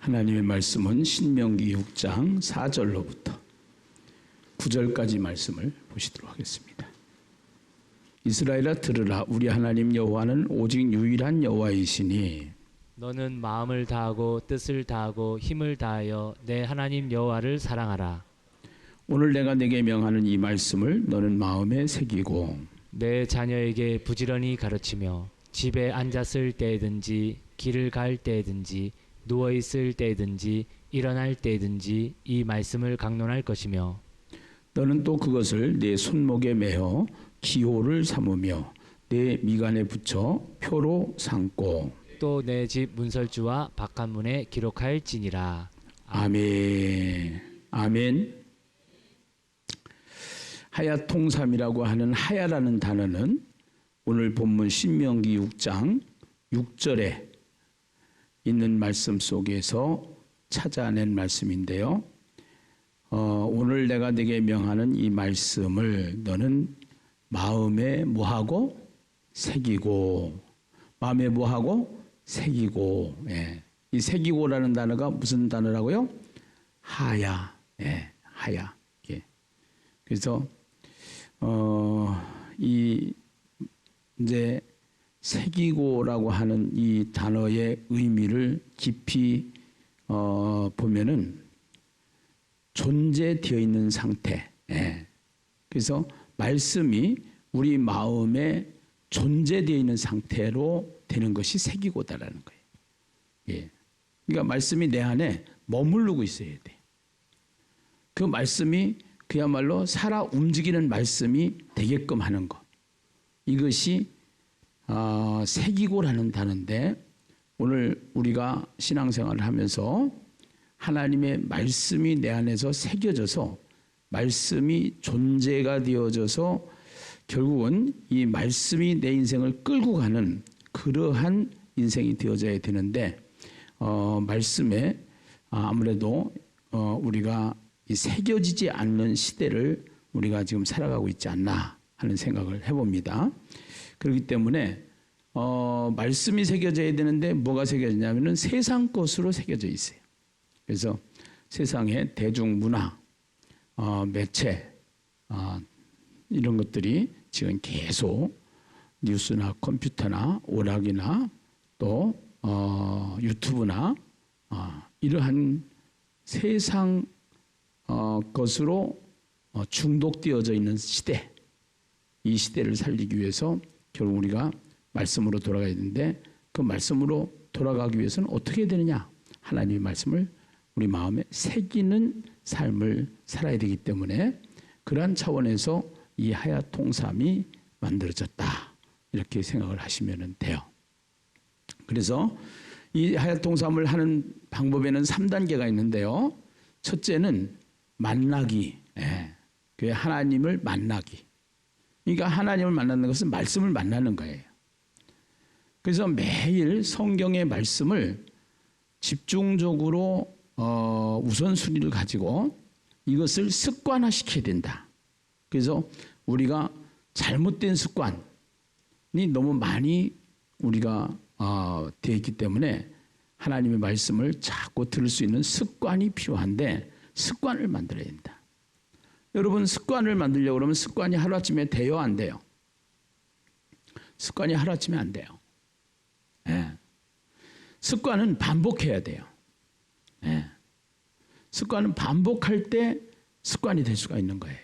하나님의 말씀은 신명기 6장 4절로부터 9절까지 말씀을 보시도록 하겠습니다. 이스라엘아 들으라. 우리 하나님 여호와는 오직 유일한 여호와이시니 너는 마음을 다하고 뜻을 다하고 힘을 다하여 내 하나님 여호와를 사랑하라. 오늘 내가 내게 명하는 이 말씀을 너는 마음에 새기고 내 자녀에게 부지런히 가르치며 집에 앉았을 때든지 길을 갈 때든지 누워 있을 때든지 일어날 때든지 이 말씀을 강론할 것이며 너는 또 그것을 내 손목에 매어 기호를 삼으며 내 미간에 붙여 표로 삼고 또 내 집 문설주와 바깥문에 기록할지니라. 아멘. 아멘. 하야통삼이라고 하는 하야라는 단어는 오늘 본문 신명기 6장 6절에 있는 말씀 속에서 찾아낸 말씀인데요. 오늘 내가 네게 명하는 이 말씀을 너는 마음에 뭐하고 새기고 마음에 뭐하고 새기고 이 새기고라는 단어가 무슨 단어라고요? 하야. 하야. 그래서 이 이제 새기고라고 하는 이 단어의 의미를 깊이 보면은 존재되어 있는 상태. 그래서 말씀이 우리 마음에 존재되어 있는 상태로 되는 것이 새기고다라는 거예요. 그러니까 말씀이 내 안에 머무르고 있어야 돼. 그 말씀이 그야말로 살아 움직이는 말씀이 되게끔 하는 것. 이것이 새기고라는 단어인데 오늘 우리가 신앙생활을 하면서 하나님의 말씀이 내 안에서 새겨져서 말씀이 존재가 되어져서 결국은 이 말씀이 내 인생을 끌고 가는 그러한 인생이 되어져야 되는데 말씀에 아무래도 우리가 이 새겨지지 않는 시대를 우리가 지금 살아가고 있지 않나 하는 생각을 해봅니다. 그렇기 때문에 말씀이 새겨져야 되는데 뭐가 새겨지냐면은 세상 것으로 새겨져 있어요. 그래서 세상의 대중문화, 매체 이런 것들이 지금 계속 뉴스나 컴퓨터나 오락이나 또 유튜브나 이러한 세상 것으로 중독되어져 있는 시대, 이 시대를 살리기 위해서 결국 우리가 말씀으로 돌아가야 되는데 그 말씀으로 돌아가기 위해서는 어떻게 해야 되느냐? 하나님의 말씀을 우리 마음에 새기는 삶을 살아야 되기 때문에 그러한 차원에서 이 하야통삼이 만들어졌다. 이렇게 생각을 하시면 돼요. 그래서 이 하야통삼을 하는 방법에는 3단계가 있는데요. 첫째는 만나기. 그 하나님을 만나기. 그러니까 하나님을 만나는 것은 말씀을 만나는 거예요. 그래서 매일 성경의 말씀을 집중적으로 우선순위를 가지고 이것을 습관화시켜야 된다. 그래서 우리가 잘못된 습관이 너무 많이 우리가 되어 있기 때문에 하나님의 말씀을 자꾸 들을 수 있는 습관이 필요한데 습관을 만들어야 된다. 여러분 습관을 만들려고 그러면 습관이 하루아침에 돼요? 안 돼요? 습관이 하루아침에 안 돼요. 습관은 반복해야 돼요. 습관은 반복할 때 습관이 될 수가 있는 거예요.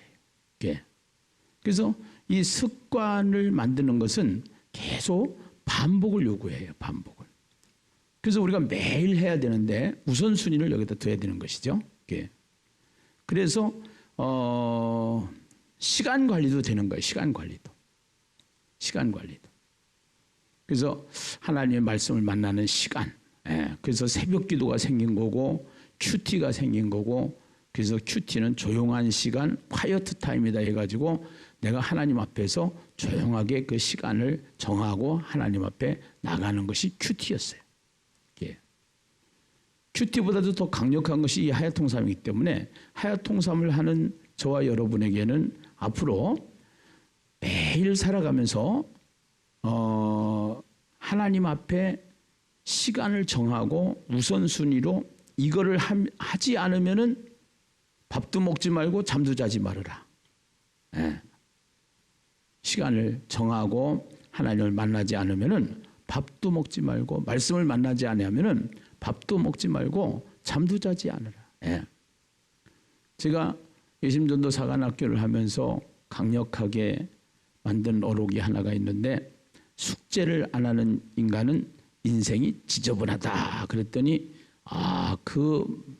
그래서 이 습관을 만드는 것은 계속 반복을 요구해요. 반복을. 그래서 우리가 매일 해야 되는데 우선순위를 여기다 둬야 되는 것이죠. 그래서 시간 관리도 되는 거예요. 시간 관리도. 그래서 하나님의 말씀을 만나는 시간. 그래서 새벽 기도가 생긴 거고 큐티가 생긴 거고 그래서 큐티는 조용한 시간, 콰이어트 타임이다 해가지고 내가 하나님 앞에서 조용하게 그 시간을 정하고 하나님 앞에 나가는 것이 큐티였어요. 큐티보다도 더 강력한 것이 이 하야통삼이기 때문에 하야통삼을 하는 저와 여러분에게는 앞으로 매일 살아가면서 하나님 앞에 시간을 정하고 우선순위로 이거를 하지 않으면은 밥도 먹지 말고 잠도 자지 말아라. 예. 시간을 정하고 하나님을 만나지 않으면은 밥도 먹지 말고 말씀을 만나지 않으면은 밥도 먹지 말고 잠도 자지 않으라. 예. 제가 예심전도 사관학교를 하면서 강력하게 만든 어록이 하나가 있는데 숙제를 안 하는 인간은 인생이 지저분하다 그랬더니 그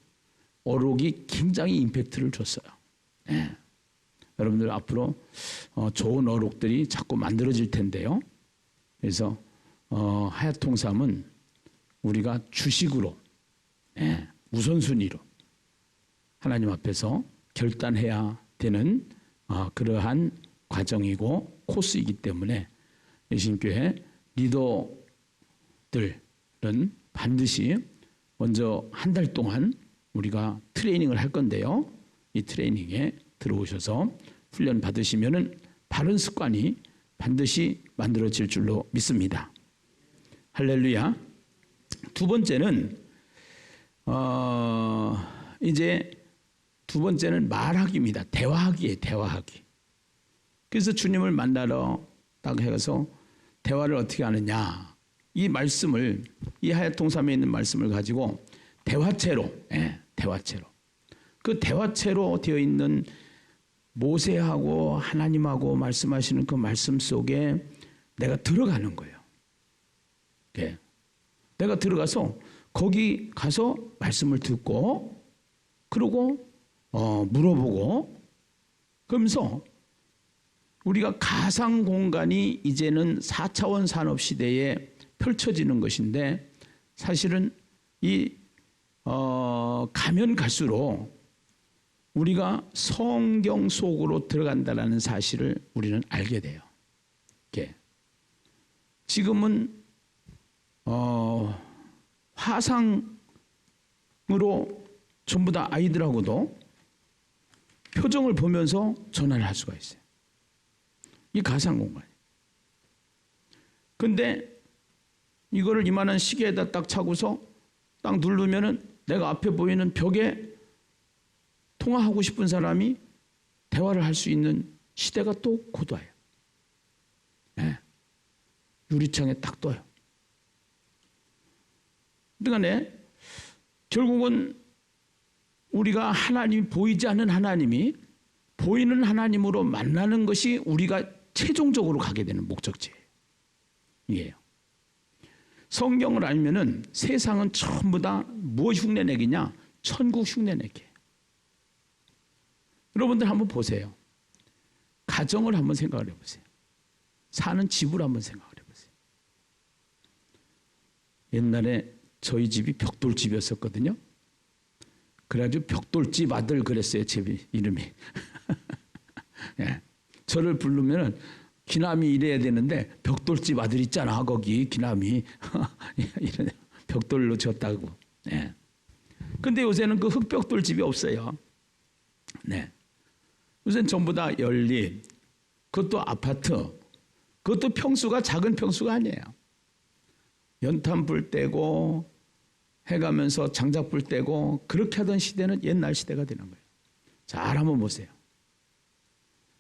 어록이 굉장히 임팩트를 줬어요. 예. 여러분들 앞으로 좋은 어록들이 자꾸 만들어질 텐데요. 그래서 하야통삼은 우리가 주식으로 우선순위로 하나님 앞에서 결단해야 되는 그러한 과정이고 코스이기 때문에 예신교회 리더들은 반드시 먼저 한 달 동안 우리가 트레이닝을 할 건데요. 이 트레이닝에 들어오셔서 훈련 받으시면은 바른 습관이 반드시 만들어질 줄로 믿습니다. 할렐루야. 두 번째는 이제 두 번째는 말하기입니다. 대화하기예요. 대화하기. 그래서 주님을 만나러 딱 해서 대화를 어떻게 하느냐. 이 말씀을 이 하야통삼에 있는 말씀을 가지고 대화체로 대화체로 그 대화체로 되어 있는 모세하고 하나님하고 말씀하시는 그 말씀 속에 내가 들어가는 거예요. 내가 들어가서 거기 가서 말씀을 듣고 그러고 물어보고 그러면서 우리가 가상 공간이 이제는 4차원 산업 시대에 펼쳐지는 것인데 사실은 이 가면 갈수록 우리가 성경 속으로 들어간다는 사실을 우리는 알게 돼요. 지금은 화상으로 전부 다 아이들하고도 표정을 보면서 전화를 할 수가 있어요. 이 가상 공간. 근데 이거를 이만한 시계에다 딱 차고서 딱 누르면은 내가 앞에 보이는 벽에 통화하고 싶은 사람이 대화를 할 수 있는 시대가 또 곧 와요. 유리창에 딱 떠요. 그러니까 결국은 우리가 하나님이 보이지 않는 하나님이 보이는 하나님으로 만나는 것이 우리가 최종적으로 가게 되는 목적지예요. 이게요. 성경을 알면은 세상은 전부 다 무엇 흉내내기냐? 천국 흉내내기. 여러분들 한번 보세요. 가정을 한번 생각을 해보세요. 사는 집을 한번 생각을 해보세요. 옛날에 저희 집이 벽돌집이었었거든요. 그래가지고 벽돌집 아들 그랬어요. 제 이름이. 저를 부르면은 기남이 이래야 되는데 벽돌집 아들 있잖아 거기 기남이 이런 벽돌로 지었다고. 근데 요새는 그 흙벽돌 집이 없어요. 요새는 전부 다 연립, 그것도 아파트, 그것도 평수가 작은 평수가 아니에요. 연탄불 떼고 해가면서 장작불 떼고 그렇게 하던 시대는 옛날 시대가 되는 거예요. 잘 한번 보세요.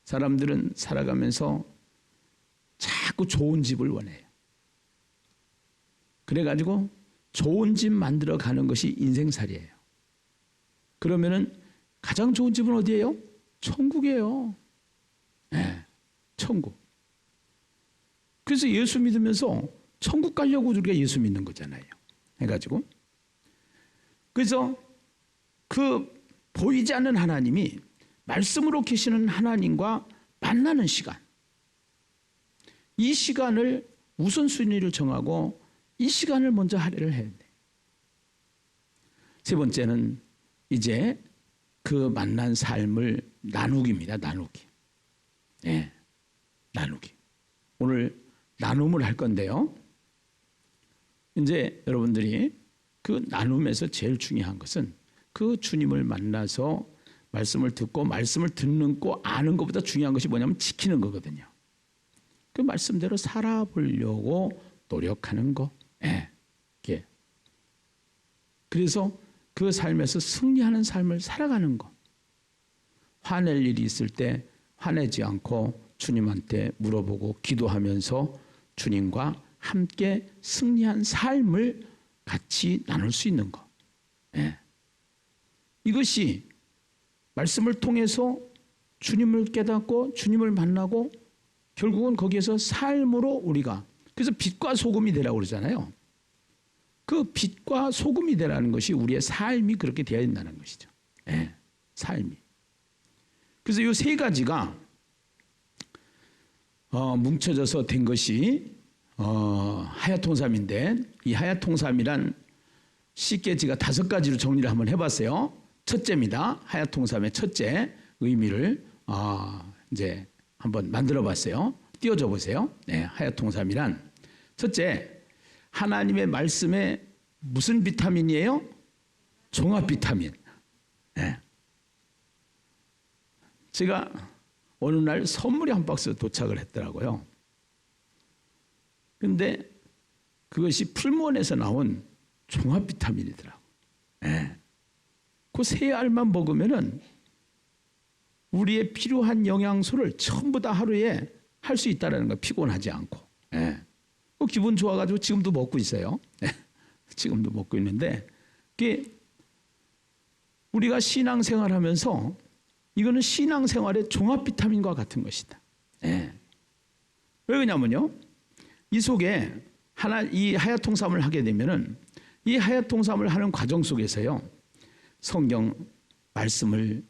사람들은 살아가면서 자꾸 좋은 집을 원해요. 그래가지고 좋은 집 만들어 가는 것이 인생살이에요. 그러면은 가장 좋은 집은 어디예요? 천국이에요. 천국. 그래서 예수 믿으면서 천국 가려고 우리가 예수 믿는 거잖아요. 해가지고. 그래서 그 보이지 않는 하나님이 말씀으로 계시는 하나님과 만나는 시간. 이 시간을 우선순위를 정하고 이 시간을 먼저 할애를 해야 돼. 세 번째는 이제 그 만난 삶을 나누기입니다. 나누기. 나누기. 오늘 나눔을 할 건데요. 이제 여러분들이 그 나눔에서 제일 중요한 것은 그 주님을 만나서 말씀을 듣고 말씀을 듣는 거 아는 것보다 중요한 것이 뭐냐면 지키는 거거든요. 그 말씀대로 살아보려고 노력하는 거. 그래서 그 삶에서 승리하는 삶을 살아가는 것. 화낼 일이 있을 때 화내지 않고 주님한테 물어보고 기도하면서 주님과 함께 승리한 삶을 같이 나눌 수 있는 것. 예. 이것이 말씀을 통해서 주님을 깨닫고 주님을 만나고 결국은 거기에서 삶으로 우리가, 그래서 빛과 소금이 되라고 그러잖아요. 그 빛과 소금이 되라는 것이 우리의 삶이 그렇게 되어야 된다는 것이죠. 예, 삶이. 그래서 이 세 가지가 뭉쳐져서 된 것이 하야통삼인데, 이 하야통삼이란 쉽게 제가 5가지로 정리를 한번 해봤어요. 첫째입니다. 하야통삼의 첫째 의미를 이제 한번 만들어봤어요. 띄워줘 보세요. 네, 하야통삼이란 첫째, 하나님의 말씀에 무슨 비타민이에요? 종합 비타민. 네. 제가 어느 날 선물이 한 박스 도착을 했더라고요. 근데 그것이 풀무원에서 나온 종합 비타민이더라고요. 네. 그 세 알만 먹으면은 우리의 필요한 영양소를 전부 다 하루에 할 수 있다는 거, 피곤하지 않고. 네. 기분 좋아가지고 지금도 먹고 있어요. 네. 지금도 먹고 있는데, 그게 우리가 신앙생활하면서 이거는 신앙생활의 종합 비타민과 같은 것이다. 네. 왜 그러냐면요, 이 속에 이 하야통삼을 하게 되면은 이 하야통삼을 하는 과정 속에서요, 성경 말씀을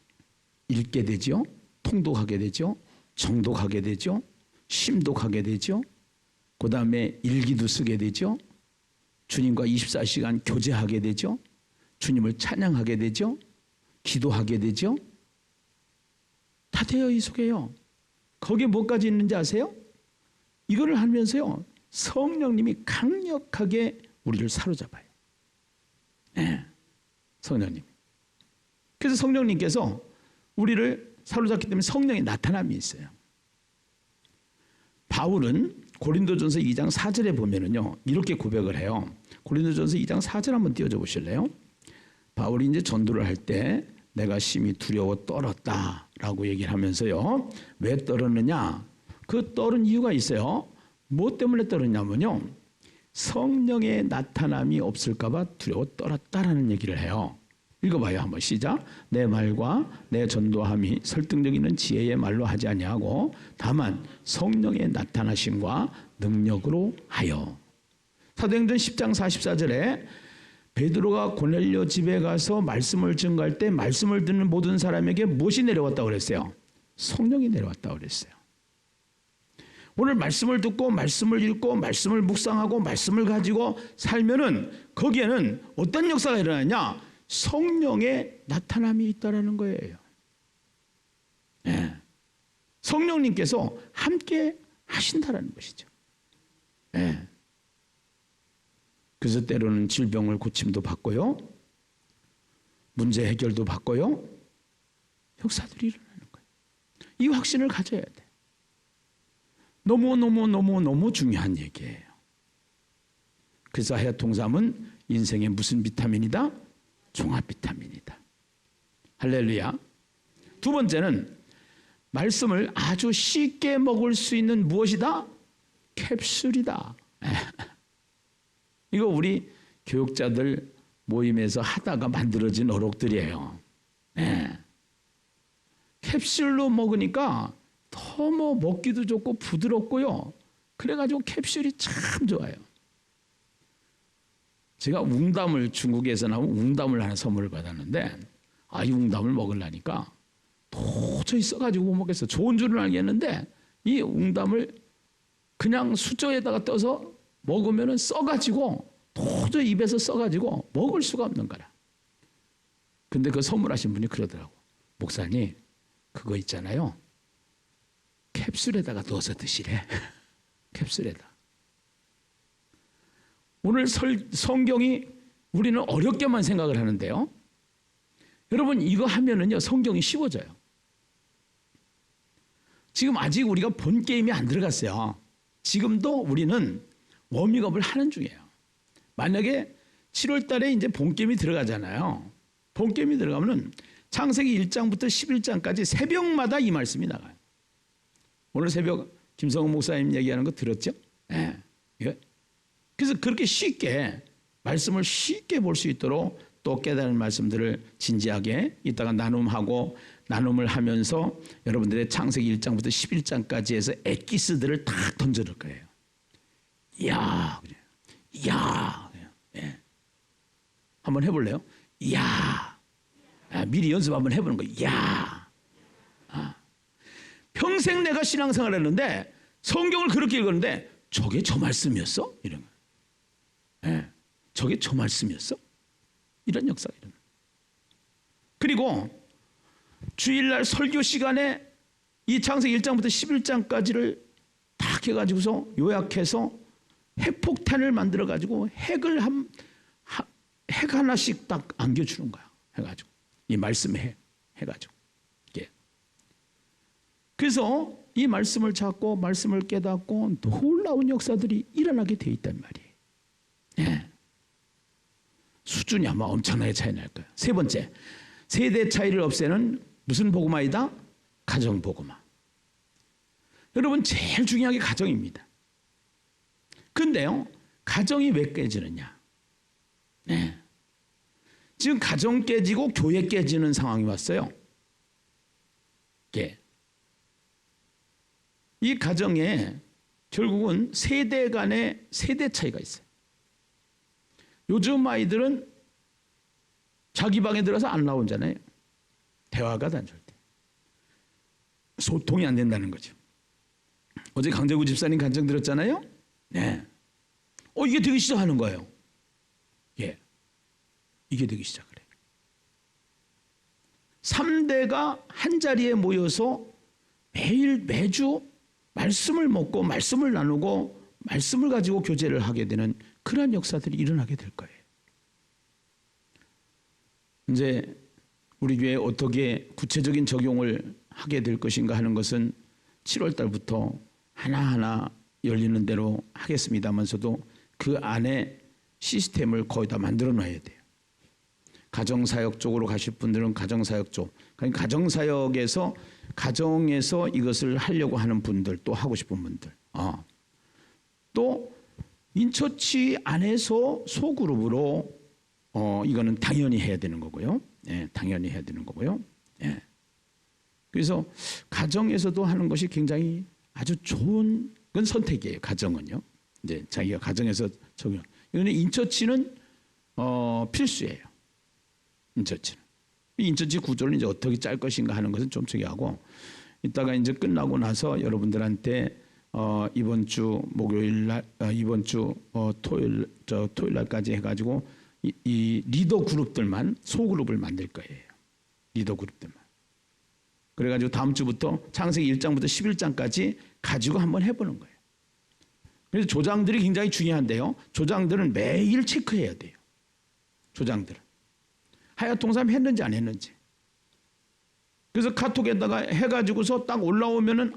읽게 되죠, 통독하게 되죠, 정독하게 되죠, 심독하게 되죠. 그 다음에 일기도 쓰게 되죠. 주님과 24시간 교제하게 되죠. 주님을 찬양하게 되죠. 기도하게 되죠. 다 돼요, 이 속에요. 거기에 뭐까지 있는지 아세요? 이거를 하면서요, 성령님이 강력하게 우리를 사로잡아요. 네, 성령님. 그래서 성령님께서 우리를 사로잡기 때문에 성령의 나타남이 있어요. 바울은 고린도전서 2장 4절에 보면은요, 이렇게 고백을 해요. 고린도전서 2장 4절 한번 띄워줘 보실래요? 바울이 이제 전도를 할 때 내가 심히 두려워 떨었다라고 얘기를 하면서요, 왜 떨었느냐? 그 떨은 이유가 있어요. 뭐 때문에 떨었냐면요, 성령의 나타남이 없을까봐 두려워 떨었다라는 얘기를 해요. 읽어봐요, 한번 시작. 내 말과 내 전도함이 설득력 있는 지혜의 말로 하지 아니하고 다만 성령의 나타나심과 능력으로 하여. 사도행전 10장 44절에 베드로가 고넬료 집에 가서 말씀을 증거할 때 말씀을 듣는 모든 사람에게 무엇이 내려왔다고 그랬어요? 성령이 내려왔다고 그랬어요. 오늘 말씀을 듣고 말씀을 읽고 말씀을 묵상하고 말씀을 가지고 살면은 거기에는 어떤 역사가 일어나냐? 성령의 나타남이 있다라는 거예요. 네. 성령님께서 함께 하신다라는 것이죠. 네. 그래서 때로는 질병을 고침도 받고요, 문제 해결도 받고요, 역사들이 일어나는 거예요. 이 확신을 가져야 돼. 너무 중요한 얘기예요. 그래서 하야통삼은 인생의 무슨 비타민이다? 종합 비타민이다. 할렐루야. 두 번째는 말씀을 아주 쉽게 먹을 수 있는 무엇이다? 캡슐이다. 이거 우리 교육자들 모임에서 하다가 만들어진 어록들이에요. 네. 캡슐로 먹으니까 더 먹기도 좋고 부드럽고요. 그래가지고 캡슐이 참 좋아요. 제가 중국에서 나온 웅담을 하나 선물을 받았는데, 이 웅담을 먹으려니까 도저히 써가지고 못 먹겠어. 좋은 줄은 알겠는데 이 웅담을 그냥 수저에다가 떠서 먹으면 써가지고 도저히 입에서 써가지고 먹을 수가 없는 거라. 근데 그 선물하신 분이 그러더라고. 목사님, 그거 있잖아요, 캡슐에다가 넣어서 드시래. 캡슐에다. 오늘 성경이 우리는 어렵게만 생각을 하는데요, 여러분 이거 하면은요 성경이 쉬워져요. 지금 아직 우리가 본 게임이 안 들어갔어요. 지금도 우리는 워밍업을 하는 중이에요. 만약에 7월 달에 이제 본게임이 들어가잖아요. 본게임이 들어가면은 창세기 1장부터 11장까지 새벽마다 이 말씀이 나가요. 오늘 새벽 김성훈 목사님 얘기하는 거 들었죠? 예. 네. 그래서 그렇게 쉽게 말씀을 쉽게 볼 수 있도록 또 깨달은 말씀들을 진지하게 이따가 나눔을 하면서 여러분들의 창세기 1장부터 11장까지 해서 엑기스들을 다 던져놓을 거예요. 이야, 이야, 예. 한번 해볼래요? 이야, 미리 연습 한번 해보는 거예요. 이야, 평생 내가 신앙생활을 했는데 성경을 그렇게 읽었는데 저게 저 말씀이었어? 이런 거예요. 예. 저게 저 말씀이었어? 이런 역사가 일어나. 그리고 주일날 설교 시간에 이 창세기 1장부터 11장까지를 딱 해가지고서 요약해서 핵폭탄을 만들어가지고 핵 하나씩 딱 안겨주는 거야. 해가지고 이 말씀에 해가지고. 예. 그래서 이 말씀을 찾고 말씀을 깨닫고 놀라운 역사들이 일어나게 돼 있단 말이에요. 예. 수준이 아마 엄청나게 차이 날 거예요. 세 번째, 세대 차이를 없애는 무슨 복음화이다? 가정 복음화. 여러분 제일 중요한 게 가정입니다. 근데요, 가정이 왜 깨지느냐? 네. 지금 가정 깨지고 교회 깨지는 상황이 왔어요. 예. 이 가정에 결국은 세대 간의 세대 차이가 있어요. 요즘 아이들은 자기 방에 들어서 안 나오잖아요. 대화가 안 절대. 소통이 안 된다는 거죠. 어제 강재구 집사님 간증 들었잖아요. 네. 이게 되기 시작하는 거예요. 예. 이게 되기 시작을 해요. 3대가 한 자리에 모여서 매주 말씀을 먹고 말씀을 나누고 말씀을 가지고 교제를 하게 되는 그러한 역사들이 일어나게 될 거예요. 이제 우리 교회에 어떻게 구체적인 적용을 하게 될 것인가 하는 것은 7월 달부터 하나하나 열리는 대로 하겠습니다만서도 그 안에 시스템을 거의 다 만들어 놔야 돼요. 가정사역 쪽으로 가실 분들은 가정사역 쪽, 그러니까 가정사역에서 가정에서 이것을 하려고 하는 분들, 또 하고 싶은 분들, 또 인처치 안에서 소그룹으로 이거는 당연히 해야 되는 거고요. 예, 당연히 해야 되는 거고요. 예. 그래서 가정에서도 하는 것이 굉장히 아주 좋은 건 선택이에요. 가정은요. 이제 자기가 가정에서 적용. 이거는 인처치는 필수예요. 인처치는. 인처치 구조를 이제 어떻게 짤 것인가 하는 것은 좀 중요하고, 이따가 이제 끝나고 나서 여러분들한테 이번 주 목요일 날, 이번 주 토요일 날까지 해가지고 이 리더 그룹들만 소그룹을 만들 거예요. 리더 그룹들만. 그래가지고 다음 주부터 창세기 1장부터 11장까지 가지고 한번 해보는 거예요. 그래서 조장들이 굉장히 중요한데요. 조장들은 매일 체크해야 돼요. 조장들은. 하야통삼 했는지 안 했는지. 그래서 카톡에다가 해가지고서 딱 올라오면은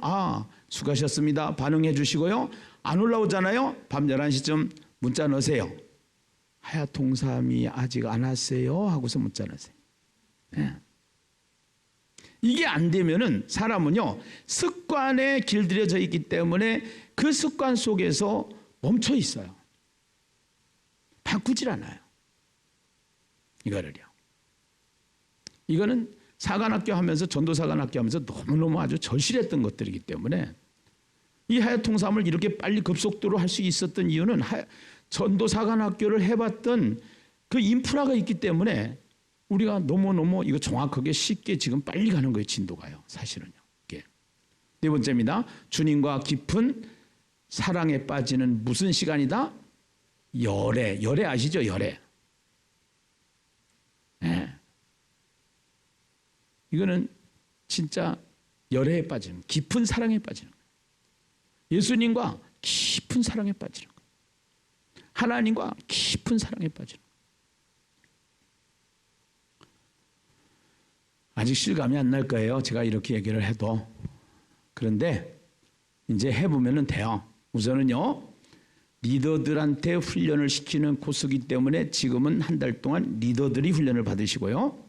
수고하셨습니다. 반응해 주시고요. 안 올라오잖아요. 밤 11시쯤 문자 넣으세요. 하야통삼이 아직 안 왔어요 하고서 문자 넣으세요. 네. 이게 안 되면은 사람은요, 습관에 길들여져 있기 때문에 그 습관 속에서 멈춰 있어요. 바꾸질 않아요. 이거를요. 이거는 사관학교 하면서, 전도사관학교 하면서 너무너무 아주 절실했던 것들이기 때문에 이 하야통삼을 이렇게 빨리 급속도로 할 수 있었던 이유는 전도사관학교를 해봤던 그 인프라가 있기 때문에 우리가 너무너무 이거 정확하게 쉽게 지금 빨리 가는 거예요. 진도가요. 사실은요. 예. 네 번째입니다. 주님과 깊은 사랑에 빠지는 무슨 시간이다? 열애. 열애 아시죠? 열애. 예. 이거는 진짜 열애에 빠지는, 깊은 사랑에 빠지는 거예요. 예수님과 깊은 사랑에 빠지는 거예요. 하나님과 깊은 사랑에 빠지는 거예요. 아직 실감이 안 날 거예요. 제가 이렇게 얘기를 해도. 그런데 이제 해보면 돼요. 우선은요, 리더들한테 훈련을 시키는 코스이기 때문에 지금은 한 달 동안 리더들이 훈련을 받으시고요.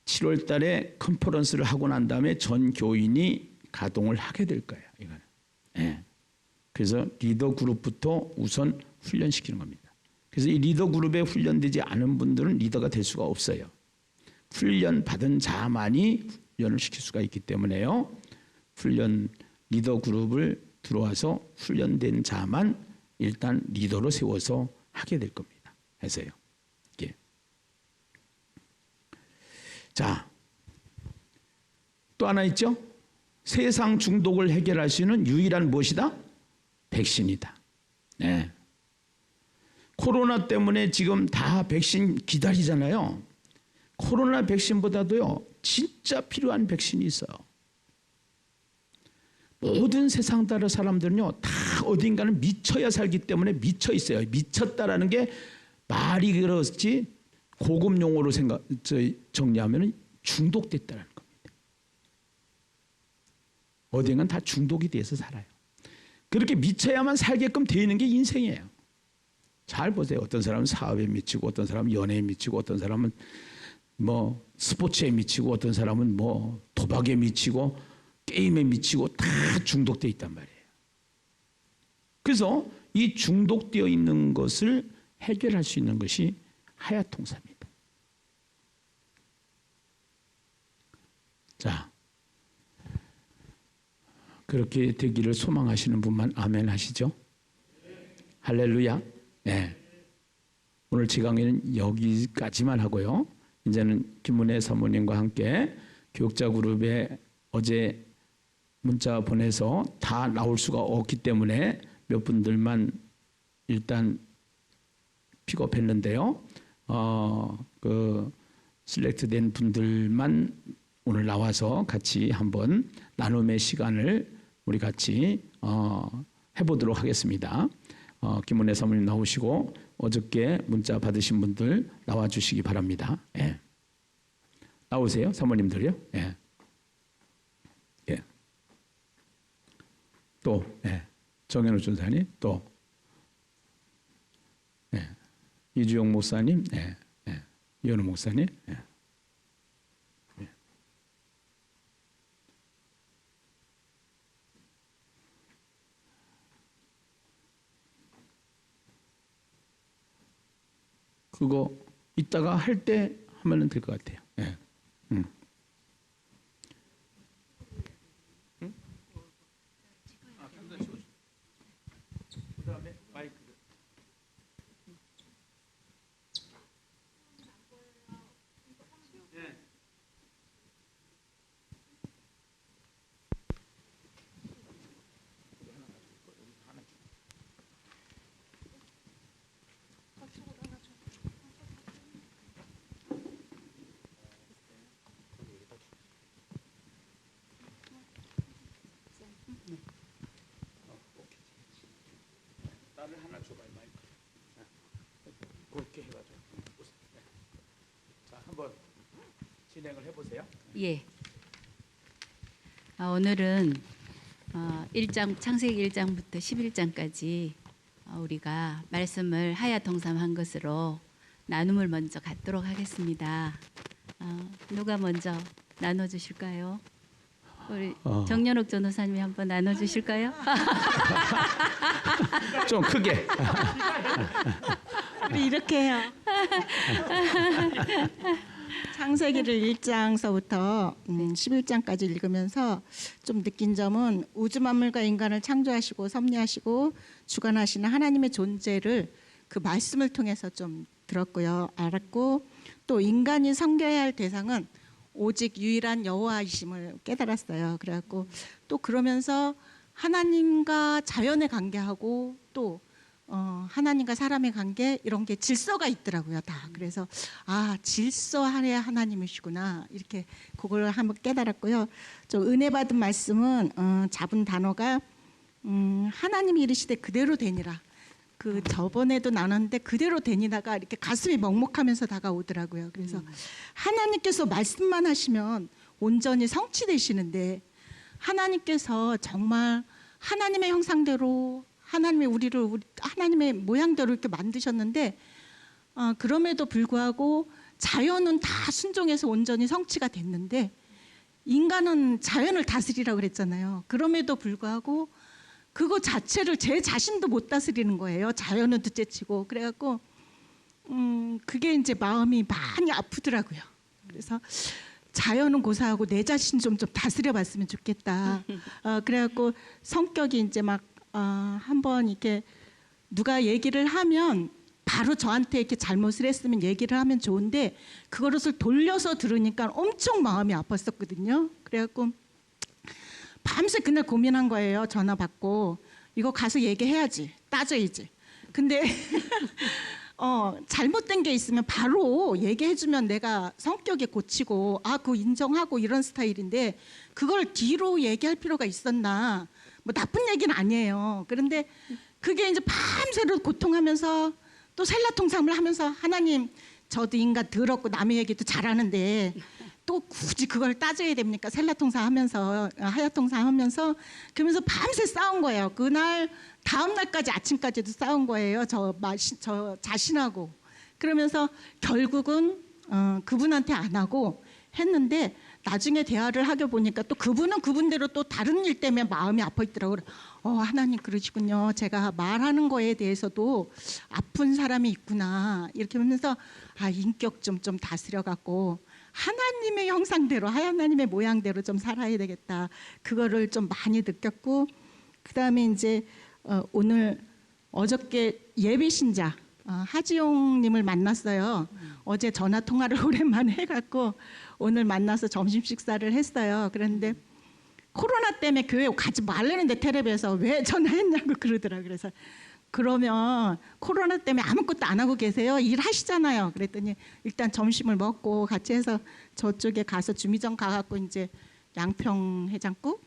7월 달에 컨퍼런스를 하고 난 다음에 전 교인이 가동을 하게 될 거예요. 이거는. 예. 그래서 리더 그룹부터 우선 훈련시키는 겁니다. 그래서 이 리더 그룹에 훈련되지 않은 분들은 리더가 될 수가 없어요. 훈련 받은 자만이 훈련을 시킬 수가 있기 때문에요. 훈련 리더 그룹을 들어와서 훈련된 자만 일단 리더로 세워서 하게 될 겁니다. 해서요. 예. 자, 또 하나 있죠. 세상 중독을 해결할 수 있는 유일한 무엇이다? 백신이다. 네. 코로나 때문에 지금 다 백신 기다리잖아요. 코로나 백신보다도요, 진짜 필요한 백신이 있어요. 모든 세상 나라 사람들은요, 다 어딘가는 미쳐야 살기 때문에 미쳐 있어요. 미쳤다라는 게 말이 그렇지 고급 용어로 정리하면 중독됐다는 겁니다. 어딘가는 다 중독이 돼서 살아요. 그렇게 미쳐야만 살게끔 되어 있는 게 인생이에요. 잘 보세요. 어떤 사람은 사업에 미치고, 어떤 사람은 연애에 미치고, 어떤 사람은 뭐 스포츠에 미치고, 어떤 사람은 뭐 도박에 미치고, 게임에 미치고 다 중독되어 있단 말이에요. 그래서 이 중독되어 있는 것을 해결할 수 있는 것이 하야통사입니다. 자, 그렇게 되기를 소망하시는 분만 아멘 하시죠? 할렐루야. 네. 오늘 제 강의는 여기까지만 하고요. 이제는 김문혜 사모님과 함께 교육자 그룹에 어제 문자 보내서 다 나올 수가 없기 때문에 몇 분들만 일단 픽업했는데요. 그 셀렉트된 분들만 오늘 나와서 같이 한번 나눔의 시간을 우리 같이 해보도록 하겠습니다. 김은혜 사모님 나오시고 어저께 문자 받으신 분들 나와주시기 바랍니다. 예. 나오세요, 사모님들요. 예. 예. 또 예. 정현우 전사님, 또 예. 이주영 목사님, 예. 예. 이현우 목사님. 예. 그거 이따가 할 때 하면 될 것 같아요. 예. 그다음에 마이크. 나를 하나 줘봐요, 마이크. 그렇게 해가지고. 자, 한번 진행을 해보세요. 예. 오늘은 1장 창세기 1장부터 11장까지 우리가 말씀을 하야통삼한 것으로 나눔을 먼저 갖도록 하겠습니다. 누가 먼저 나눠주실까요? 우리 정연옥 전도사님이 한번 나눠주실까요? 좀 크게. 우리 이렇게 해요. 창세기를 1장서부터 11장까지 읽으면서 좀 느낀 점은 우주 만물과 인간을 창조하시고 섭리하시고 주관하시는 하나님의 존재를 그 말씀을 통해서 좀 들었고요. 알았고 또 인간이 섬겨야 할 대상은 오직 유일한 여호와이심을 깨달았어요. 그래갖고 또 그러면서 하나님과 자연의 관계하고 또 하나님과 사람의 관계 이런 게 질서가 있더라고요. 다. 그래서 질서 안에 하나님이시구나 이렇게 그걸 한번 깨달았고요. 좀 은혜 받은 말씀은 잡은 단어가 하나님이 이르시되 그대로 되니라. 그 저번에도 나눴는데 그대로 되니다가 이렇게 가슴이 먹먹하면서 다가오더라고요. 그래서 하나님께서 말씀만 하시면 온전히 성취되시는데 하나님께서 정말 하나님의 형상대로 하나님의 모양대로 이렇게 만드셨는데 그럼에도 불구하고 자연은 다 순종해서 온전히 성취가 됐는데 인간은 자연을 다스리라고 그랬잖아요. 그럼에도 불구하고 그거 자체를 제 자신도 못 다스리는 거예요. 자연은 둘째치고. 그래갖고 그게 이제 마음이 많이 아프더라고요. 그래서 자연은 고사하고 내 자신 좀 다스려봤으면 좋겠다. 그래갖고 성격이 이제 막 한번 이렇게 누가 얘기를 하면 바로 저한테 이렇게 잘못을 했으면 얘기를 하면 좋은데 그것을 돌려서 들으니까 엄청 마음이 아팠었거든요. 그래갖고 밤새 그날 고민한 거예요. 전화 받고 이거 가서 얘기해야지, 따져야지. 근데 잘못된 게 있으면 바로 얘기해주면 내가 성격에 고치고 그거 인정하고 이런 스타일인데 그걸 뒤로 얘기할 필요가 있었나. 뭐 나쁜 얘기는 아니에요. 그런데 그게 이제 밤새로 고통하면서 또 셀라통삼을 하면서 하나님 저도 인간 더럽고 남의 얘기도 잘하는데 또 굳이 그걸 따져야 됩니까? 셀라통삼 하면서 하야통삼 하면서 그러면서 밤새 싸운 거예요. 그날 다음 날까지 아침까지도 싸운 거예요. 저 자신하고. 그러면서 결국은 그분한테 안 하고 했는데 나중에 대화를 하게 보니까 또 그분은 그분대로 또 다른 일 때문에 마음이 아파 있더라고요. 하나님 그러시군요. 제가 말하는 거에 대해서도 아픈 사람이 있구나. 이렇게 하면서 인격 좀 다스려 갖고 하나님의 형상대로 하나님의 모양대로 좀 살아야 되겠다. 그거를 좀 많이 느꼈고 그다음에 이제 오늘 어저께 예비 신자 하지용님을 만났어요. 어제 전화 통화를 오랜만에 해갖고 오늘 만나서 점심 식사를 했어요. 그런데 코로나 때문에 교회 가지 말라는데 텔레비에서 왜 전화했냐고 그러더라고요. 그래서 그러면 코로나 때문에 아무것도 안 하고 계세요? 일하시잖아요. 그랬더니 일단 점심을 먹고 같이 해서 저쪽에 가서 주미정 가갖고 이제 양평 해장국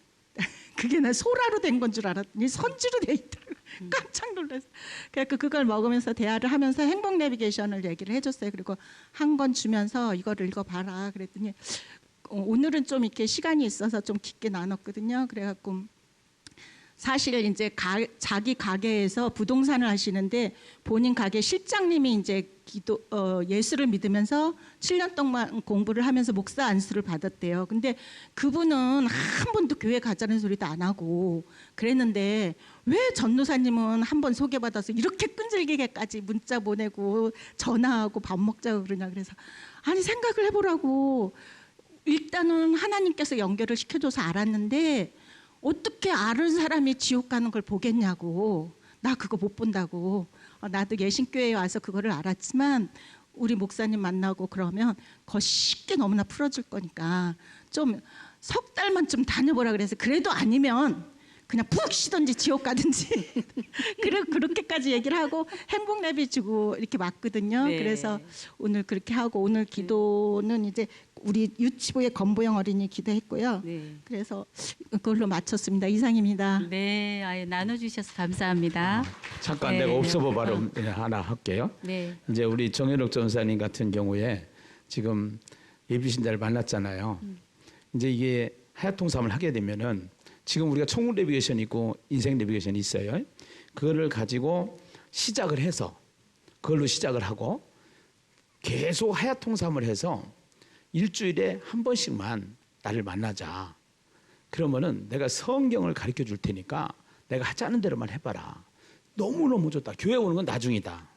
그게 나 소라로 된 건 줄 알았더니 선지로 돼 있더라고요. 깜짝 놀랐어요. 그래서 그걸 먹으면서 대화를 하면서 행복 내비게이션을 얘기를 해줬어요. 그리고 한 권 주면서 이거를 읽어봐라. 그랬더니 오늘은 좀 이렇게 시간이 있어서 좀 깊게 나눴거든요. 그래갖고 사실 이제 자기 가게에서 부동산을 하시는데 본인 가게 실장님이 이제 예수를 믿으면서 7년 동안 공부를 하면서 목사 안수를 받았대요. 근데 그분은 한 번도 교회 가자는 소리도 안 하고 그랬는데 왜 전도사님은 한 번 소개받아서 이렇게 끈질기게까지 문자 보내고 전화하고 밥 먹자고 그러냐. 그래서 아니 생각을 해보라고. 일단은 하나님께서 연결을 시켜줘서 알았는데 어떻게 아는 사람이 지옥 가는 걸 보겠냐고. 나 그거 못 본다고. 나도 예신교회에 와서 그거를 알았지만 우리 목사님 만나고 그러면 그거 쉽게 너무나 풀어줄 거니까 좀 석 달만 좀 다녀보라 그래서 그래도 아니면 그냥 푹 쉬든지 지옥 가든지 그렇게까지 얘기를 하고 행복 내비 주고 이렇게 왔거든요. 네. 그래서 오늘 그렇게 하고 오늘 기도는 이제 우리 유치부의 건보영 어린이 기도했고요. 네. 그래서 그걸로 마쳤습니다. 이상입니다. 네, 나눠주셔서 감사합니다. 잠깐 네. 내가 옵서버 발음 하나 할게요. 네, 이제 우리 정현욱 전사님 같은 경우에 지금 예비신자를 만났잖아요. 이제 이게 하야통삼을 하게 되면은 지금 우리가 천국 내비게이션이 있고 인생 내비게이션이 있어요. 그거를 가지고 시작을 해서 그걸로 시작을 하고 계속 하야통삼을 해서 일주일에 한 번씩만 나를 만나자. 그러면은 내가 성경을 가르쳐 줄 테니까 내가 하자는 대로만 해봐라. 너무너무 좋다. 교회 오는 건 나중이다.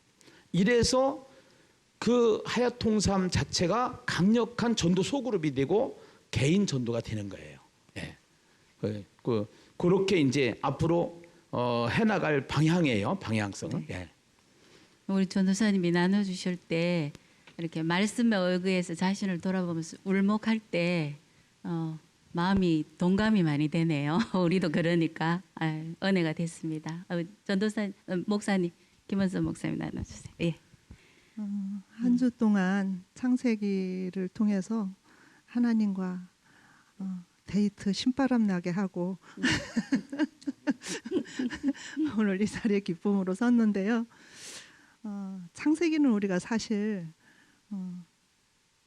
이래서 그 하야통삼 자체가 강력한 전도 소그룹이 되고 개인 전도가 되는 거예요. 예. 그렇게 이제 앞으로 해나갈 방향이에요. 방향성은. 예. 우리 전도사님이 나눠주실 때 이렇게 말씀에 의거해서 자신을 돌아보면서 울먹할 때 마음이 동감이 많이 되네요. 우리도 그러니까 은혜가 됐습니다. 목사님 김원선 목사님 나눠주세요. 예. 한 주 동안 창세기를 통해서 하나님과 데이트 신바람 나게 하고 오늘 이 자리에 기쁨으로 섰는데요. 창세기는 우리가 사실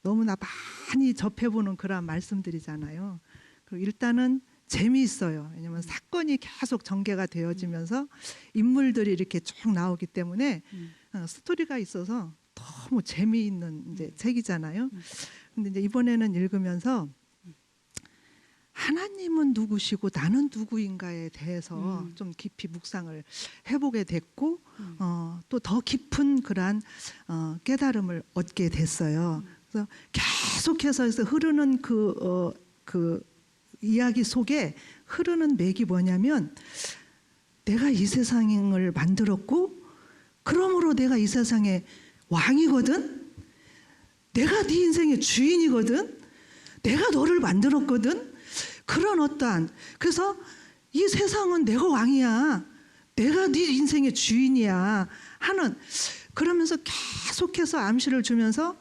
너무나 많이 접해보는 그런 말씀들이잖아요. 그리고 일단은 재미있어요. 왜냐면 왜냐하면 사건이 계속 전개가 되어지면서 인물들이 이렇게 쭉 나오기 때문에 스토리가 있어서 너무 재미있는 이제 책이잖아요. 근데 이제 이번에는 읽으면서 하나님은 누구시고 나는 누구인가에 대해서 좀 깊이 묵상을 해보게 됐고 또 더 깊은 그러한 깨달음을 얻게 됐어요. 그래서 계속해서 흐르는 그 이야기 속에 흐르는 맥이 뭐냐면 내가 이 세상을 만들었고 그러므로 내가 이 세상의 왕이거든. 내가 네 인생의 주인이거든. 내가 너를 만들었거든. 그런 어떠한 그래서 이 세상은 내가 왕이야. 내가 네 인생의 주인이야 하는 그러면서 계속해서 암시를 주면서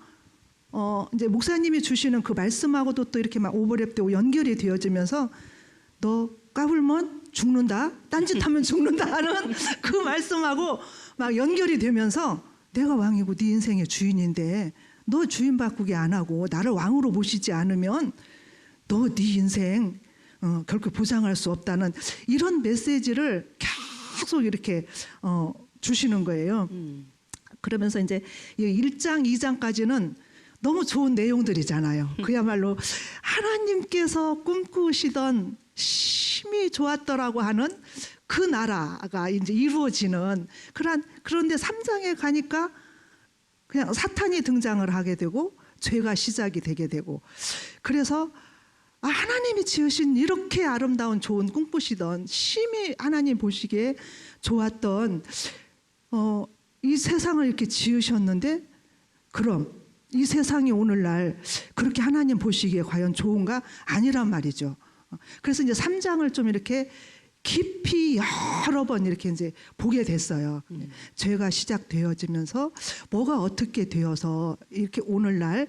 이제 목사님이 주시는 그 말씀하고도 또 이렇게 막 오버랩되고 연결이 되어지면서 너 까불면 죽는다. 딴짓하면 죽는다 하는 그 말씀하고 막 연결이 되면서 내가 왕이고 네 인생의 주인인데 너 주인 바꾸기 안 하고 나를 왕으로 모시지 않으면 너 네 인생 결코 보장할 수 없다는 이런 메시지를 계속 이렇게 주시는 거예요. 그러면서 이제 1장, 2장까지는 너무 좋은 내용들이잖아요. 그야말로 하나님께서 꿈꾸시던 심히 좋았더라고 하는 그 나라가 이제 이루어지는 그런데 3장에 가니까 그냥 사탄이 등장을 하게 되고 죄가 시작이 되게 되고 그래서 하나님이 지으신 이렇게 아름다운 좋은 꿈꾸시던 심히 하나님 보시기에 좋았던 이 세상을 이렇게 지으셨는데 그럼 이 세상이 오늘날 그렇게 하나님 보시기에 과연 좋은가? 아니란 말이죠. 그래서 이제 3장을 좀 이렇게 깊이 여러 번 이렇게 이제 보게 됐어요. 죄가 시작되어지면서 뭐가 어떻게 되어서 이렇게 오늘날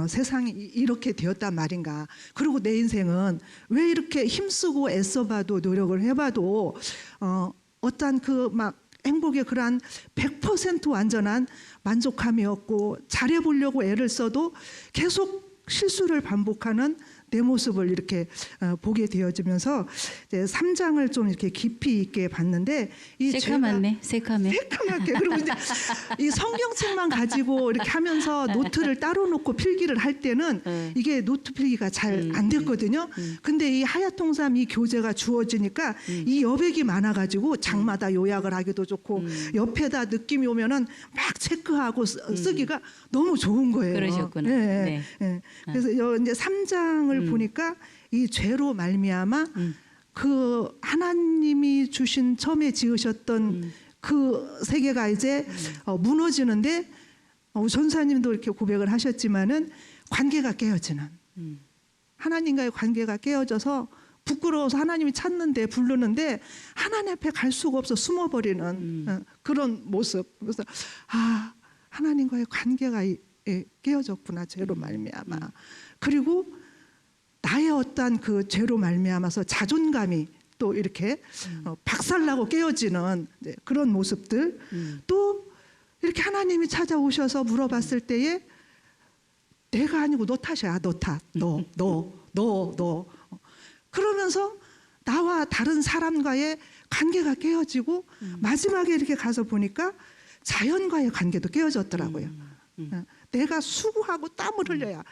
세상이 이렇게 되었단 말인가. 그리고 내 인생은 왜 이렇게 힘쓰고 애써봐도 노력을 해봐도 어떠한 그 막 행복의 그러한 100% 완전한 만족함이 없고 잘해보려고 애를 써도 계속 실수를 반복하는 내 모습을 이렇게 보게 되어지면서 이제 3장을 좀 이렇게 깊이 있게 봤는데 이 새카맣네, 새카매. 새카맣게 그리고 이제 이 성경책만 가지고 이렇게 하면서 노트를 따로 놓고 필기를 할 때는 이게 노트 필기가 잘 안 됐거든요. 근데 이 하야통삼 이 교재가 주어지니까 이 여백이 많아가지고 장마다 요약을 하기도 좋고 옆에다 느낌이 오면은 막 체크하고 쓰기가 너무 좋은 거예요. 그러셨구나. 네. 네. 네. 그래서 이제 3장을 보니까 이 죄로 말미암아 그 하나님이 주신 처음에 지으셨던 그 세계가 이제 무너지는데 전사님도 이렇게 고백을 하셨지만은 관계가 깨어지는 하나님과의 관계가 깨어져서 부끄러워서 하나님이 찾는데 부르는데 하나님 앞에 갈 수가 없어 숨어버리는 그런 모습. 그래서 하나님과의 관계가 깨어졌구나 죄로 말미암아. 그리고 나의 어떠한 그 죄로 말미암아서 자존감이 또 이렇게 박살나고 깨어지는 그런 모습들. 또 이렇게 하나님이 찾아오셔서 물어봤을 때에 내가 아니고 너 탓이야. 너 탓. 너. 그러면서 나와 다른 사람과의 관계가 깨어지고 마지막에 이렇게 가서 보니까 자연과의 관계도 깨어졌더라고요. 내가 수고하고 땀을 흘려야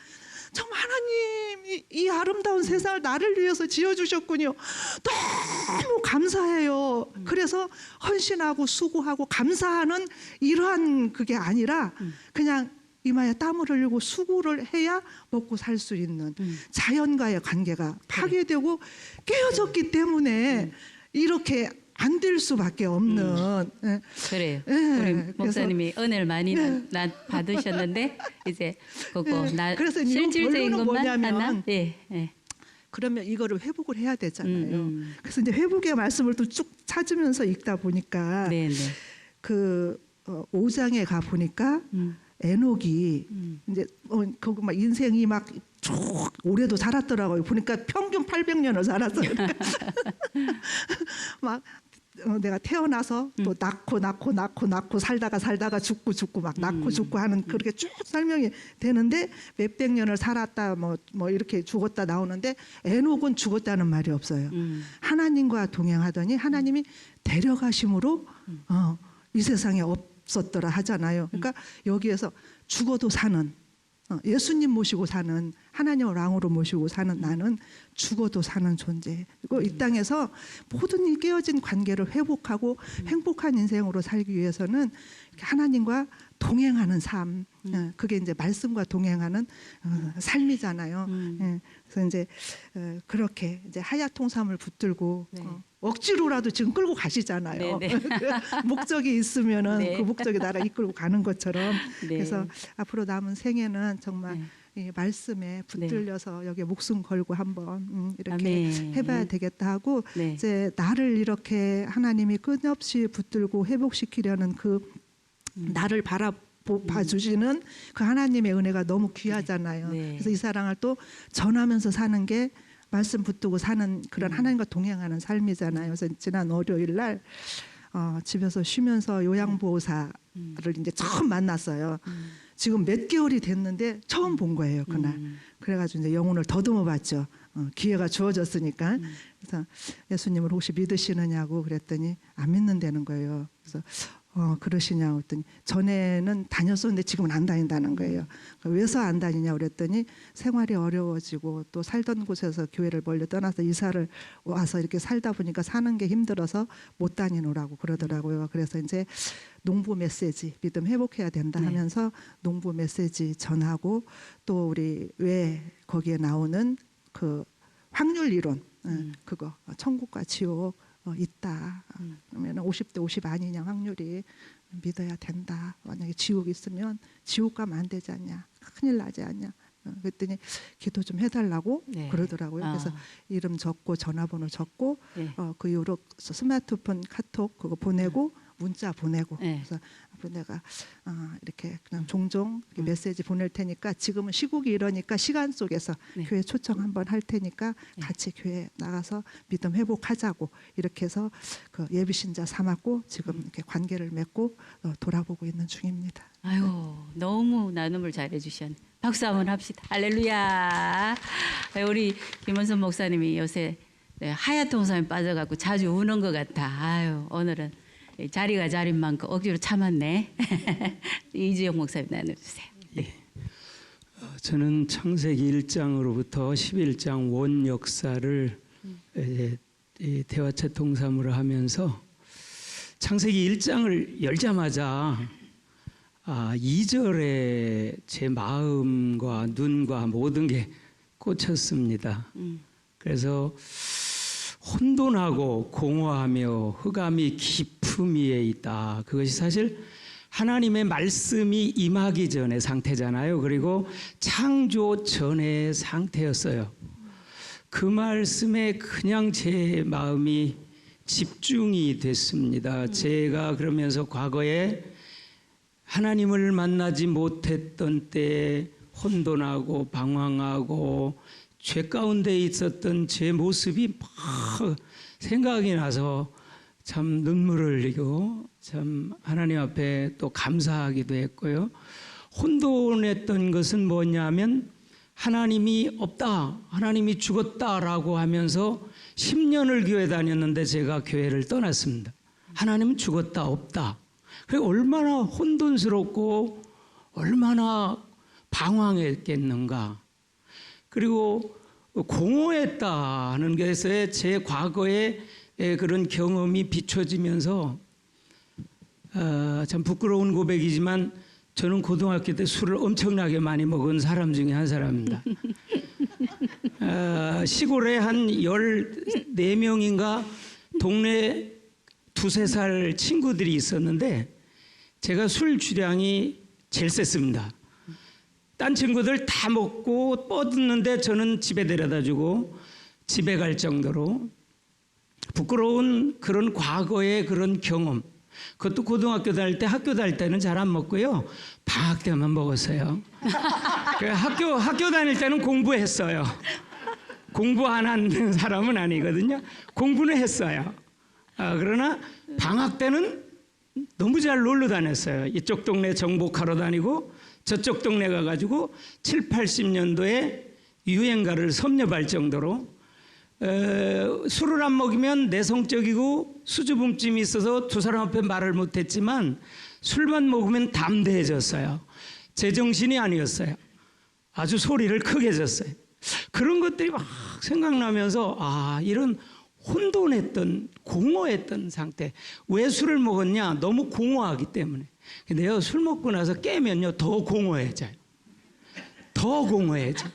정말 하나님 이 아름다운 세상을 나를 위해서 지어주셨군요. 너무 감사해요. 그래서 헌신하고 수고하고 감사하는 이러한 그게 아니라 그냥 이마에 땀을 흘리고 수고를 해야 먹고 살 수 있는 자연과의 관계가 파괴되고 깨어졌기 때문에 이렇게 안 될 수밖에 없는. 그래요. 예, 우리 목사님이 은혜를 많이 받으셨는데 이제 그거 그래서 이 실질적인 결론은 것만 뭐냐면 하나. 예. 그러면 이거를 회복을 해야 되잖아요. 그래서 이제 회복의 말씀을 또 쭉 찾으면서 읽다 보니까 네. 그 5장에 가 보니까 에녹이 이제 거기 막 인생이 막 쭉 오래도 살았더라고요. 보니까 평균 800년을 살았어요. 막 내가 태어나서 또 낳고 살다가 죽고 막 낳고 죽고 하는 그렇게 쭉 설명이 되는데 몇백 년을 살았다 뭐 이렇게 죽었다 나오는데 에녹은 죽었다는 말이 없어요. 하나님과 동행하더니 하나님이 데려가심으로 이 세상에 없었더라 하잖아요. 그러니까 여기에서 죽어도 사는 예수님 모시고 사는 하나님을 왕으로 모시고 사는 나는 죽어도 사는 존재. 그리고 이 땅에서 모든 이 깨어진 관계를 회복하고 행복한 인생으로 살기 위해서는 하나님과 동행하는 삶. 그게 이제 말씀과 동행하는 삶이잖아요. 그래서 이제 그렇게 이제 하얗 통삼을 붙들고 억지로라도 지금 끌고 가시잖아요. 목적이 있으면은 그 목적에 나라 이끌고 가는 것처럼. 그래서 앞으로 남은 생애는 정말 이 말씀에 붙들려서 여기에 목숨 걸고 한번 이렇게 해봐야 되겠다 하고 이제 나를 이렇게 하나님이 끊임없이 붙들고 회복시키려는 그 나를 봐주시는 그 하나님의 은혜가 너무 귀하잖아요. 그래서 이 사랑을 또 전하면서 사는 게 말씀 붙들고 사는 그런 하나님과 동행하는 삶이잖아요. 그래서 지난 월요일 날 집에서 쉬면서 요양보호사를 이제 처음 만났어요. 지금 몇 개월이 됐는데 처음 본 거예요, 그날. 그래가지고 이제 영혼을 더듬어 봤죠. 기회가 주어졌으니까. 그래서 예수님을 혹시 믿으시느냐고 그랬더니 안 믿는다는 거예요. 그래서 그러시냐고 했더니 전에는 다녔었는데 지금은 안 다닌다는 거예요. 왜서 안 다니냐고 그랬더니 생활이 어려워지고 또 살던 곳에서 교회를 멀리 떠나서 이사를 와서 이렇게 살다 보니까 사는 게 힘들어서 못 다니노라고 그러더라고요. 그래서 이제 농부 메시지 믿음 회복해야 된다 하면서 농부 메시지 전하고 또 우리 왜 거기에 나오는 그 확률 이론 그거 천국과 지옥 있다. 그러면 50대 50 아니냐 확률이 믿어야 된다. 만약에 지옥 있으면 지옥 가면 안 되지 않냐. 큰일 나지 않냐. 그랬더니 기도 좀 해달라고 그러더라고요. 그래서 이름 적고 전화번호 적고 그 이후로 스마트폰 카톡 그거 보내고 문자 보내고 그래서 앞으로 내가 이렇게 그냥 종종 이렇게 메시지 보낼 테니까 지금은 시국이 이러니까 시간 속에서 교회 초청 한번 할 테니까 같이 교회 나가서 믿음 회복하자고 이렇게 해서 그 예비 신자 삼았고 지금 이렇게 관계를 맺고 돌아보고 있는 중입니다. 아유, 너무 나눔을 잘해 주셨네. 박수 한번 합시다. 할렐루야. 우리 김원선 목사님이 요새 하얗통삼에 빠져갖고 자주 우는 것 같아. 아유, 오늘은 자리가 자린 만큼 억지로 참았네. 이주영 목사님 나눠주세요. 저는 창세기 1장으로부터 11장 원 역사를 이 대화체 통삼으로 하면서 창세기 1장을 열자마자 2절에 제 마음과 눈과 모든 게 꽂혔습니다. 그래서 혼돈하고 공허하며 흑암이 깊음 위에 있다. 그것이 사실 하나님의 말씀이 임하기 전의 상태잖아요. 그리고 창조 전의 상태였어요. 그 말씀에 그냥 제 마음이 집중이 됐습니다. 제가 그러면서 과거에 하나님을 만나지 못했던 때에 혼돈하고 방황하고 죄 가운데 있었던 제 모습이 막 생각이 나서 참 눈물을 흘리고 참 하나님 앞에 또 감사하기도 했고요. 혼돈했던 것은 뭐냐면 하나님이 없다, 하나님이 죽었다라고 하면서 10년을 교회 다녔는데 제가 교회를 떠났습니다. 하나님은 죽었다, 없다. 그게 얼마나 혼돈스럽고 얼마나 방황했겠는가. 그리고 공허했다는 것에 제 과거의 그런 경험이 비춰지면서 참 부끄러운 고백이지만 저는 고등학교 때 술을 엄청나게 많이 먹은 사람 중에 한 사람입니다. 시골에 한 14명인가 동네 2-3살 친구들이 있었는데 제가 술 주량이 제일 셌습니다. 딴 친구들 다 먹고 뻗었는데 저는 집에 데려다주고 집에 갈 정도로 부끄러운 그런 과거의 그런 경험. 그것도 고등학교 다닐 때, 학교 다닐 때는 잘 안 먹고요. 방학 때만 먹었어요. 학교 다닐 때는 공부했어요. 공부 안 하는 사람은 아니거든요. 공부는 했어요. 그러나 방학 때는 너무 잘 놀러 다녔어요. 이쪽 동네 정복하러 다니고 저쪽 동네 가가지고 7, 80년도에 유행가를 섭렵할 정도로 술을 안 먹이면 내성적이고 수줍음증이 있어서 두 사람 앞에 말을 못했지만 술만 먹으면 담대해졌어요. 제정신이 아니었어요. 아주 소리를 크게 졌어요. 그런 것들이 막 생각나면서 이런 혼돈했던 공허했던 상태. 왜 술을 먹었냐? 너무 공허하기 때문에. 근데요, 술 먹고 나서 깨면요 더 공허해져요. 더 공허해져.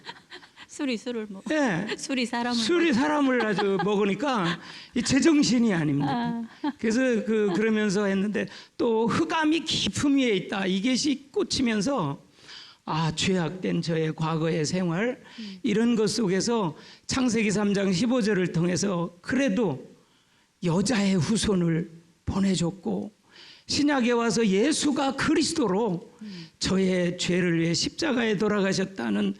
술을 먹. 예. 술이 사람을. 술이 사람을 아주 먹으니까 이 제정신이 아닙니다. 그래서 그러면서 했는데 또 흑암이 깊음 위에 있다. 이것이 꽂히면서 죄악된 저의 과거의 생활 이런 것 속에서 창세기 3장 15절을 통해서 그래도 여자의 후손을 보내줬고 신약에 와서 예수가 그리스도로 저의 죄를 위해 십자가에 돌아가셨다는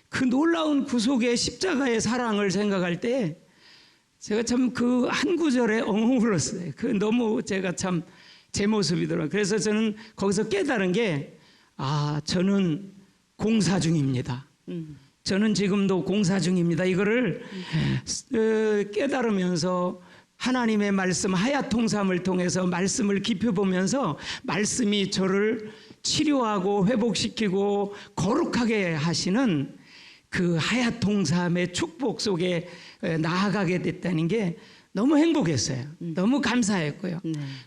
그 놀라운 구속의 십자가의 사랑을 생각할 때 제가 참 그 한 구절에 엉엉 울었어요. 너무 제가 참 제 모습이더라고요. 그래서 저는 거기서 깨달은 게 저는 공사 중입니다. 저는 지금도 공사 중입니다. 이거를 깨달으면서 하나님의 말씀 하야통삼을 통해서 말씀을 깊이 보면서 말씀이 저를 치료하고 회복시키고 거룩하게 하시는 그 하야통삼의 축복 속에 나아가게 됐다는 게 너무 행복했어요. 너무 감사했고요.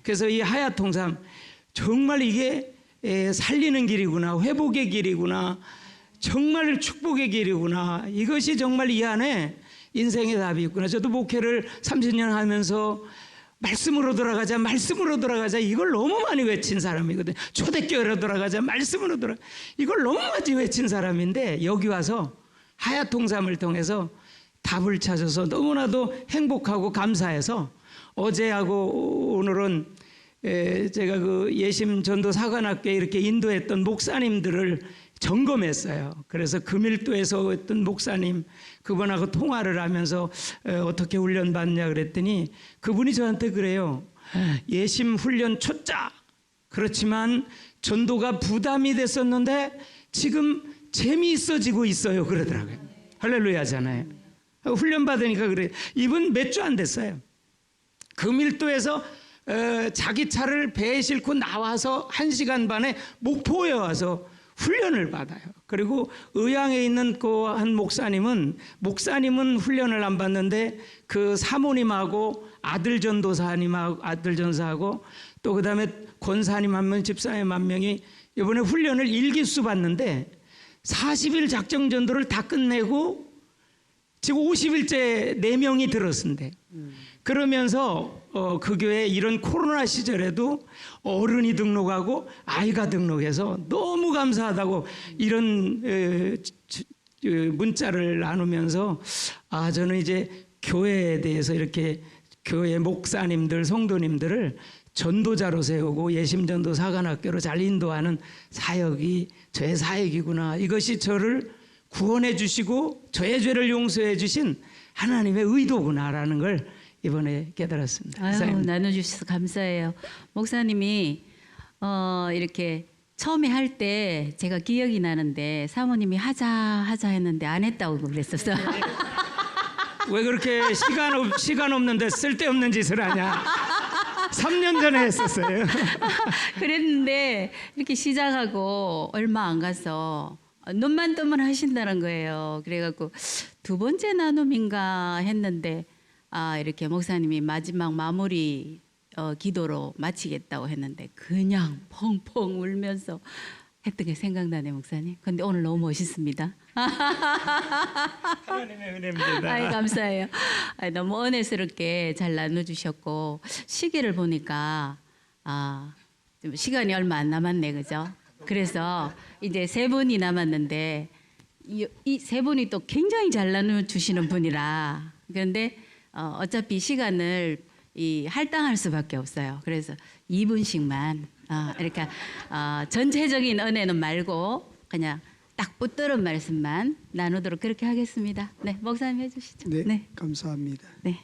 그래서 이 하야통삼 정말 이게 살리는 길이구나, 회복의 길이구나, 정말 축복의 길이구나. 이것이 정말 이 안에 인생의 답이 있구나. 저도 목회를 30년 하면서 말씀으로 돌아가자 이걸 너무 많이 외친 사람이거든요. 초대교회로 돌아가자, 말씀으로 돌아가자 이걸 너무 많이 외친 사람인데 여기 와서 하야통삼을 통해서 답을 찾아서 너무나도 행복하고 감사해서 어제하고 오늘은 제가 그 예심 전도 사관학교에 이렇게 인도했던 목사님들을 점검했어요. 그래서 금일도에서 했던 목사님 그분하고 통화를 하면서 어떻게 훈련 받냐 그랬더니 그분이 저한테 그래요. 예심 훈련 초짜 그렇지만 전도가 부담이 됐었는데 지금 재미있어지고 있어요 그러더라고요. 할렐루야잖아요. 훈련 받으니까 그래. 이분 몇 주 안 됐어요. 금일도에서 자기 차를 배에 싣고 나와서 1시간 반에 목포에 와서 훈련을 받아요. 그리고 의왕에 있는 그 한 목사님은 훈련을 안 받는데 그 사모님하고 아들 전사하고 또 그다음에 권사님 한 명, 집사님 한 명이 이번에 훈련을 일기수 받는데 40일 작정 전도를 다 끝내고 지금 50일째 4명이 들었는데 그러면서 그 교회 이런 코로나 시절에도 어른이 등록하고 아이가 등록해서 너무 감사하다고 이런 문자를 나누면서 저는 이제 교회에 대해서 이렇게 교회 목사님들 성도님들을 전도자로 세우고 예심전도 사관학교로 잘 인도하는 사역이 저의 사역이구나. 이것이 저를 구원해 주시고 저의 죄를 용서해 주신 하나님의 의도구나라는 걸 이번에 깨달았습니다. 나눠주셔서 감사해요. 목사님이 이렇게 처음에 할 때 제가 기억이 나는데 사모님이 하자 했는데 안 했다고 그랬었어. 왜 그렇게 시간 없는데 쓸데없는 짓을 하냐. 3년 전에 했었어요. 그랬는데 이렇게 시작하고 얼마 안 가서 눈만 뜨면 하신다는 거예요. 그래갖고 두 번째 나눔인가 했는데 이렇게 목사님이 마지막 마무리 기도로 마치겠다고 했는데 그냥 펑펑 울면서 했던 게 생각나네 목사님. 근데 오늘 너무 멋있습니다. 하나님의 은혜입니다. 감사해요. 너무 은혜스럽게 잘 나눠주셨고 시계를 보니까 좀 시간이 얼마 안 남았네, 그죠? 그래서 이제 3분이 남았는데 이 3분이 또 굉장히 잘 나눠주시는 분이라 그런데 어차피 시간을 할당할 수밖에 없어요. 그래서 2분씩만 이렇게 전체적인 은혜는 말고 그냥 딱 붙들은 말씀만 나누도록 그렇게 하겠습니다. 네, 목사님 해주시죠. 네, 감사합니다. 네.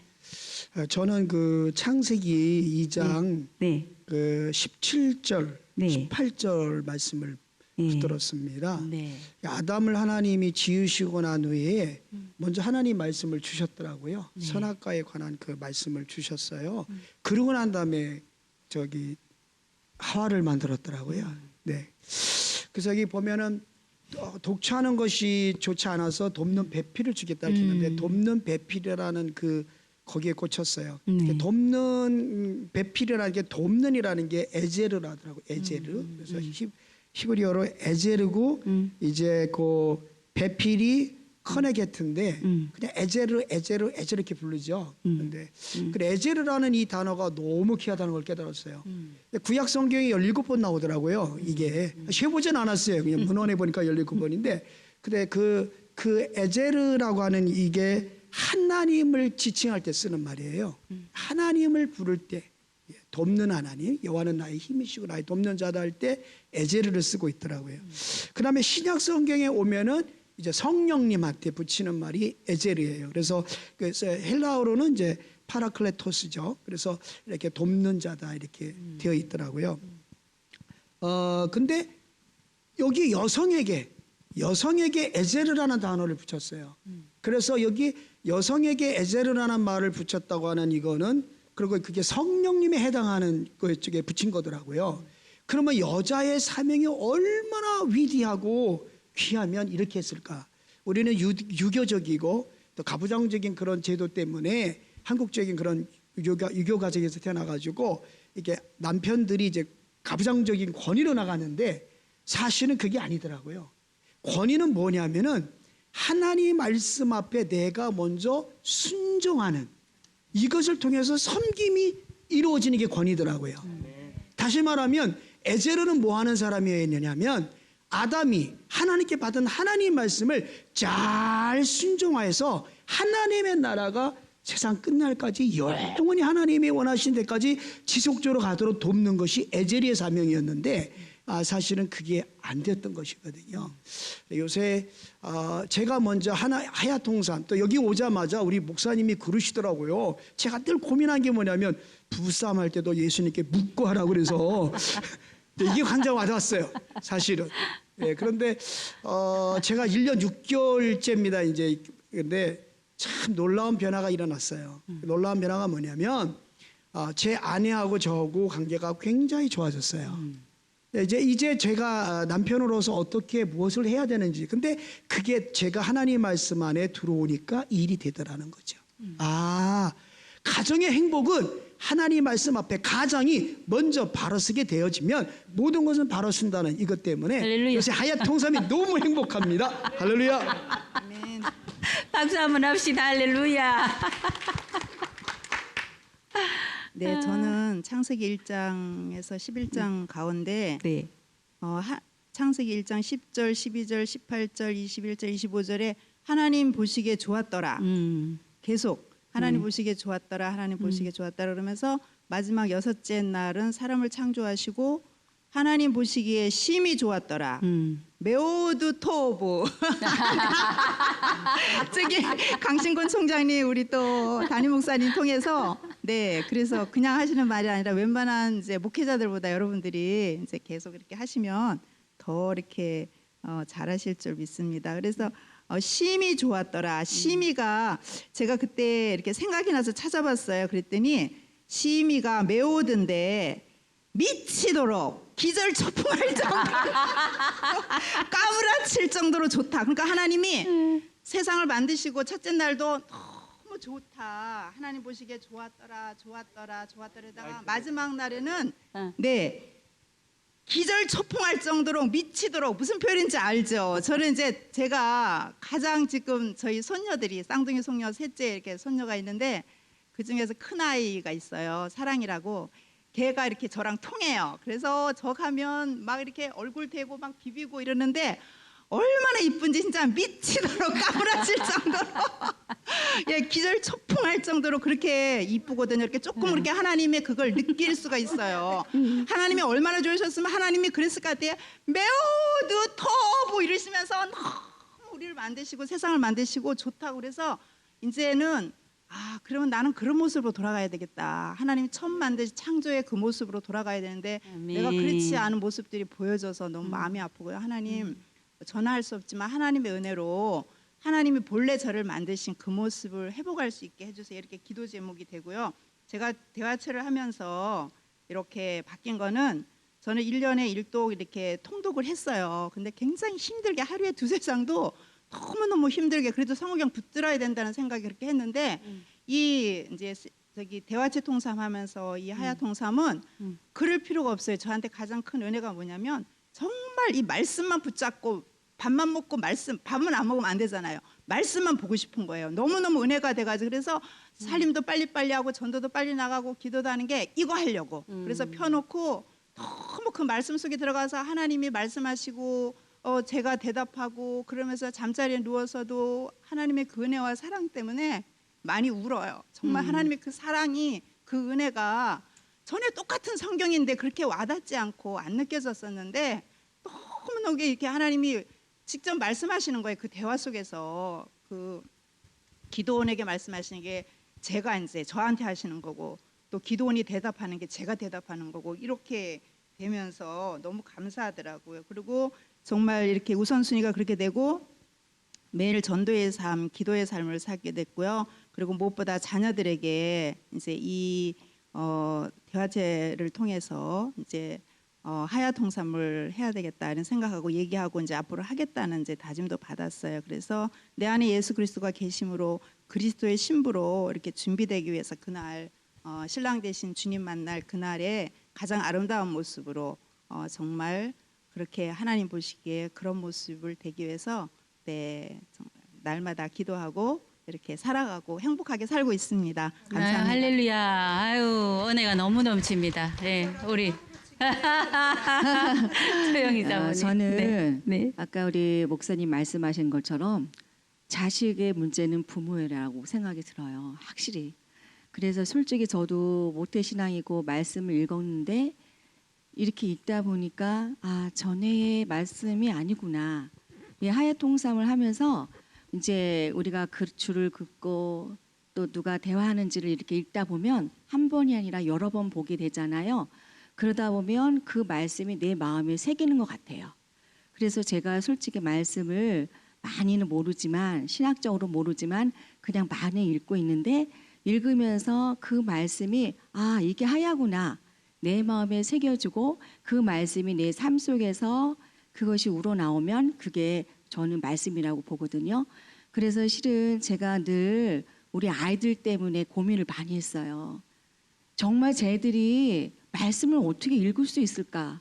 저는 그 창세기 2장 네. 그 17절, 네. 18절 말씀을 붙들었습니다. 네. 아담을 하나님이 지으시고 난 후에 먼저 하나님 말씀을 주셨더라고요. 네. 선악과에 관한 그 말씀을 주셨어요. 그러고 난 다음에 저기 하와를 만들었더라고요. 네. 그래서 여기 보면은 독차하는 것이 좋지 않아서 돕는 배필을 주겠다 이렇게 했는데 돕는 배필이라는 그 거기에 꽂혔어요. 네. 돕는 배필이라는 게 돕는이라는 게 에제르라더라고. 에제르. 그래서 히브리어로 에제르고 이제 그 배필이 커네게트인데 그냥 에제르 이렇게 부르죠. 근데 그 에제르라는 이 단어가 너무 귀하다는 걸 깨달았어요. 구약 성경에 17번 나오더라고요. 이게 세보진 않았어요. 그냥 문헌에 보니까 17번인데 근데 그 에제르라고 하는 이게 하나님을 지칭할 때 쓰는 말이에요. 하나님을 부를 때 돕는 하나님, 여호와는 나의 힘이시고 나의 돕는 자다 할 때 에제르를 쓰고 있더라고요. 그다음에 신약 성경에 오면은 이제 성령님한테 붙이는 말이 에제르예요. 그래서 헬라어로는 이제 파라클레토스죠. 그래서 이렇게 돕는 자다 이렇게 되어 있더라고요. 근데 여기 여성에게 에제르라는 단어를 붙였어요. 그래서 여기 여성에게 에제르라는 말을 붙였다고 하는 이거는 그리고 그게 성령님에 해당하는 그 쪽에 붙인 거더라고요. 그러면 여자의 사명이 얼마나 위대하고 귀하면 이렇게 했을까? 우리는 유교적이고 또 가부장적인 그런 제도 때문에 한국적인 그런 유교 가정에서 태어나가지고 이게 남편들이 이제 가부장적인 권위로 나가는데 사실은 그게 아니더라고요. 권위는 뭐냐면은 하나님 말씀 앞에 내가 먼저 순종하는 이것을 통해서 섬김이 이루어지는 게 권위더라고요. 다시 말하면 에제르는 뭐 하는 사람이었느냐면 아담이 하나님께 받은 하나님 말씀을 잘 순종하여서 하나님의 나라가 세상 끝날까지 영원히 하나님이 원하신 데까지 지속적으로 가도록 돕는 것이 에제르의 사명이었는데 사실은 그게 안 됐던 것이거든요. 요새 제가 먼저 하야통산 또 여기 오자마자 우리 목사님이 그러시더라고요. 제가 늘 고민한 게 뭐냐면 부부싸움 할 때도 예수님께 묻고 하라고 그래서 이게 굉장히 와닿았어요. 사실은. 예, 그런데 제가 1년 6개월째입니다. 이제 근데 참 놀라운 변화가 일어났어요. 놀라운 변화가 뭐냐면 제 아내하고 저하고 관계가 굉장히 좋아졌어요. 이제 제가 남편으로서 어떻게 무엇을 해야 되는지 근데 그게 제가 하나님 말씀 안에 들어오니까 일이 되더라는 거죠. 가정의 행복은 하나님 말씀 앞에 가장이 먼저 바로 서게 되어지면 모든 것은 바로 쓴다는 이것 때문에 할렐루야. 요새 하얏 통삼이 너무 행복합니다. 할렐루야. 아멘. 박수 한번 합시다. 할렐루야. 네, 저는 창세기 1장에서 11장 가운데 네. 창세기 1장 10절, 12절, 18절, 21절, 25절에 하나님 보시기에 좋았더라. 계속 하나님 보시기에 좋았더라. 하나님 보시기에 좋았더라 그러면서 마지막 6째 날은 사람을 창조하시고 하나님 보시기에 심히 좋았더라. 메오드 토브. 저기 강신권 총장님 우리 또 담임 목사님 통해서 그래서 그냥 하시는 말이 아니라 웬만한 이제 목회자들보다 여러분들이 이제 계속 이렇게 하시면 더 이렇게 잘하실 줄 믿습니다. 그래서 심히 좋았더라. 심히가 제가 그때 이렇게 생각이 나서 찾아봤어요. 그랬더니 심히가 메오드인데 미치도록 기절초풍할 정도로 까무라칠 정도로 좋다. 그러니까 하나님이 세상을 만드시고 첫째 날도 너무 좋다. 하나님 보시기에 좋았더라. 좋았더라다가 마지막 날에는 기절초풍할 정도로 미치도록 무슨 표현인지 알죠? 저는 이제 제가 가장 지금 저희 손녀들이 쌍둥이 손녀 셋째 이렇게 손녀가 있는데 그 중에서 큰 아이가 있어요. 사랑이라고. 걔가 이렇게 저랑 통해요. 그래서 저 가면 막 이렇게 얼굴 대고 막 비비고 이러는데 얼마나 이쁜지 진짜 미치도록 까무라질 정도로 기절초풍할 정도로 그렇게 이쁘거든요. 이렇게 조금 이렇게 하나님의 그걸 느낄 수가 있어요. 하나님이 얼마나 좋으셨으면 하나님이 그랬을 것 같아요. 메오드 토브 이러시면서 너무 우리를 만드시고 세상을 만드시고 좋다고 그래서 이제는 그러면 나는 그런 모습으로 돌아가야 되겠다. 하나님이 처음 만드신 창조의 그 모습으로 돌아가야 되는데 아멘. 내가 그렇지 않은 모습들이 보여져서 너무 마음이 아프고요. 하나님, 전화할 수 없지만 하나님의 은혜로 하나님이 본래 저를 만드신 그 모습을 회복할 수 있게 해주세요. 이렇게 기도 제목이 되고요. 제가 대화체를 하면서 이렇게 바뀐 거는 저는 1년에 1독 이렇게 통독을 했어요. 근데 굉장히 힘들게 하루에 2-3장도 너무너무 힘들게 그래도 성호경 붙들어야 된다는 생각이 그렇게 했는데 이 이제 저기 대화체 통삼하면서 이 하야 통삼은 그럴 필요가 없어요. 저한테 가장 큰 은혜가 뭐냐면 정말 이 말씀만 붙잡고 밥만 먹고 밥은 안 먹으면 안 되잖아요. 말씀만 보고 싶은 거예요. 너무너무 은혜가 돼가지고 그래서 살림도 빨리빨리 하고 전도도 빨리 나가고 기도도 하는 게 이거 하려고. 그래서 펴놓고 너무 그 말씀 속에 들어가서 하나님이 말씀하시고 제가 대답하고 그러면서 잠자리에 누워서도 하나님의 그 은혜와 사랑 때문에 많이 울어요. 정말 하나님의 그 사랑이 그 은혜가 전에 똑같은 성경인데 그렇게 와닿지 않고 안 느껴졌었는데 너무너무 이렇게 하나님이 직접 말씀하시는 거예요. 그 대화 속에서 그 기도원에게 말씀하시는 게 제가 이제 저한테 하시는 거고 또 기도원이 대답하는 게 제가 대답하는 거고 이렇게 되면서 너무 감사하더라고요. 그리고 정말 이렇게 우선순위가 그렇게 되고 매일 전도의 삶, 기도의 삶을 살게 됐고요. 그리고 무엇보다 자녀들에게 이제 이 대화체를 통해서 이제 하야 통삼을 해야 되겠다 이런 생각하고 얘기하고 이제 앞으로 하겠다는 이제 다짐도 받았어요. 그래서 내 안에 예수 그리스도가 계심으로 그리스도의 신부로 이렇게 준비되기 위해서 그날 신랑 되신 주님 만날 그날에 가장 아름다운 모습으로 정말 그렇게 하나님 보시기에 그런 모습을 되기 위해서 정말 날마다 기도하고 이렇게 살아가고 행복하게 살고 있습니다. 감사합니다. 할렐루야. 아유, 은혜가 너무 넘칩니다. 네, 우리 소영이 자매님. 저는 네. 아까 우리 목사님 말씀하신 것처럼 자식의 문제는 부모라고 생각이 들어요. 확실히. 그래서 솔직히 저도 모태신앙이고 말씀을 읽었는데 이렇게 읽다 보니까 전에의 말씀이 아니구나. 이 하야 통삼을 하면서 이제 우리가 그 줄을 긋고 또 누가 대화하는지를 이렇게 읽다 보면 한 번이 아니라 여러 번 보게 되잖아요. 그러다 보면 그 말씀이 내 마음에 새기는 것 같아요. 그래서 제가 솔직히 말씀을 많이는 모르지만 신학적으로 모르지만 그냥 많이 읽고 있는데 읽으면서 그 말씀이 이게 하야구나 내 마음에 새겨지고 그 말씀이 내 삶 속에서 그것이 우러나오면 그게 저는 말씀이라고 보거든요. 그래서 실은 제가 늘 우리 아이들 때문에 고민을 많이 했어요. 정말 쟤들이 말씀을 어떻게 읽을 수 있을까?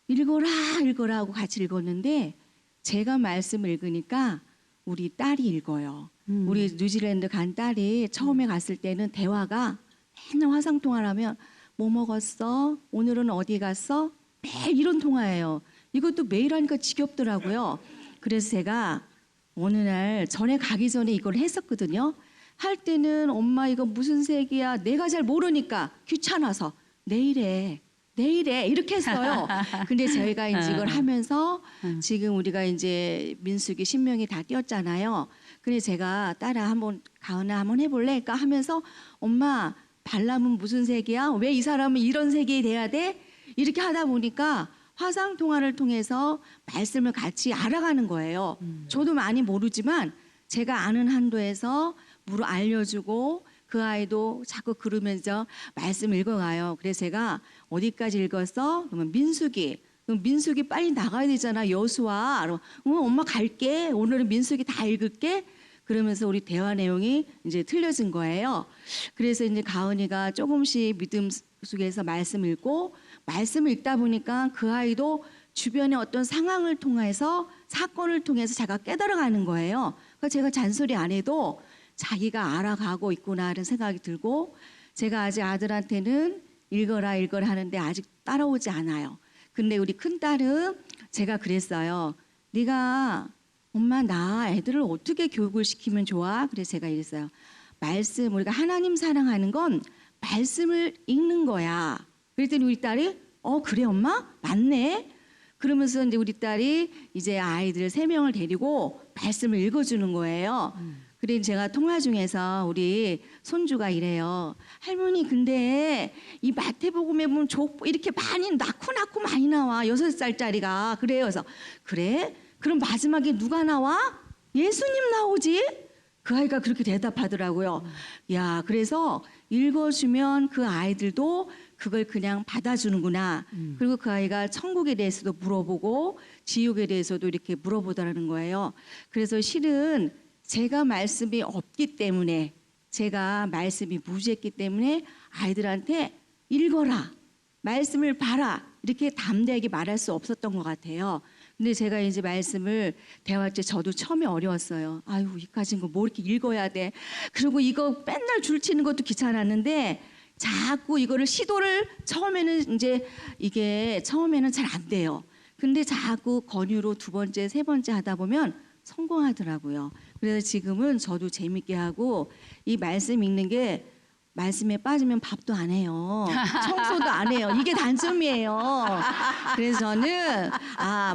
읽어라 하고 같이 읽었는데 제가 말씀을 읽으니까 우리 딸이 읽어요. 우리 뉴질랜드 간 딸이 처음에 갔을 때는 대화가 맨날 화상통화를 하면 뭐 먹었어? 오늘은 어디 갔어? 매일 이런 통화예요. 이것도 매일 하니까 지겹더라고요. 그래서 제가 어느 날 전에 가기 전에 이걸 했었거든요. 할 때는 엄마 이거 무슨 색이야? 내가 잘 모르니까 귀찮아서 내일에 이렇게 했어요. 근데 저희가 이제 이걸 하면서 지금 우리가 이제 민수기 신명이 다 띄었잖아요. 근데 제가 딸아 가은아 한번 해볼래? 그러니까 하면서 엄마 발람은 무슨 색이야? 왜 이 사람은 이런 색이 돼야 돼? 이렇게 하다 보니까 화상 통화를 통해서 말씀을 같이 알아가는 거예요. 저도 많이 모르지만 제가 아는 한도에서 알려주고 그 아이도 자꾸 그러면서 말씀 읽어가요. 그래서 제가 어디까지 읽었어? 그러면 민수기. 그럼 민수기 빨리 나가야 되잖아. 여수와. 엄마 갈게. 오늘은 민수기 다 읽을게. 그러면서 우리 대화 내용이 이제 틀려진 거예요. 그래서 이제 가은이가 조금씩 믿음 속에서 말씀 읽고 말씀을 읽다 보니까 그 아이도 주변의 어떤 상황을 통해서 사건을 통해서 자기가 깨달아가는 거예요. 그러니까 제가 잔소리 안 해도 자기가 알아가고 있구나 하는 생각이 들고 제가 아직 아들한테는 읽어라 하는데 아직 따라오지 않아요. 근데 우리 큰딸은 제가 그랬어요. 네가 엄마 나 애들을 어떻게 교육을 시키면 좋아? 그래서 제가 이랬어요. 말씀 우리가 하나님 사랑하는 건 말씀을 읽는 거야. 그랬더니 우리 딸이 그래 엄마? 맞네. 그러면서 이제 우리 딸이 이제 아이들 3명을 데리고 말씀을 읽어주는 거예요. 그래 제가 통화 중에서 우리 손주가 이래요. 할머니 근데 이 마태복음에 보면 이렇게 많이 낳고 많이 나와. 6살짜리가. 그래요. 그래서 그래? 그럼 마지막에 누가 나와? 예수님 나오지? 그 아이가 그렇게 대답하더라고요. 야, 그래서 읽어주면 그 아이들도 그걸 그냥 받아주는구나. 그리고 그 아이가 천국에 대해서도 물어보고 지옥에 대해서도 이렇게 물어보더라는 거예요. 그래서 실은 제가 말씀이 없기 때문에, 제가 말씀이 무지했기 때문에 아이들한테 읽어라, 말씀을 봐라 이렇게 담대하게 말할 수 없었던 것 같아요. 근데 제가 이제 말씀을 대화할 때 저도 처음에 어려웠어요. 아유, 이까진 거 뭐 이렇게 읽어야 돼. 그리고 이거 맨날 줄 치는 것도 귀찮았는데 자꾸 이거를 시도를 처음에는 이제 이게 처음에는 잘 안 돼요. 근데 자꾸 권유로 2번째, 3번째 하다 보면 성공하더라고요. 그래서 지금은 저도 재밌게 하고 이 말씀 읽는 게 말씀에 빠지면 밥도 안 해요. 청소도 안 해요. 이게 단점이에요. 그래서 저는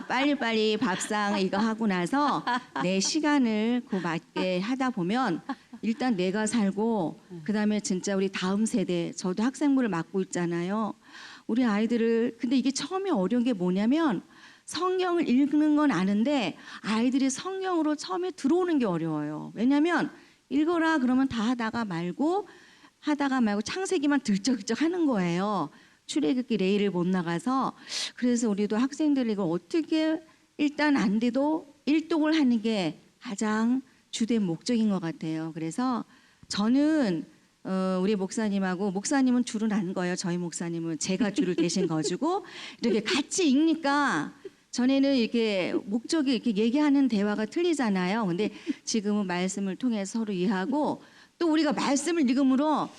빨리빨리 밥상 이거 하고 나서 내 시간을 그 맞게 하다 보면 일단 내가 살고 그다음에 진짜 우리 다음 세대, 저도 학생부를 맡고 있잖아요. 우리 아이들을, 근데 이게 처음에 어려운 게 뭐냐면 성경을 읽는 건 아는데 아이들이 성경으로 처음에 들어오는 게 어려워요. 왜냐하면 읽어라 그러면 다 하다가 말고 창세기만 들쩍들쩍 하는 거예요. 출애굽기 레일을 못 나가서. 그래서 우리도 학생들 이걸 어떻게 일단 안 돼도 일독을 하는 게 가장 주된 목적인 것 같아요. 그래서 저는 우리 목사님하고, 목사님은 줄은 안 거예요. 저희 목사님은 제가 줄을 대신 거주고 이렇게 같이 읽니까 전에는 이렇게 목적이 이렇게 얘기하는 대화가 틀리잖아요. 근데 지금은 말씀을 통해서 서로 이해하고 또 우리가 말씀을 읽음으로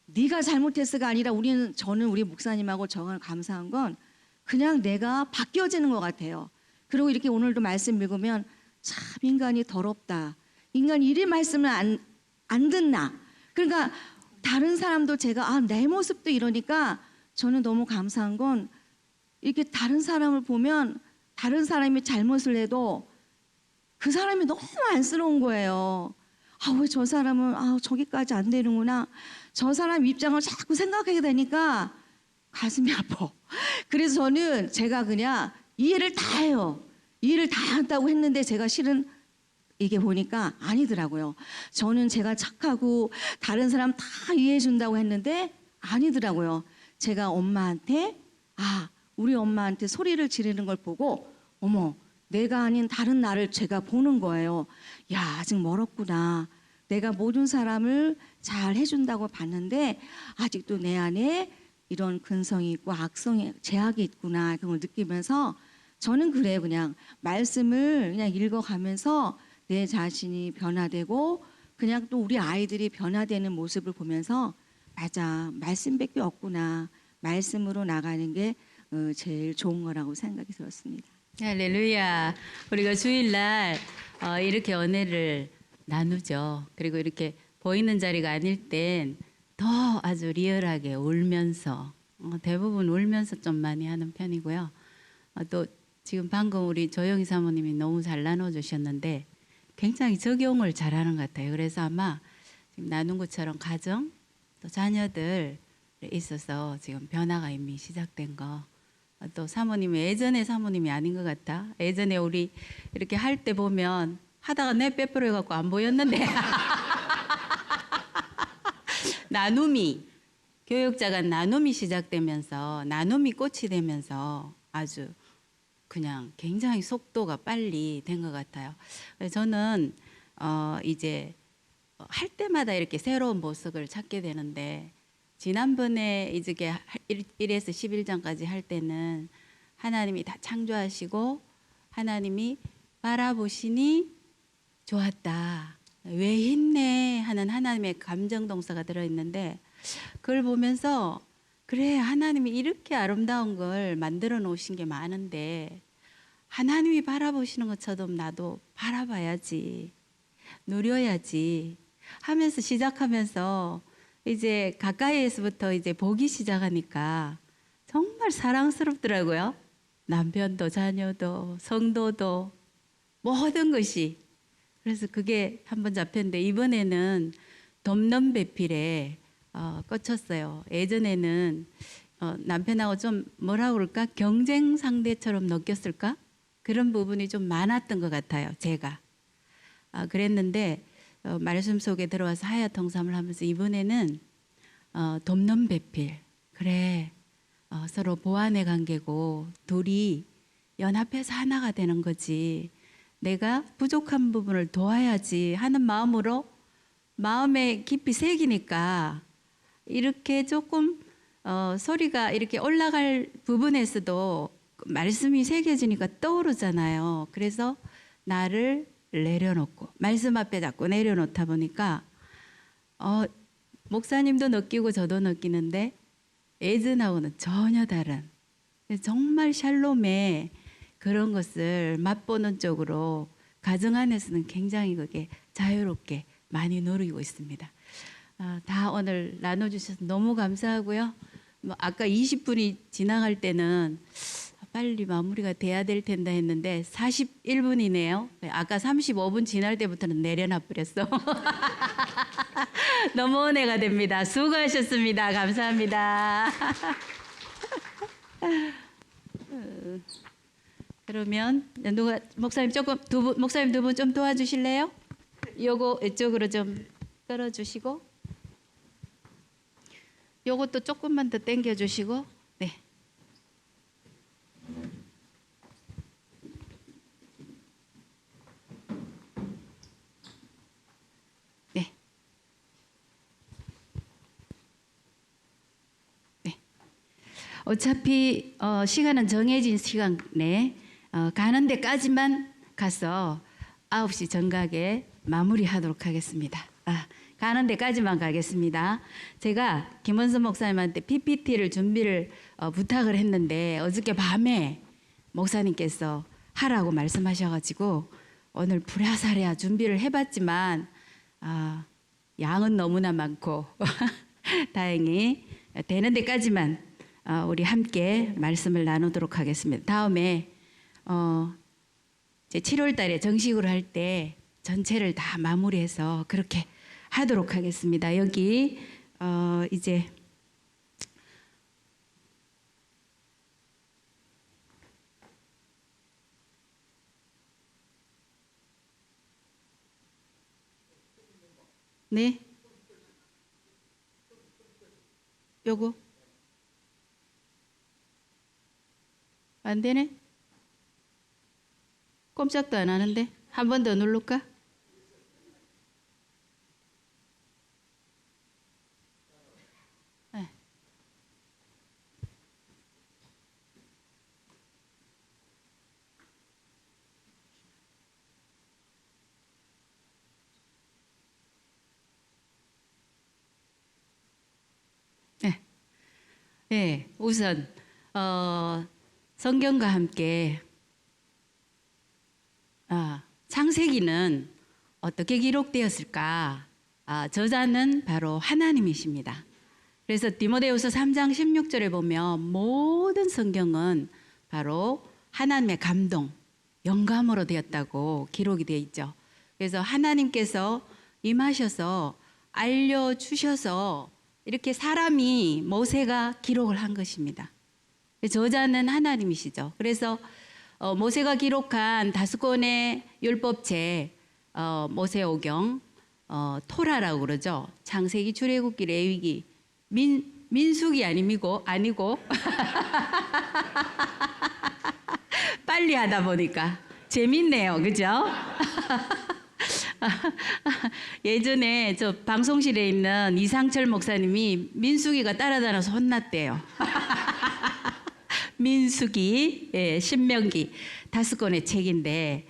네가 잘못했어가 아니라 저는 우리 목사님하고 정말 감사한 건 그냥 내가 바뀌어지는 것 같아요. 그리고 이렇게 오늘도 말씀 읽으면 참 인간이 더럽다. 인간이 이리 말씀을 안 듣나. 그러니까 다른 사람도 제가 내 모습도 이러니까 저는 너무 감사한 건 이렇게 다른 사람을 보면 다른 사람이 잘못을 해도 그 사람이 너무 안쓰러운 거예요. 왜 저 사람은 저기까지 안 되는구나. 저 사람 입장을 자꾸 생각하게 되니까 가슴이 아파. 그래서 저는 제가 그냥 이해를 다 해요. 이해를 다 한다고 했는데 제가 실은 이게 보니까 아니더라고요. 저는 제가 착하고 다른 사람 다 이해해 준다고 했는데 아니더라고요. 제가 엄마한테 우리 엄마한테 소리를 지르는 걸 보고 어머, 내가 아닌 다른 나를 제가 보는 거예요. 야, 아직 멀었구나. 내가 모든 사람을 잘 해준다고 봤는데 아직도 내 안에 이런 근성이 있고 악성의 제약이 있구나. 그걸 느끼면서 저는 그래요. 그냥 말씀을 그냥 읽어가면서 내 자신이 변화되고 그냥 또 우리 아이들이 변화되는 모습을 보면서 맞아, 말씀밖에 없구나. 말씀으로 나가는 게 제일 좋은 거라고 생각이 들었습니다. 할렐루야. 우리가 주일날 이렇게 은혜를 나누죠. 그리고 이렇게 보이는 자리가 아닐 땐 더 아주 리얼하게 울면서 대부분 울면서 좀 많이 하는 편이고요. 또 지금 방금 우리 조영희 사모님이 너무 잘 나눠주셨는데 굉장히 적용을 잘하는 것 같아요. 그래서 아마 지금 나눈 것처럼 가정 또 자녀들 있어서 지금 변화가 이미 시작된 거. 또 사모님이 예전에 사모님이 아닌 것 같아. 예전에 우리 이렇게 할 때 보면 하다가 내 빼빼로 해갖고 안 보였는데 나눔이 교육자가 나눔이 시작되면서 나눔이 꽃이 되면서 아주 그냥 굉장히 속도가 빨리 된 것 같아요. 저는 이제 할 때마다 이렇게 새로운 모습을 찾게 되는데 지난번에 이제 1에서 11장까지 할 때는 하나님이 다 창조하시고 하나님이 바라보시니 좋았다. 왜 힘내 하는 하나님의 감정 동사가 들어있는데 그걸 보면서 그래, 하나님이 이렇게 아름다운 걸 만들어 놓으신 게 많은데 하나님이 바라보시는 것처럼 나도 바라봐야지, 누려야지 하면서 시작하면서 이제 가까이에서부터 이제 보기 시작하니까 정말 사랑스럽더라고요. 남편도 자녀도 성도도 모든 것이. 그래서 그게 한번 잡혔는데 이번에는 덤넌 배필에 꽂혔어요. 예전에는 남편하고 좀 뭐라 그럴까 경쟁 상대처럼 느꼈을까 그런 부분이 좀 많았던 것 같아요. 제가 그랬는데 말씀 속에 들어와서 하얗 통삼을 하면서 이번에는 덤넌 배필 그래 서로 보완의 관계고 둘이 연합해서 하나가 되는 거지. 내가 부족한 부분을 도와야지 하는 마음으로 마음에 깊이 새기니까 이렇게 조금 소리가 이렇게 올라갈 부분에서도 말씀이 새겨지니까 떠오르잖아요. 그래서 나를 내려놓고 말씀 앞에 자꾸 내려놓다 보니까 목사님도 느끼고 저도 느끼는데 예전하고는 전혀 다른 정말 샬롬의 그런 것을 맛보는 쪽으로 가정 안에서는 굉장히 그게 자유롭게 많이 누리고 있습니다. 다 오늘 나눠주셔서 너무 감사하고요. 아까 20분이 지나갈 때는 빨리 마무리가 돼야 될 텐데 했는데 41분이네요. 아까 35분 지날 때부터는 내려놔 버렸어. 너무 은혜가 됩니다. 수고하셨습니다. 감사합니다. 그러면 누가 목사님 목사님 두 분 좀 도와주실래요? 요거 이쪽으로 좀 떨어주시고, 요것도 조금만 더 당겨주시고, 네. 네. 네. 어차피 시간은 정해진 시간에 가는 데까지만 가서 9시 정각에 마무리하도록 하겠습니다. 가는 데까지만 가겠습니다. 제가 김원선 목사님한테 PPT를 준비를 부탁을 했는데 어저께 밤에 목사님께서 하라고 말씀하셔가지고 오늘 부랴사랴 준비를 해봤지만 양은 너무나 많고 다행히 되는 데까지만 우리 함께 말씀을 나누도록 하겠습니다. 다음에 이제 7월 달에 정식으로 할 때 전체를 다 마무리해서 그렇게 하도록 하겠습니다. 여기 이제 네, 요거 안 되네. 꼼짝도 안 하는데 한 번 더 누를까? 네. 네. 네. 우선 성경과 함께 창세기는 어떻게 기록되었을까? 저자는 바로 하나님이십니다. 그래서 디모데후서 3장 16절에 보면 모든 성경은 바로 하나님의 감동, 영감으로 되었다고 기록이 되어 있죠. 그래서 하나님께서 임하셔서 알려주셔서 이렇게 사람이 모세가 기록을 한 것입니다. 저자는 하나님이시죠. 그래서 모세가 기록한 5권의 율법책, 모세오경, 토라라고 그러죠. 창세기, 출애굽기, 레위기, 민수기 아니고 빨리 하다 보니까 재밌네요, 그죠? 예전에 저 방송실에 있는 이상철 목사님이 민수기가 따라다녀서 혼났대요. 민수기, 신명기 5권의 책인데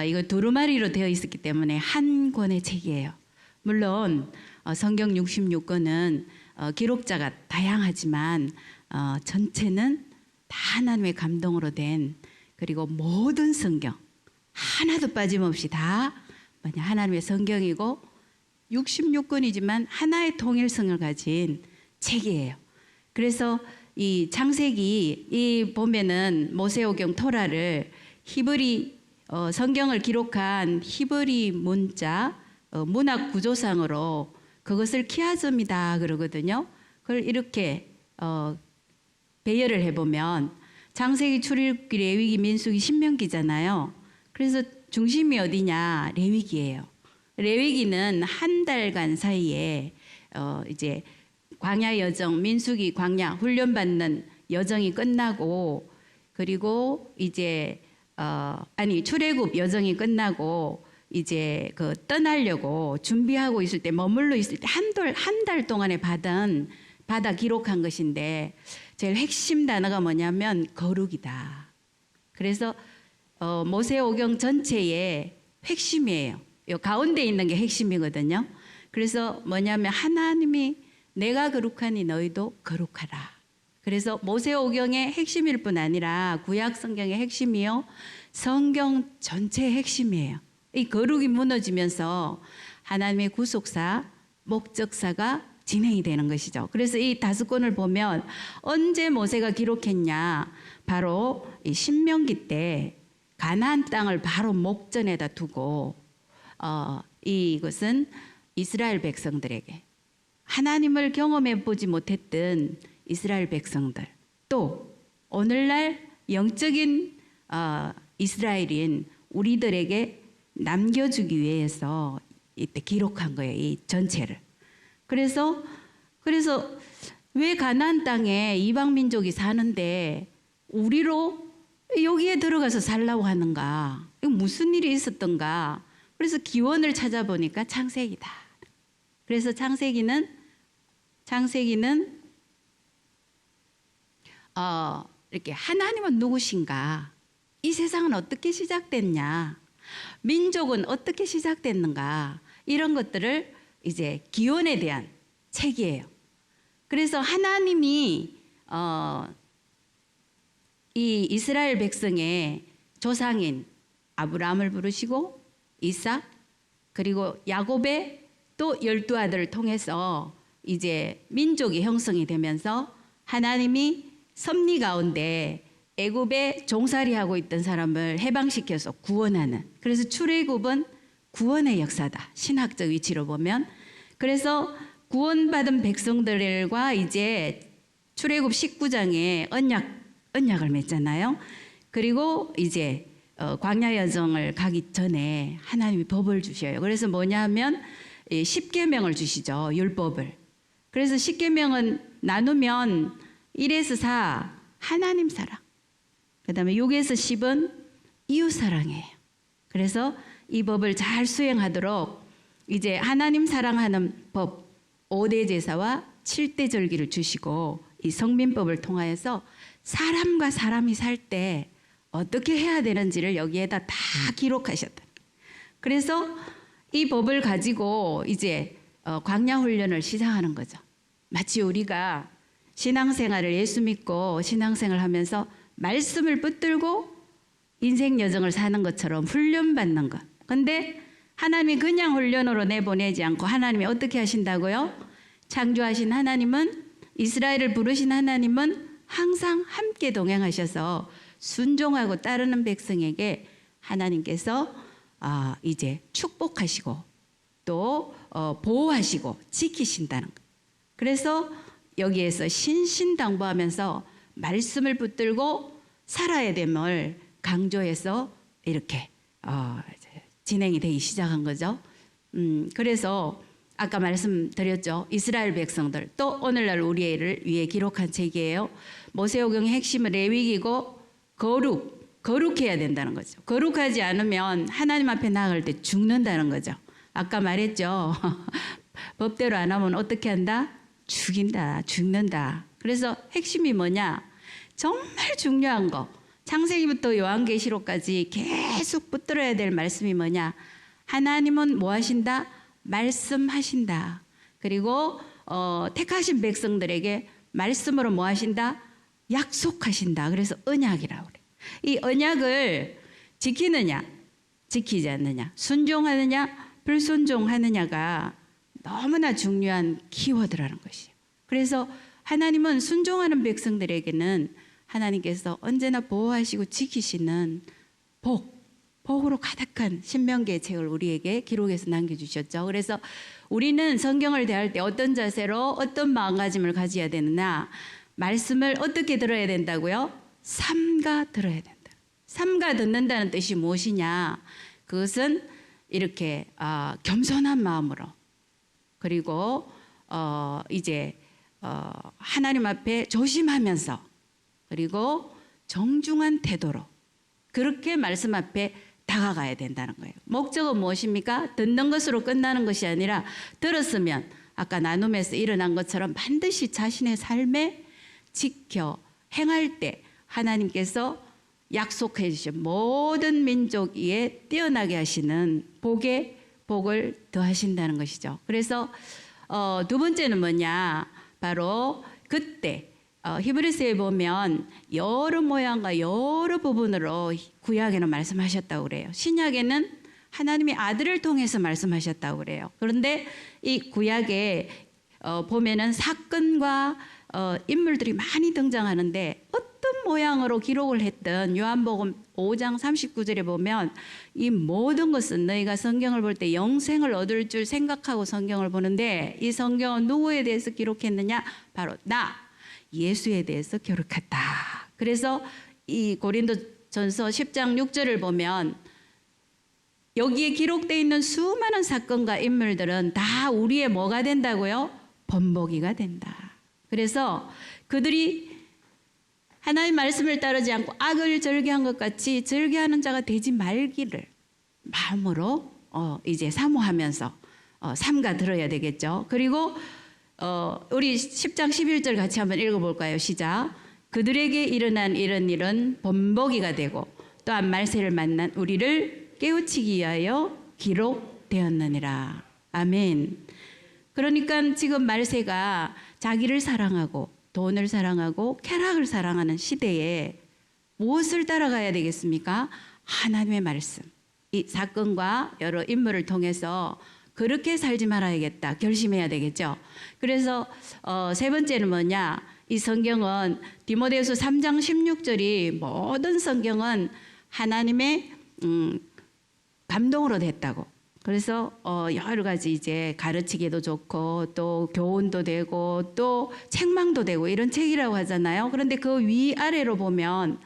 이거 두루마리로 되어 있었기 때문에 한 권의 책이에요. 물론 성경 66권은 기록자가 다양하지만 전체는 다 하나님의 감동으로 된, 그리고 모든 성경 하나도 빠짐없이 다 하나님의 성경이고 66권이지만 하나의 통일성을 가진 책이에요. 그래서 이 창세기 이 보면은 모세오경 토라를 히브리 성경을 기록한 히브리 문자 문학 구조상으로 그것을 키아점이다 그러거든요. 그걸 이렇게 배열을 해보면 창세기, 출애굽기, 레위기, 민수기, 신명기잖아요. 그래서 중심이 어디냐? 레위기예요. 레위기는 한 달간 사이에 이제 광야 여정, 민수기 광야 훈련받는 여정이 끝나고, 그리고 이제 출애굽 여정이 끝나고 이제 그 떠나려고 준비하고 있을 때, 머물러 있을 때 한 달 동안에 받아 기록한 것인데, 제일 핵심 단어가 뭐냐면 거룩이다. 그래서 모세오경 전체의 핵심이에요. 요 가운데 있는 게 핵심이거든요. 그래서 뭐냐면 하나님이 내가 거룩하니 너희도 거룩하라. 그래서 모세오경의 핵심일 뿐 아니라 구약 성경의 핵심이요, 성경 전체의 핵심이에요. 이 거룩이 무너지면서 하나님의 구속사, 목적사가 진행이 되는 것이죠. 그래서 이 5권을 보면 언제 모세가 기록했냐? 바로 이 신명기 때 가나안 땅을 바로 목전에다 두고 이것은 이스라엘 백성들에게, 하나님을 경험해 보지 못했던 이스라엘 백성들, 또 오늘날 영적인 이스라엘인 우리들에게 남겨주기 위해서 이때 기록한 거예요, 이 전체를. 그래서 왜 가나안 땅에 이방 민족이 사는데 우리로 여기에 들어가서 살라고 하는가? 이거 무슨 일이 있었던가? 그래서 기원을 찾아보니까 창세기다. 그래서 창세기는 이렇게 하나님은 누구신가? 이 세상은 어떻게 시작됐냐? 민족은 어떻게 시작됐는가? 이런 것들을 이제 기원에 대한 책이에요. 그래서 하나님이 이 이스라엘 백성의 조상인 아브라함을 부르시고 이삭, 그리고 야곱의 또 12아들을 통해서 이제 민족이 형성이 되면서 하나님이 섭리 가운데 애굽에 종살이하고 있던 사람을 해방시켜서 구원하는, 그래서 출애굽은 구원의 역사다, 신학적 위치로 보면. 그래서 구원받은 백성들과 이제 출애굽 19장에 언약을 맺잖아요. 그리고 이제 광야 여정을 가기 전에 하나님이 법을 주셔요. 그래서 뭐냐면 10계명을 주시죠, 율법을. 그래서 10계명은 나누면 1에서 4 하나님 사랑, 그다음에 6에서 10은 이웃 사랑이에요. 그래서 이 법을 잘 수행하도록 이제 하나님 사랑하는 법 5대 제사와 7대 절기를 주시고, 이 성민법을 통하여서 사람과 사람이 살 때 어떻게 해야 되는지를 여기에다 다 기록하셨다. 그래서 이 법을 가지고 이제 광야 훈련을 시작하는 거죠. 마치 우리가 신앙생활을, 예수 믿고 신앙생활을 하면서 말씀을 붙들고 인생 여정을 사는 것처럼 훈련받는 것. 근데 하나님이 그냥 훈련으로 내보내지 않고 하나님이 어떻게 하신다고요? 창조하신 하나님은, 이스라엘을 부르신 하나님은 항상 함께 동행하셔서 순종하고 따르는 백성에게 하나님께서 이제 축복하시고 또 보호하시고 지키신다는 것. 그래서 여기에서 신신당부하면서 말씀을 붙들고 살아야 됨을 강조해서 이렇게 진행이 되기 시작한 거죠. 그래서 아까 말씀드렸죠. 이스라엘 백성들, 또 오늘날 우리를 위해 기록한 책이에요. 모세오경의 핵심은 레위기고 거룩해야 된다는 거죠. 거룩하지 않으면 하나님 앞에 나아갈 때 죽는다는 거죠. 아까 말했죠. 법대로 안 하면 어떻게 한다? 죽는다. 그래서 핵심이 뭐냐? 정말 중요한 거. 창세기부터 요한계시록까지 계속 붙들어야 될 말씀이 뭐냐? 하나님은 뭐 하신다? 말씀하신다. 그리고 택하신 백성들에게 말씀으로 뭐 하신다? 약속하신다. 그래서 언약이라고 그래요. 이 언약을 지키느냐, 지키지 않느냐, 순종하느냐, 불순종하느냐가 너무나 중요한 키워드라는 것이에요. 그래서 하나님은 순종하는 백성들에게는 하나님께서 언제나 보호하시고 지키시는 복, 복으로 가득한 신명기의 책을 우리에게 기록해서 남겨주셨죠. 그래서 우리는 성경을 대할 때 어떤 자세로 어떤 마음가짐을 가져야 되느냐, 말씀을 어떻게 들어야 된다고요? 삼가 들어야 된다. 삼가 듣는다는 뜻이 무엇이냐? 그것은 이렇게 겸손한 마음으로, 그리고 이제 하나님 앞에 조심하면서, 그리고 정중한 태도로 그렇게 말씀 앞에 다가가야 된다는 거예요. 목적은 무엇입니까? 듣는 것으로 끝나는 것이 아니라 들었으면 아까 나눔에서 일어난 것처럼 반드시 자신의 삶에 지켜 행할 때 하나님께서 약속해 주신 모든 민족 위에 뛰어나게 하시는 복에 복을 더하신다는 것이죠. 그래서 두 번째는 뭐냐? 바로 그때 히브리서에 보면 여러 모양과 여러 부분으로 구약에는 말씀하셨다고 그래요. 신약에는 하나님의 아들을 통해서 말씀하셨다고 그래요. 그런데 이 구약에 보면은 사건과 인물들이 많이 등장하는데 어떤 모양으로 기록을 했던 요한복음 5장 39절에 보면 이 모든 것은 너희가 성경을 볼 때 영생을 얻을 줄 생각하고 성경을 보는데 이 성경은 누구에 대해서 기록했느냐? 바로 나 예수에 대해서 기록했다. 그래서 이 고린도전서 10장 6절을 보면 여기에 기록되어 있는 수많은 사건과 인물들은 다 우리의 뭐가 된다고요? 본보기가 된다. 그래서 그들이 하나님의 말씀을 따르지 않고 악을 절개한 것 같이 절개하는 자가 되지 말기를 마음으로 이제 사모하면서 삼가 들어야 되겠죠. 그리고 우리 10장 11절 같이 한번 읽어볼까요? 시작. 그들에게 일어난 이런 일은 본보기가 되고 또한 말세를 만난 우리를 깨우치기 위하여 기록되었느니라. 아멘. 그러니까 지금 말세가 자기를 사랑하고 돈을 사랑하고 쾌락을 사랑하는 시대에 무엇을 따라가야 되겠습니까? 하나님의 말씀. 이 사건과 여러 인물을 통해서 그렇게 살지 말아야겠다. 결심해야 되겠죠. 그래서 세 번째는 뭐냐? 이 성경은 디모데후서 3장 16절이 모든 성경은 하나님의 감동으로 됐다고. 그래서 여러 가지 이제 가르치기도 좋고 또 교훈도 되고 또 책망도 되고 이런 책이라고 하잖아요. 그런데 그 위아래로 보면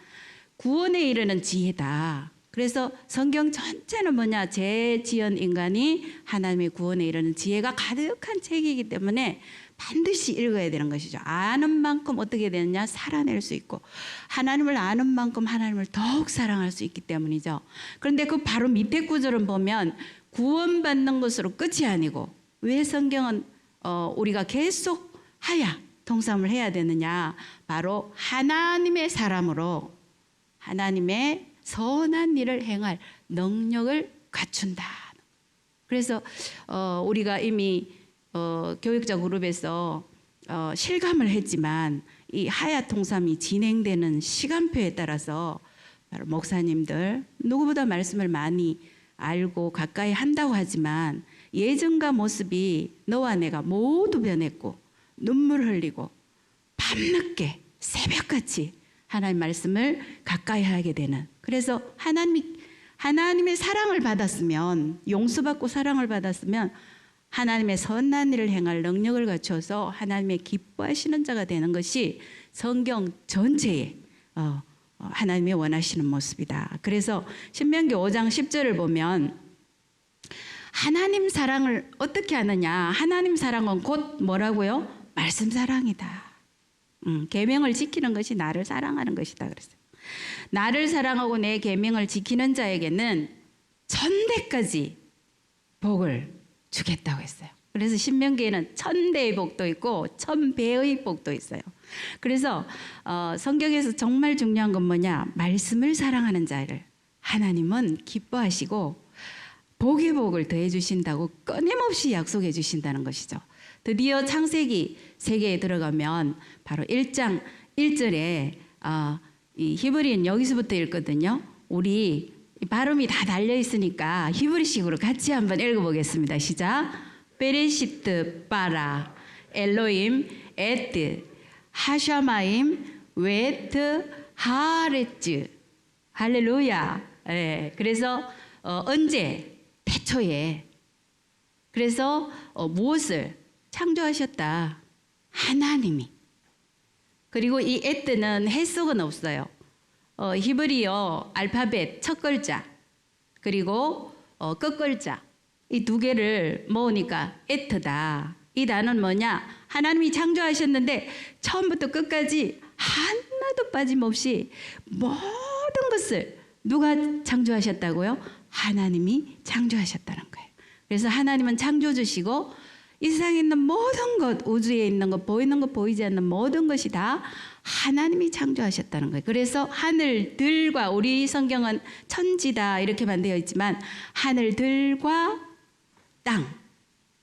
구원에 이르는 지혜다. 그래서 성경 전체는 뭐냐? 재지은 인간이 하나님의 구원에 이르는 지혜가 가득한 책이기 때문에 반드시 읽어야 되는 것이죠. 아는 만큼 어떻게 되느냐? 살아낼 수 있고 하나님을 아는 만큼 하나님을 더욱 사랑할 수 있기 때문이죠. 그런데 그 바로 밑에 구절은 보면 구원받는 것으로 끝이 아니고 왜 성경은 우리가 계속 하야 통삼을 해야 되느냐? 바로 하나님의 사람으로 하나님의 선한 일을 행할 능력을 갖춘다. 그래서 우리가 이미 교육자 그룹에서 실감을 했지만 이 하야 통삼이 진행되는 시간표에 따라서 바로 목사님들 누구보다 말씀을 많이 알고 가까이 한다고 하지만 예전과 모습이 너와 내가 모두 변했고 눈물 흘리고 밤늦게 새벽같이 하나님 말씀을 가까이 하게 되는, 그래서 하나님의 사랑을 받았으면, 용서받고 사랑을 받았으면 하나님의 선한 일을 행할 능력을 갖춰서 하나님의 기뻐하시는 자가 되는 것이 성경 전체에 하나님이 원하시는 모습이다. 그래서 신명기 5장 10절을 보면 하나님 사랑을 어떻게 하느냐? 하나님 사랑은 곧 뭐라고요? 말씀 사랑이다. 계명을 지키는 것이 나를 사랑하는 것이다 그랬어요. 나를 사랑하고 내 계명을 지키는 자에게는 천대까지 복을 주겠다고 했어요. 그래서 신명기에는 1000대의 복도 있고 1000배의 복도 있어요. 그래서 성경에서 정말 중요한 건 뭐냐? 말씀을 사랑하는 자를 하나님은 기뻐하시고 복의 복을 더해 주신다고 끊임없이 약속해 주신다는 것이죠. 드디어 창세기 세계에 들어가면 바로 1장 1절에 이 히브리는 여기서부터 읽거든요. 우리 발음이 다 달려 있으니까 히브리식으로 같이 한번 읽어보겠습니다. 시작. 베레시트 바라 엘로임 에트 하샤마임 웨트 하레츠. 할렐루야. 예, 그래서 언제 태초에 그래서 무엇을 창조하셨다? 하나님이. 그리고 이 에트는 해석은 없어요. 히브리어 알파벳 첫 글자 그리고 끝 글자 이 두 개를 모으니까 에트다. 이 단어는 뭐냐? 하나님이 창조하셨는데 처음부터 끝까지 하나도 빠짐없이 모든 것을 누가 창조하셨다고요? 하나님이 창조하셨다는 거예요. 그래서 하나님은 창조주시고 이 세상에 있는 모든 것, 우주에 있는 것, 보이는 것, 보이지 않는 모든 것이 다 하나님이 창조하셨다는 거예요. 그래서 하늘들과 우리 성경은 천지다 이렇게만 되어 있지만 하늘들과 땅,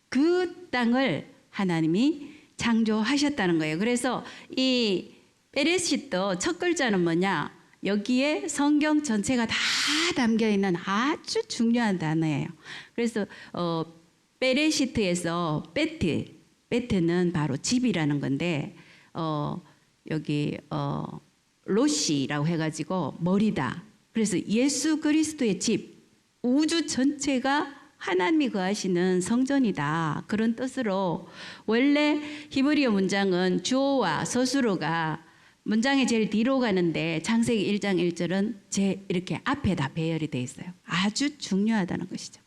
그 땅을 하나님이 창조하셨다는 거예요. 그래서 이 베레시트 첫 글자는 뭐냐? 여기에 성경 전체가 다 담겨 있는 아주 중요한 단어예요. 그래서 베레시트에서 베트는 바로 집이라는 건데 여기 로시라고 해가지고 머리다. 그래서 예수 그리스도의 집, 우주 전체가 하나님이 거하시는 성전이다. 그런 뜻으로 원래 히브리어 문장은 주어와 서술어가 문장이 제일 뒤로 가는데 창세기 1장 1절은 이렇게 앞에다 배열이 되어 있어요. 아주 중요하다는 것이죠.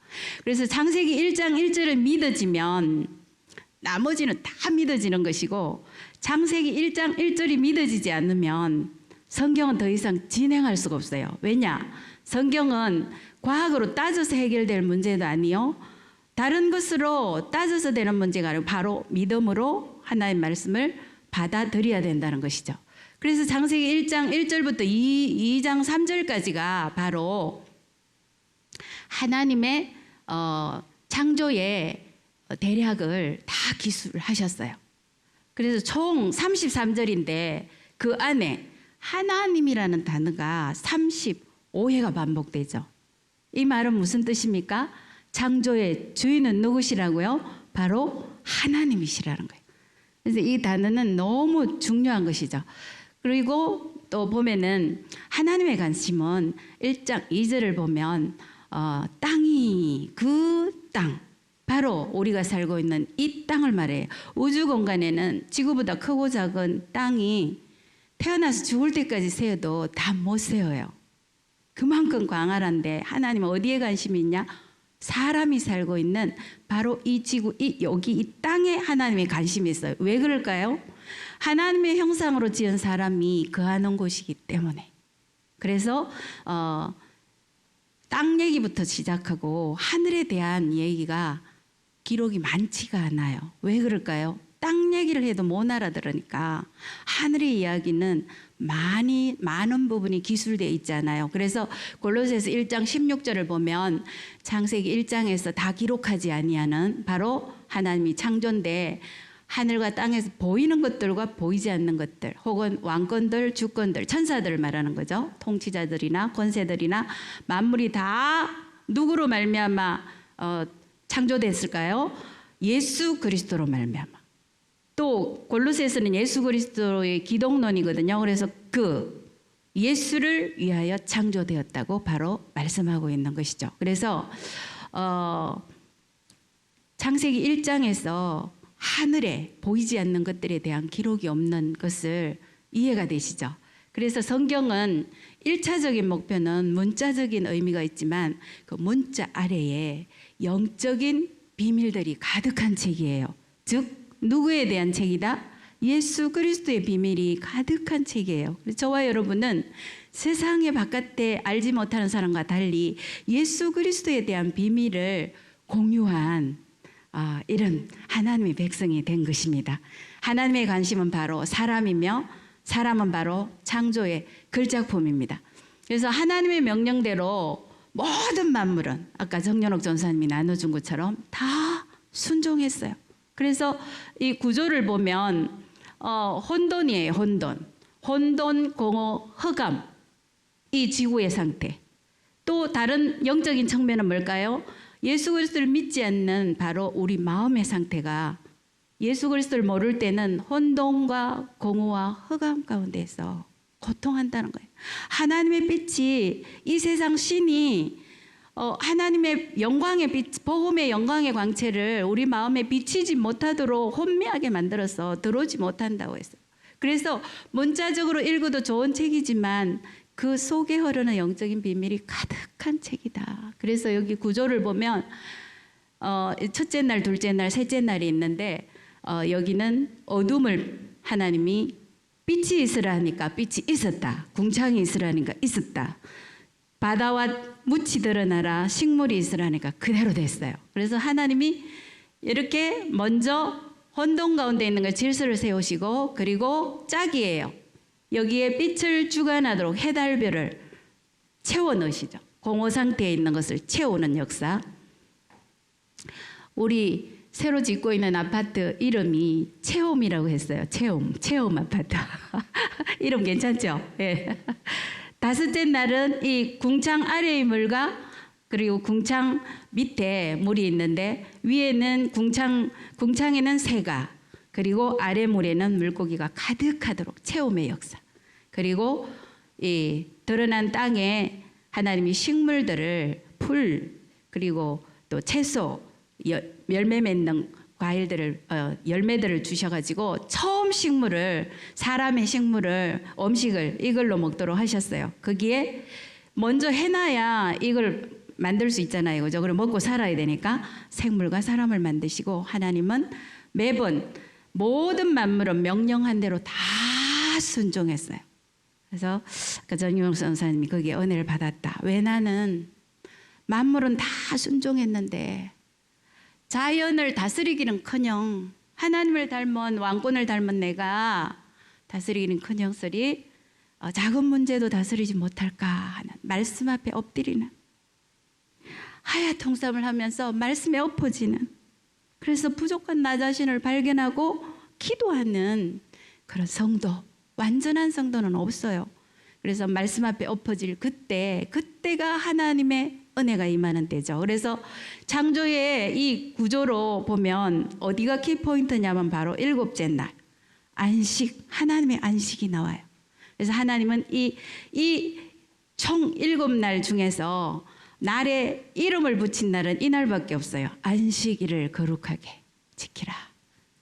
그래서 창세기 1장 1절을 믿어지면 나머지는 다 믿어지는 것이고 창세기 1장 1절이 믿어지지 않으면 성경은 더 이상 진행할 수가 없어요. 왜냐? 성경은 과학으로 따져서 해결될 문제도 아니요. 다른 것으로 따져서 되는 문제가 아니고 바로 믿음으로 하나님의 말씀을 받아들여야 된다는 것이죠. 그래서 창세기 1장 1절부터 2장 3절까지가 바로 하나님의 창조의 대략을 다 기술하셨어요. 그래서 총 33절인데 그 안에 하나님이라는 단어가 35회가 반복되죠. 이 말은 무슨 뜻입니까? 창조의 주인은 누구시라고요? 바로 하나님이시라는 거예요. 그래서 이 단어는 너무 중요한 것이죠. 그리고 또 보면은 하나님의 관심은 1장 2절을 보면 땅이 그 땅 바로 우리가 살고 있는 이 땅을 말해요. 우주 공간에는 지구보다 크고 작은 땅이 태어나서 죽을 때까지 세어도 다 못 세어요. 그만큼 광활한데 하나님은 어디에 관심이 있냐? 사람이 살고 있는 바로 이 지구, 여기 이 땅에 하나님의 관심이 있어요. 왜 그럴까요? 하나님의 형상으로 지은 사람이 거하는 곳이기 때문에. 그래서 땅 얘기부터 시작하고 하늘에 대한 얘기가 기록이 많지가 않아요. 왜 그럴까요? 땅 얘기를 해도 못 알아들으니까 하늘의 이야기는 많은 부분이 기술되어 있잖아요. 그래서 골로새서 1장 16절을 보면 창세기 1장에서 다 기록하지 아니하는 바로 하나님이 창조인데 하늘과 땅에서 보이는 것들과 보이지 않는 것들 혹은 왕권들, 주권들, 천사들을 말하는 거죠. 통치자들이나 권세들이나 만물이 다 누구로 말미암아 창조됐을까요? 예수 그리스도로 말미암아. 또 골로새서는 예수 그리스도의 기독론이거든요. 그래서 그 예수를 위하여 창조되었다고 바로 말씀하고 있는 것이죠. 그래서 창세기 1장에서 하늘에 보이지 않는 것들에 대한 기록이 없는 것을 이해가 되시죠? 그래서 성경은 1차적인 목표는 문자적인 의미가 있지만 그 문자 아래에 영적인 비밀들이 가득한 책이에요. 즉 누구에 대한 책이다? 예수 그리스도의 비밀이 가득한 책이에요. 저와 여러분은 세상의 바깥에 알지 못하는 사람과 달리 예수 그리스도에 대한 비밀을 공유한 이런 하나님의 백성이 된 것입니다. 하나님의 관심은 바로 사람이며 사람은 바로 창조의 글작품입니다. 그래서 하나님의 명령대로 모든 만물은 아까 정연옥 전사님이 나눠준 것처럼 다 순종했어요. 그래서 이 구조를 보면 혼돈이에요. 혼돈, 공허, 흑암, 이 지구의 상태. 또 다른 영적인 측면은 뭘까요? 예수 그리스도를 믿지 않는 바로 우리 마음의 상태가 예수 그리스도를 모를 때는 혼돈과 공허와 흑암 가운데서 고통한다는 거예요. 하나님의 빛이 이 세상 신이 하나님의 영광의 빛, 복음의 영광의 광채를 우리 마음에 비치지 못하도록 혼미하게 만들어서 들어오지 못한다고 했어요. 그래서 문자적으로 읽어도 좋은 책이지만 그 속에 흐르는 영적인 비밀이 가득한 책이다. 그래서 여기 구조를 보면 첫째 날, 둘째 날, 셋째 날이 있는데 여기는 어둠을 하나님이 빛이 있으라 하니까 빛이 있었다. 궁창이 있으라 하니까 있었다. 바다와 묻이 드러나라 식물이 있으라니까 그대로 됐어요. 그래서 하나님이 이렇게 먼저 혼돈 가운데 있는 걸 질서를 세우시고 그리고 짝이에요. 여기에 빛을 주관하도록 해달별을 채워 넣으시죠. 공허 상태에 있는 것을 채우는 역사. 우리 새로 짓고 있는 아파트 이름이 체험이라고 했어요. 체험 아파트. 이름 괜찮죠? 예. 다섯째 날은 이 궁창 아래의 물과 그리고 궁창 밑에 물이 있는데 위에는 궁창에는 새가 그리고 아래 물에는 물고기가 가득하도록 체험의 역사. 그리고 이 드러난 땅에 하나님이 식물들을 풀 그리고 또 채소 열매 맺는 과일들을 열매들을 주셔가지고 처음 식물을 사람의 식물을 음식을 이걸로 먹도록 하셨어요. 거기에 먼저 해놔야 이걸 만들 수 있잖아요, 그죠? 그럼 먹고 살아야 되니까 생물과 사람을 만드시고 하나님은 매번 모든 만물은 명령한 대로 다 순종했어요. 그래서 아까 전유영 선사님이 거기에 은혜를 받았다. 왜 나는 만물은 다 순종했는데 자연을 다스리기는커녕 하나님을 닮은 왕권을 닮은 내가 다스리기는커녕서리 작은 문제도 다스리지 못할까 하는 말씀 앞에 엎드리는 하야통삼을 하면서 말씀에 엎어지는 그래서 부족한 나 자신을 발견하고 기도하는 그런 성도 완전한 성도는 없어요. 그래서 말씀 앞에 엎어질 그때가 하나님의 은혜가 임하는 때죠. 그래서 창조의 이 구조로 보면 어디가 키포인트냐면 바로 일곱째 날 안식, 하나님의 안식이 나와요. 그래서 하나님은 이 총 7날 중에서 날에 이름을 붙인 날은 이 날밖에 없어요. 안식일을 거룩하게 지키라.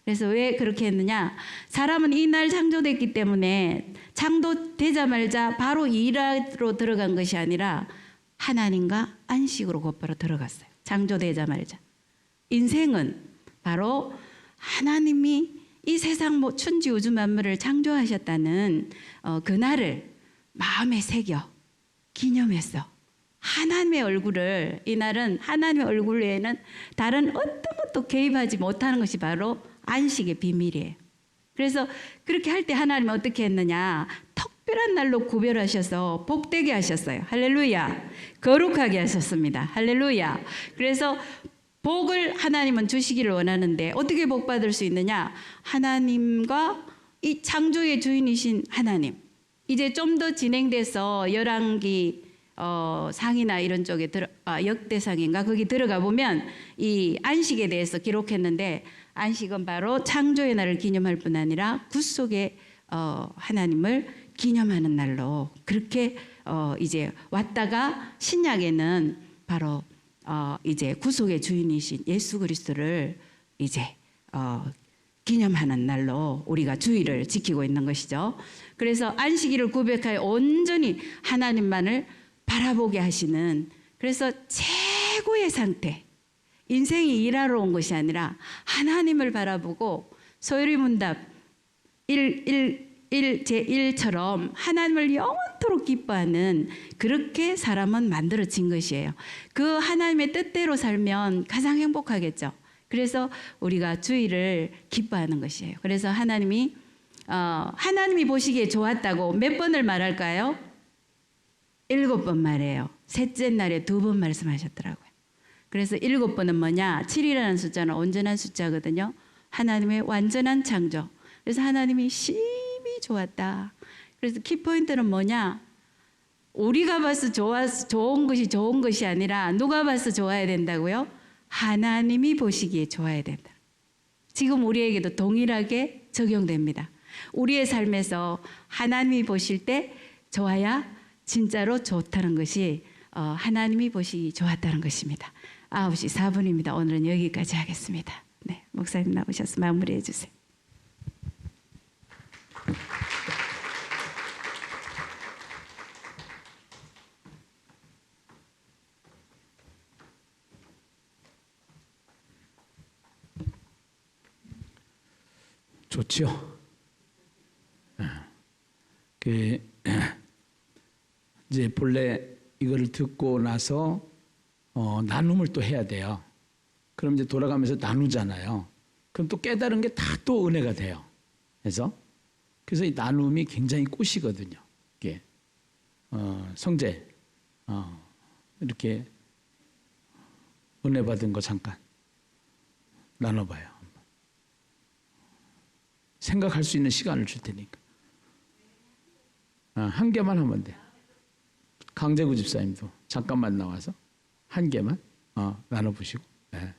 그래서 왜 그렇게 했느냐? 사람은 이 날 창조됐기 때문에 창조되자마자 바로 일하러 들어간 것이 아니라 하나님과 안식으로 곧바로 들어갔어요. 창조되자마자. 인생은 바로 하나님이 이 세상 천지 우주 만물을 창조하셨다는 그날을 마음에 새겨 기념했어. 하나님의 얼굴을 이날은 하나님의 얼굴 외에는 다른 어떤 것도 개입하지 못하는 것이 바로 안식의 비밀이에요. 그래서 그렇게 할 때 하나님은 어떻게 했느냐? 특별한 날로 구별하셔서 복되게 하셨어요. 할렐루야. 거룩하게 하셨습니다. 할렐루야. 그래서 복을 하나님은 주시기를 원하는데 어떻게 복 받을 수 있느냐? 하나님과 이 창조의 주인이신 하나님. 이제 좀 더 진행돼서 열왕기 상이나 이런 쪽에 역대상인가 거기 들어가 보면 이 안식에 대해서 기록했는데 안식은 바로 창조의 날을 기념할 뿐 아니라 구속의 하나님을 기념하는 날로 그렇게 이제 왔다가 신약에는 바로 이제 구속의 주인이신 예수 그리스도를 이제 기념하는 날로 우리가 주일을 지키고 있는 것이죠. 그래서 안식일을 구백하여 온전히 하나님만을 바라보게 하시는 그래서 최고의 상태 인생이 일하러 온 것이 아니라 하나님을 바라보고 소요리문답 1제1처럼 하나님을 영원토록 기뻐하는 그렇게 사람은 만들어진 것이에요. 그 하나님의 뜻대로 살면 가장 행복하겠죠. 그래서 우리가 주일을 기뻐하는 것이에요. 그래서 하나님이 보시기에 좋았다고 몇 번을 말할까요? 7번 말해요. 셋째 날에 2번 말씀하셨더라고요. 그래서 7번은 뭐냐? 7이라는 숫자는 온전한 숫자거든요. 하나님의 완전한 창조. 그래서 하나님이 심히 좋았다. 그래서 키포인트는 뭐냐? 우리가 봐서 좋은 것이 아니라 누가 봐서 좋아야 된다고요? 하나님이 보시기에 좋아야 된다. 지금 우리에게도 동일하게 적용됩니다. 우리의 삶에서 하나님이 보실 때 좋아야 진짜로 좋다는 것이 하나님이 보시기 좋았다는 것입니다. 9시 4분입니다. 오늘은 여기까지 하겠습니다. 네, 목사님 나오셔서 마무리해 주세요. 좋죠. 이제 본래 이거를 듣고 나서 나눔을 또 해야 돼요. 그럼 이제 돌아가면서 나누잖아요. 그럼 또 깨달은 게 다 또 은혜가 돼요. 그래서 이 나눔이 굉장히 꽃이거든요. 이게 성재 이렇게 은혜 받은 거 잠깐 나눠봐요. 생각할 수 있는 시간을 줄 테니까. 한 개만 하면 돼. 강재구 집사님도 잠깐만 나와서 한 개만 나눠보시고. 네.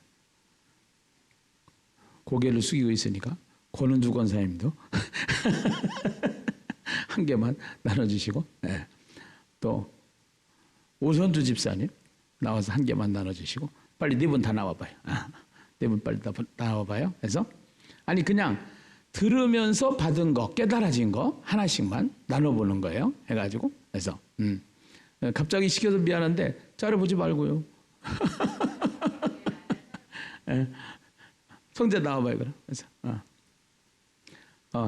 고개를 숙이고 있으니까 권은주 권사님도 한 개만 나눠주시고. 네. 또 오선주 집사님 나와서 한 개만 나눠주시고. 빨리 네 분 다 나와봐요. 네 분 빨리 다 나와봐요. 그래서 아니 그냥 들으면서 받은 거, 깨달아진 거 하나씩만 나눠보는 거예요. 해가지고 그래서 갑자기 시켜서 미안한데 자르보지 말고요. 네. 성재 나와봐요 그럼. 그래서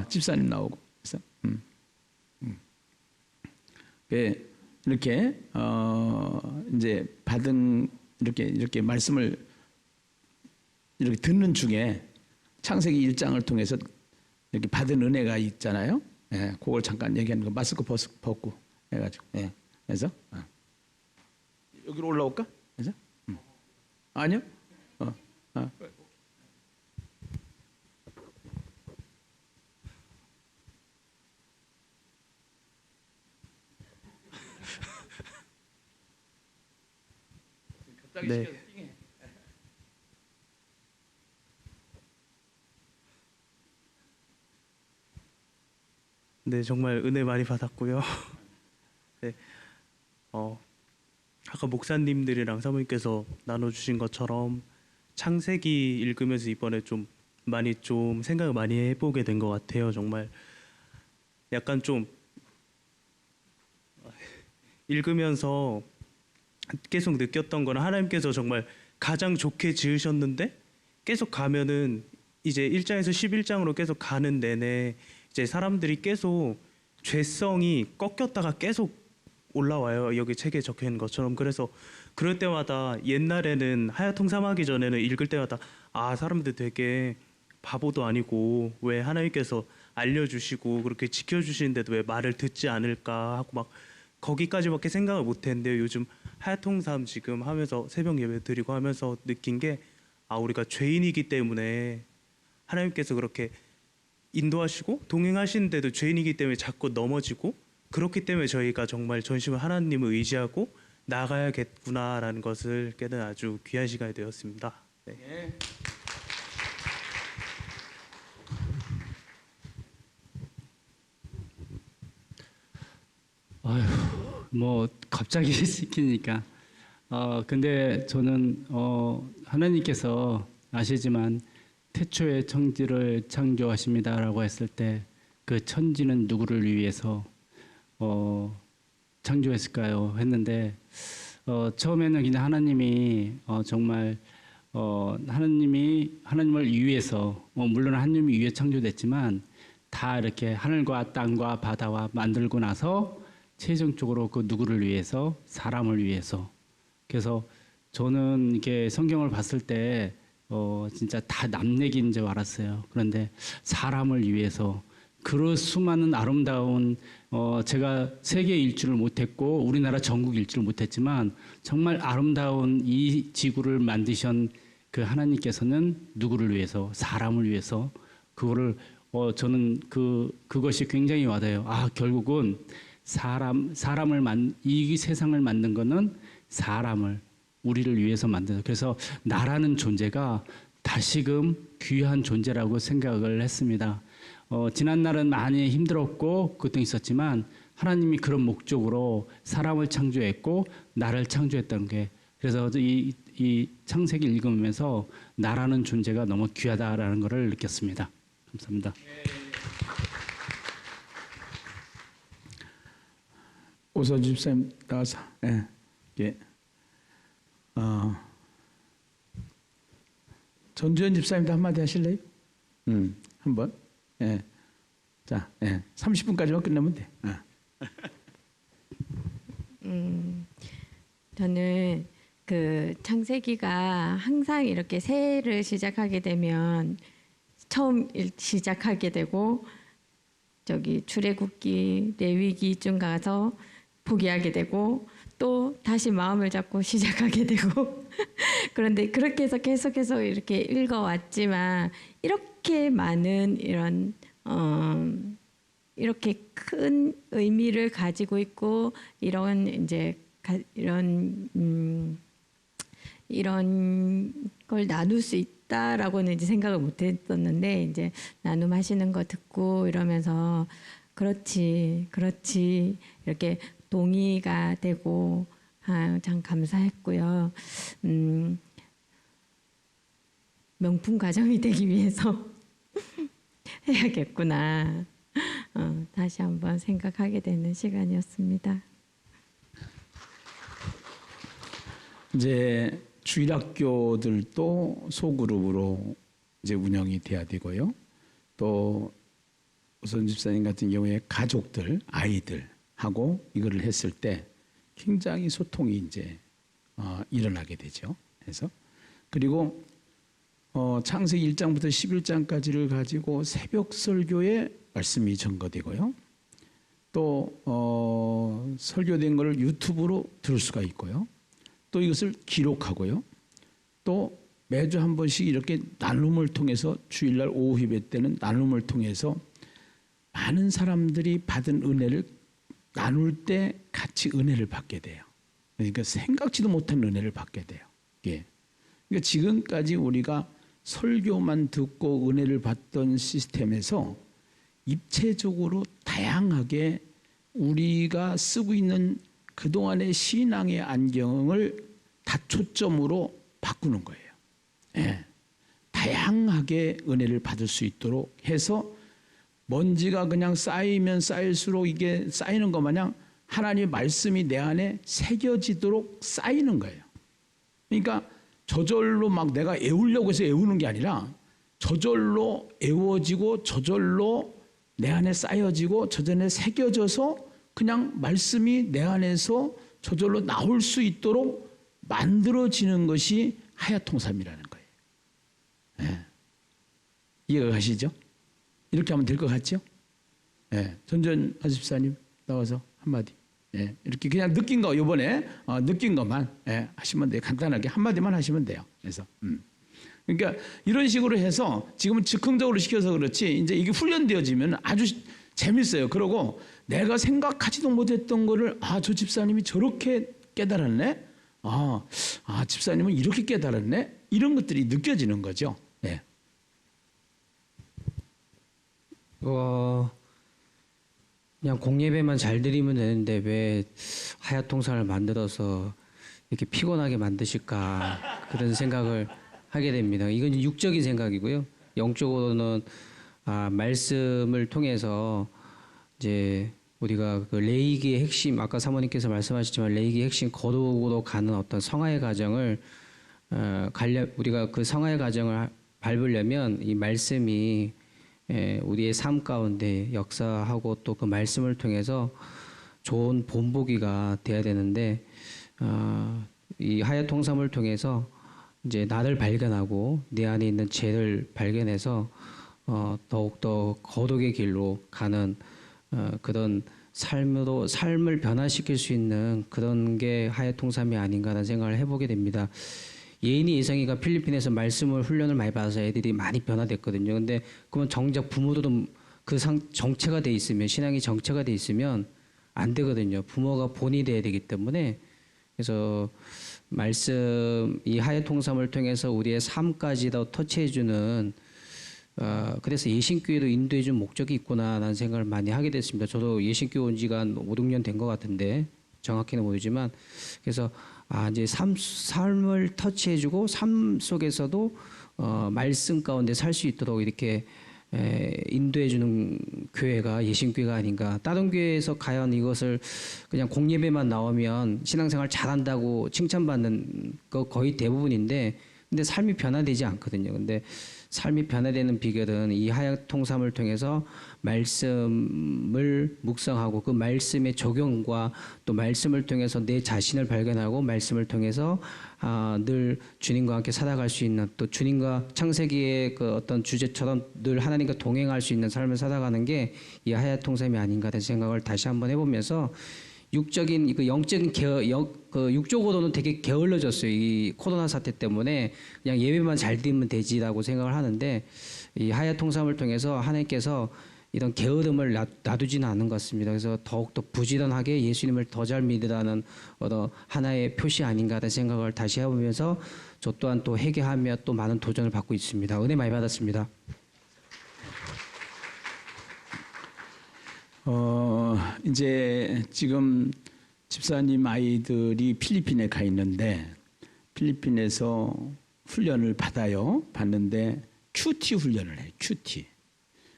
집사님 나오고 그래서 이렇게 이제 받은 이렇게 말씀을 이렇게 듣는 중에 창세기 1장을 통해서 이렇게 받은 은혜가 있잖아요. 예, 그걸 잠깐 얘기하는 거. 마스크 벗고 해가지고. 예, 그래서 여기로 올라올까? 그래서 아니요. 네. 네, 정말 은혜 많이 받았고요. 네, 아까 목사님들이랑 사모님께서 나눠주신 것처럼 창세기 읽으면서 이번에 좀 많이 좀 생각을 많이 해보게 된 것 같아요. 정말 약간 좀 읽으면서 계속 느꼈던 건 하나님께서 정말 가장 좋게 지으셨는데 계속 가면은 이제 1장에서 11장으로 계속 가는 내내 이제 사람들이 계속 죄성이 꺾였다가 계속 올라와요. 여기 책에 적혀 있는 것처럼. 그래서 그럴 때마다 옛날에는 하야통삼하기 전에는 읽을 때마다 사람들 되게 바보도 아니고 왜 하나님께서 알려주시고 그렇게 지켜주시는데도 왜 말을 듣지 않을까 하고 막 거기까지밖에 생각을 못했는데요. 요즘 하야통삼 지금 하면서 새벽 예배 드리고 하면서 느낀 게 우리가 죄인이기 때문에 하나님께서 그렇게 인도하시고 동행하시는데도 죄인이기 때문에 자꾸 넘어지고 그렇기 때문에 저희가 정말 전심을 하나님을 의지하고 나가야겠구나라는 것을 깨닫는 아주 귀한 시간이 되었습니다. 네. 뭐 갑자기 시키니까 근데 저는 하나님께서 아시지만 태초에 천지를 창조하십니다라고 했을 때 그 천지는 누구를 위해서 창조했을까요? 했는데 처음에는 그냥 하나님이 정말 하나님을 위해서 물론 하나님이 위해 창조됐지만 다 이렇게 하늘과 땅과 바다와 만들고 나서 최종적으로 그 누구를 위해서 사람을 위해서 그래서 저는 이렇게 성경을 봤을 때 진짜 다 남 얘기인 줄 알았어요. 그런데 사람을 위해서 그 수많은 아름다운 제가 세계 일주를 못했고 우리나라 전국 일주를 못했지만 정말 아름다운 이 지구를 만드신 그 하나님께서는 누구를 위해서 사람을 위해서 그거를 저는 그것이 굉장히 와닿아요. 결국은 이 세상을 만든 거는 사람을 우리를 위해서 만드는 그래서 나라는 존재가 다시금 귀한 존재라고 생각을 했습니다. 지난 날은 많이 힘들었고 고통이 있었지만 하나님이 그런 목적으로 사람을 창조했고 나를 창조했다는 게 그래서 이 창세기 읽으면서 나라는 존재가 너무 귀하다라는 것을 느꼈습니다. 감사합니다. 오서 집사님 나와서 전주현 집사님도 한마디 하실래요? 한번. 예. 자, 30분까지만 끝내면 돼. 저는 그 창세기가 항상 이렇게 새해를 시작하게 되면 처음 시작하게 되고 저기 출애굽기, 레위기쯤 가서 포기하게 되고 또 다시 마음을 잡고 시작하게 되고 그런데 그렇게 해서 계속해서 이렇게 읽어왔지만 이렇게 많은 이런 이렇게 큰 의미를 가지고 있고 이런 이제 이런 걸 나눌 수 있다라고는 이제 생각을 못했었는데 이제 나눔하시는 거 듣고 이러면서 그렇지 이렇게 동의가 되고 참 감사했고요. 명품 가정이 되기 위해서 해야겠구나. 다시 한번 생각하게 되는 시간이었습니다. 이제 주일학교들도 소그룹으로 이제 운영이 돼야 되고요. 또 우선 집사님 같은 경우에 가족들, 아이들하고 이거를 했을 때 굉장히 소통이 이제 일어나게 되죠. 그래서 그리고 창세기 1장부터 11장까지를 가지고 새벽 설교에 말씀이 전거되고요. 또 설교된 것을 유튜브로 들을 수가 있고요. 또 이것을 기록하고요. 또 매주 한 번씩 이렇게 나눔을 통해서 주일날 오후 예배 때는 나눔을 통해서 많은 사람들이 받은 은혜를 나눌 때 같이 은혜를 받게 돼요. 그러니까 생각지도 못한 은혜를 받게 돼요. 예. 그러니까 지금까지 우리가 설교만 듣고 은혜를 받던 시스템에서 입체적으로 다양하게 우리가 쓰고 있는 그동안의 신앙의 안경을 다초점으로 바꾸는 거예요. 예. 다양하게 은혜를 받을 수 있도록 해서 먼지가 그냥 쌓이면 쌓일수록 이게 쌓이는 것 마냥 하나님의 말씀이 내 안에 새겨지도록 쌓이는 거예요. 그러니까 저절로 막 내가 애우려고 해서 애우는 게 아니라 저절로 애워지고 저절로 내 안에 쌓여지고 저절로 새겨져서 그냥 말씀이 내 안에서 저절로 나올 수 있도록 만들어지는 것이 하야통삼이라는 거예요. 네. 이해가 가시죠? 이렇게 하면 될 것 같죠? 네. 전전 하십사님 나와서 한마디. 네. 이렇게 그냥 느낀 거 이번에 느낀 것만 하시면 돼요. 간단하게 한마디만 하시면 돼요. 그래서 그러니까 이런 식으로 해서 지금은 즉흥적으로 시켜서 그렇지 이제 이게 훈련되어지면 아주 재밌어요. 그러고 내가 생각하지도 못했던 거를 저 집사님이 저렇게 깨달았네. 집사님은 이렇게 깨달았네. 이런 것들이 느껴지는 거죠. 네. 그냥 공예배만 잘 드리면 되는데 왜 하야통상을 만들어서 이렇게 피곤하게 만드실까 그런 생각을 하게 됩니다. 이건 육적인 생각이고요. 영적으로는 말씀을 통해서 이제 우리가 그 레이기의 핵심 아까 사모님께서 말씀하셨지만 레이기의 핵심 거룩으로 가는 어떤 성화의 과정을 우리가 그 성화의 과정을 밟으려면 이 말씀이 우리의 삶 가운데 역사하고 또 그 말씀을 통해서 좋은 본보기가 돼야 되는데 이 하야통삼을 통해서 이제 나를 발견하고 내 안에 있는 죄를 발견해서 더욱더 거룩의 길로 가는 그런 삶을 변화시킬 수 있는 그런 게 하야통삼이 아닌가라는 생각을 해보게 됩니다. 예인이 예성이가 필리핀에서 말씀을 훈련을 많이 받아서 애들이 많이 변화됐거든요. 근데 그러면 정작 부모들은 그 정체가 돼 있으면 신앙이 정체가 돼 있으면 안 되거든요. 부모가 본이 돼야 되기 때문에 그래서 말씀 이 하야통삼을 통해서 우리의 삶까지 더 터치해주는 그래서 예신교회도 인도해 준 목적이 있구나라는 생각을 많이 하게 됐습니다. 저도 예신교회 온 지가 한 5, 6년 된 것 같은데 정확히는 모르지만 그래서 이제 삶을 터치해주고 삶 속에서도 말씀 가운데 살 수 있도록 이렇게 인도해주는 교회가 예신교회가 아닌가. 다른 교회에서 과연 이것을 그냥 공예배만 나오면 신앙생활 잘한다고 칭찬받는 거 거의 대부분인데, 근데 삶이 변화되지 않거든요. 근데 삶이 변화되는 비결은 이 하야통삼을 통해서 말씀을 묵상하고 그 말씀의 적용과 또 말씀을 통해서 내 자신을 발견하고 말씀을 통해서 늘 주님과 함께 살아갈 수 있는, 또 주님과 창세기의 그 어떤 주제처럼 늘 하나님과 동행할 수 있는 삶을 살아가는 게 이 하야통삼이 아닌가 하는 생각을 다시 한번 해보면서 육적인 그 영적인 그 육적으로는 되게 게을러졌어요. 이 코로나 사태 때문에 그냥 예배만 잘 드리면 되지라고 생각을 하는데 이 하야통삼을 통해서 하나님께서 이런 게으름을 놔두지는 않는 것 같습니다. 그래서 더욱더 부지런하게 예수님을 더 잘 믿으라는 하나의 표시 아닌가 하는 생각을 다시 해보면서 저 또한 또 회개하며 또 많은 도전을 받고 있습니다. 은혜 많이 받았습니다. 이제 지금 집사님 아이들이 필리핀에 가 있는데 필리핀에서 훈련을 받는데 큐티 훈련을 해요. 큐티.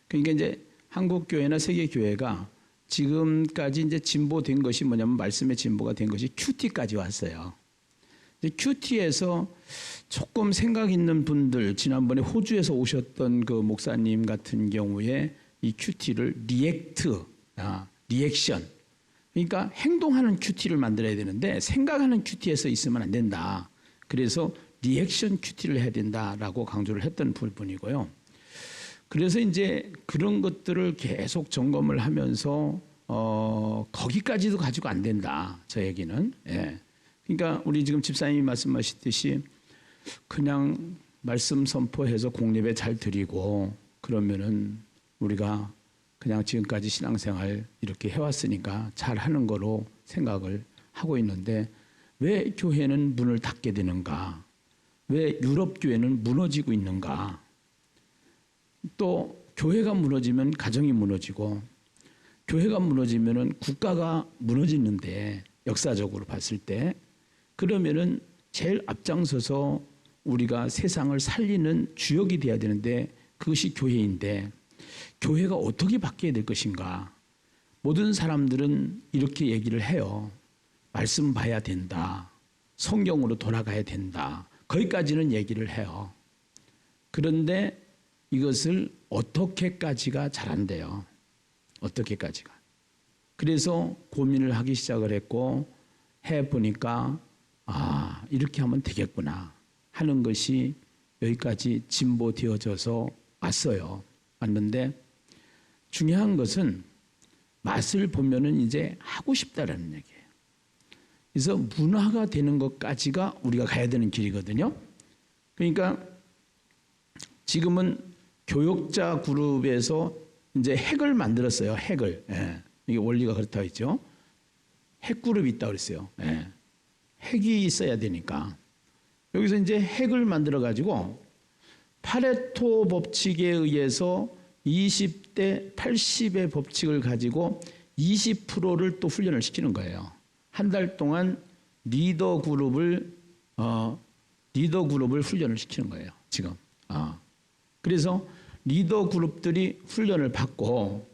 그러니까 이제 한국 교회나 세계 교회가 지금까지 이제 진보된 것이 뭐냐면 말씀의 진보가 된 것이 큐티까지 왔어요. 큐티에서 조금 생각 있는 분들, 지난번에 호주에서 오셨던 그 목사님 같은 경우에 이 큐티를 리액션. 그러니까 행동하는 큐티를 만들어야 되는데 생각하는 큐티에서 있으면 안 된다. 그래서 리액션 큐티를 해야 된다라고 강조를 했던 부분이고요. 그래서 이제 그런 것들을 계속 점검을 하면서 거기까지도 가지고 안 된다. 저 얘기는. 예. 그러니까 우리 지금 집사님이 말씀하셨듯이 그냥 말씀 선포해서 공예배 잘 드리고 그러면은 우리가 그냥 지금까지 신앙생활 이렇게 해왔으니까 잘하는 거로 생각을 하고 있는데 왜 교회는 문을 닫게 되는가? 왜 유럽 교회는 무너지고 있는가? 또 교회가 무너지면 가정이 무너지고 교회가 무너지면은 국가가 무너지는데 역사적으로 봤을 때 그러면은 제일 앞장서서 우리가 세상을 살리는 주역이 돼야 되는데 그것이 교회인데 교회가 어떻게 바뀌어야 될 것인가? 모든 사람들은 이렇게 얘기를 해요. 말씀 봐야 된다. 성경으로 돌아가야 된다. 거기까지는 얘기를 해요. 그런데 이것을 어떻게까지가 잘 안 돼요. 어떻게까지가. 그래서 고민을 하기 시작을 했고 해보니까 이렇게 하면 되겠구나 하는 것이 여기까지 진보되어져서 왔어요. 왔는데 중요한 것은 맛을 보면은 이제 하고 싶다라는 얘기예요. 그래서 문화가 되는 것까지가 우리가 가야 되는 길이거든요. 그러니까 지금은 교역자 그룹에서 이제 핵을 만들었어요. 핵을. 예. 이게 원리가 그렇다고 했죠. 핵 그룹이 있다고 그랬어요. 예. 핵이 있어야 되니까. 여기서 이제 핵을 만들어 가지고 파레토 법칙에 의해서 20대 80의 법칙을 가지고 20%를 또 훈련을 시키는 거예요. 한 달 동안 리더 그룹을 훈련을 시키는 거예요. 지금. 그래서 리더 그룹들이 훈련을 받고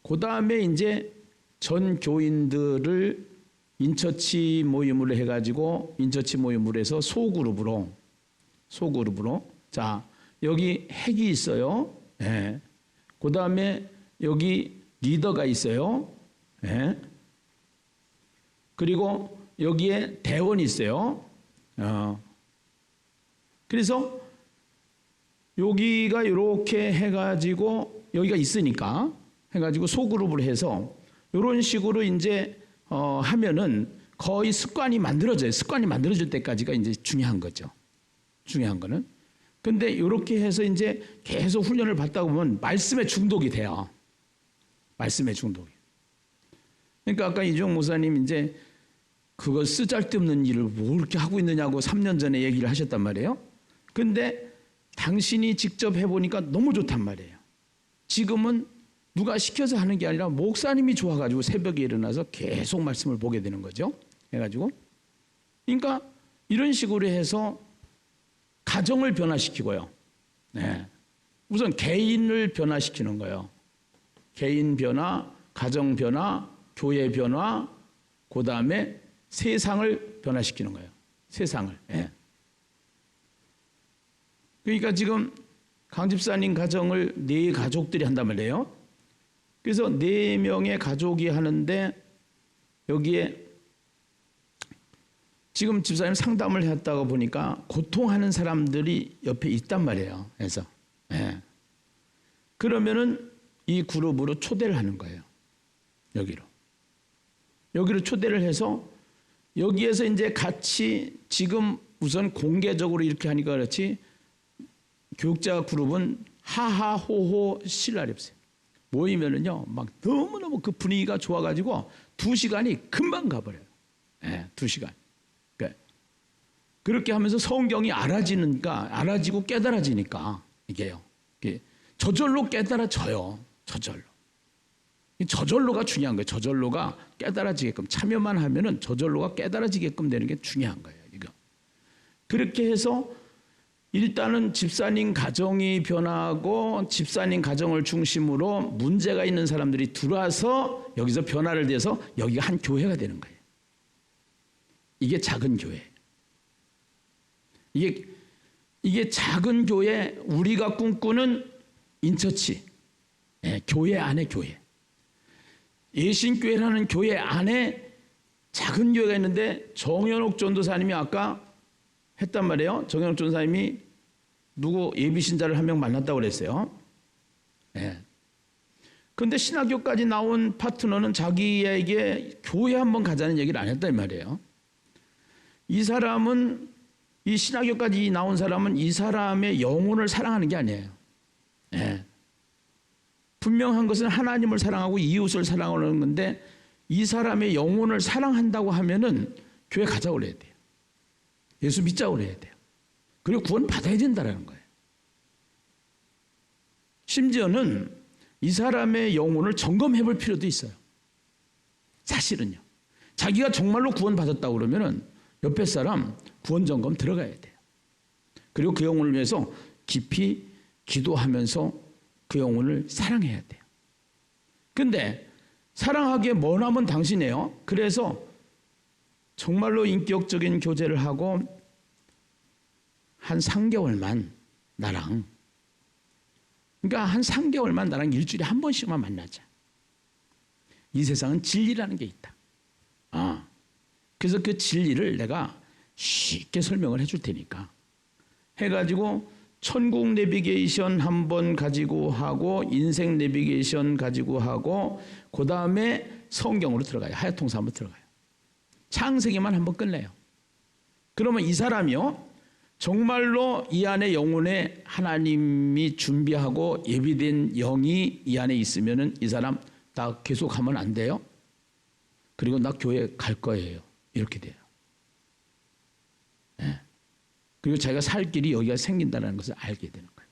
그 다음에 이제 전 교인들을 인처치 모임으로 해가지고 인처치 모임으로 해서 소그룹으로 자 여기 핵이 있어요. 예. 그 다음에 여기 리더가 있어요. 예. 그리고 여기에 대원이 있어요. 그래서 여기가 이렇게 해가지고 여기가 있으니까 해가지고 소그룹을 해서 이런 식으로 이제 하면은 거의 습관이 만들어져요. 습관이 만들어질 때까지가 이제 중요한 거죠. 중요한 거는. 근데 이렇게 해서 이제 계속 훈련을 받다 보면 말씀에 중독이 돼요. 말씀에 중독이. 그러니까 아까 이종 목사님 이제 그거 쓰잘데없는 일을 뭐 이렇게 하고 있느냐고 3년 전에 얘기를 하셨단 말이에요. 근데 당신이 직접 해보니까 너무 좋단 말이에요. 지금은 누가 시켜서 하는 게 아니라 목사님이 좋아가지고 새벽에 일어나서 계속 말씀을 보게 되는 거죠. 해가지고 그러니까 이런 식으로 해서 가정을 변화시키고요. 네. 우선 개인을 변화시키는 거예요. 개인 변화, 가정 변화, 교회 변화, 그 다음에 세상을 변화시키는 거예요. 세상을. 네. 그러니까 지금 강 집사님 가정을 4가족들이 한단 말이에요. 그래서 4명의 가족이 하는데 여기에 지금 집사님 상담을 했다가 보니까 고통하는 사람들이 옆에 있단 말이에요. 그래서 그러면은 이 그룹으로 초대를 하는 거예요. 여기로 초대를 해서 여기에서 이제 같이 지금 우선 공개적으로 이렇게 하니까 그렇지 교육자 그룹은 하하호호 쉴 날이 없어요. 모이면은요 막 너무너무 그 분위기가 좋아가지고 2시간이 금방 가버려요. 2시간. 그렇게 하면서 성경이 알아지고 깨달아지니까 이게요. 저절로 깨달아져요. 저절로가 중요한 거예요. 저절로가 깨달아지게끔 참여만 하면은 저절로가 깨달아지게끔 되는 게 중요한 거예요. 이거. 그렇게 해서 일단은 집사님 가정이 변화하고 집사님 가정을 중심으로 문제가 있는 사람들이 들어와서 여기서 변화를 돼서 여기가 한 교회가 되는 거예요. 이게 작은 교회. 이게 작은 교회, 우리가 꿈꾸는 인처치, 교회 안에 교회. 예신교회라는 교회 안에 작은 교회가 있는데 정현옥 전도사님이 아까 했단 말이에요. 정현옥 전도사님이 누구 예비신자를 한 명 만났다고 그랬어요. 그런데 신학교까지 나온 파트너는 자기에게 교회 한번 가자는 얘기를 안 했단 말이에요. 이 사람은 이 신학교까지 나온 사람은 이 사람의 영혼을 사랑하는 게 아니에요. 분명한 것은 하나님을 사랑하고 이웃을 사랑하는 건데 이 사람의 영혼을 사랑한다고 하면은 교회 가자고 그래야 돼요. 예수 믿자고 그래야 돼요. 그리고 구원 받아야 된다는 거예요. 심지어는 이 사람의 영혼을 점검해 볼 필요도 있어요. 사실은요. 자기가 정말로 구원 받았다고 그러면은 옆에 사람 구원 점검 들어가야 돼요. 그리고 그 영혼을 위해서 깊이 기도하면서 그 영혼을 사랑해야 돼요. 근데 사랑하기에 머나먼 당신이에요. 그래서 정말로 인격적인 교제를 하고 한 3개월만 나랑, 그러니까 한 3개월만 나랑 일주일에 한 번씩만 만나자. 이 세상은 진리라는 게 있다. 그래서 그 진리를 내가 쉽게 설명을 해줄 테니까 해가지고 천국 내비게이션 한번 가지고 하고 인생 내비게이션 가지고 하고 그 다음에 성경으로 들어가요. 하야통사 한번 들어가요. 창세기만 한번 끝내요. 그러면 이 사람이요 정말로 이 안에 영혼에 하나님이 준비하고 예비된 영이 이 안에 있으면은 이 사람 나 계속하면 안 돼요. 그리고 나 교회 갈 거예요. 이렇게 돼요. 그리고 자기가 살 길이 여기가 생긴다는 것을 알게 되는 거예요.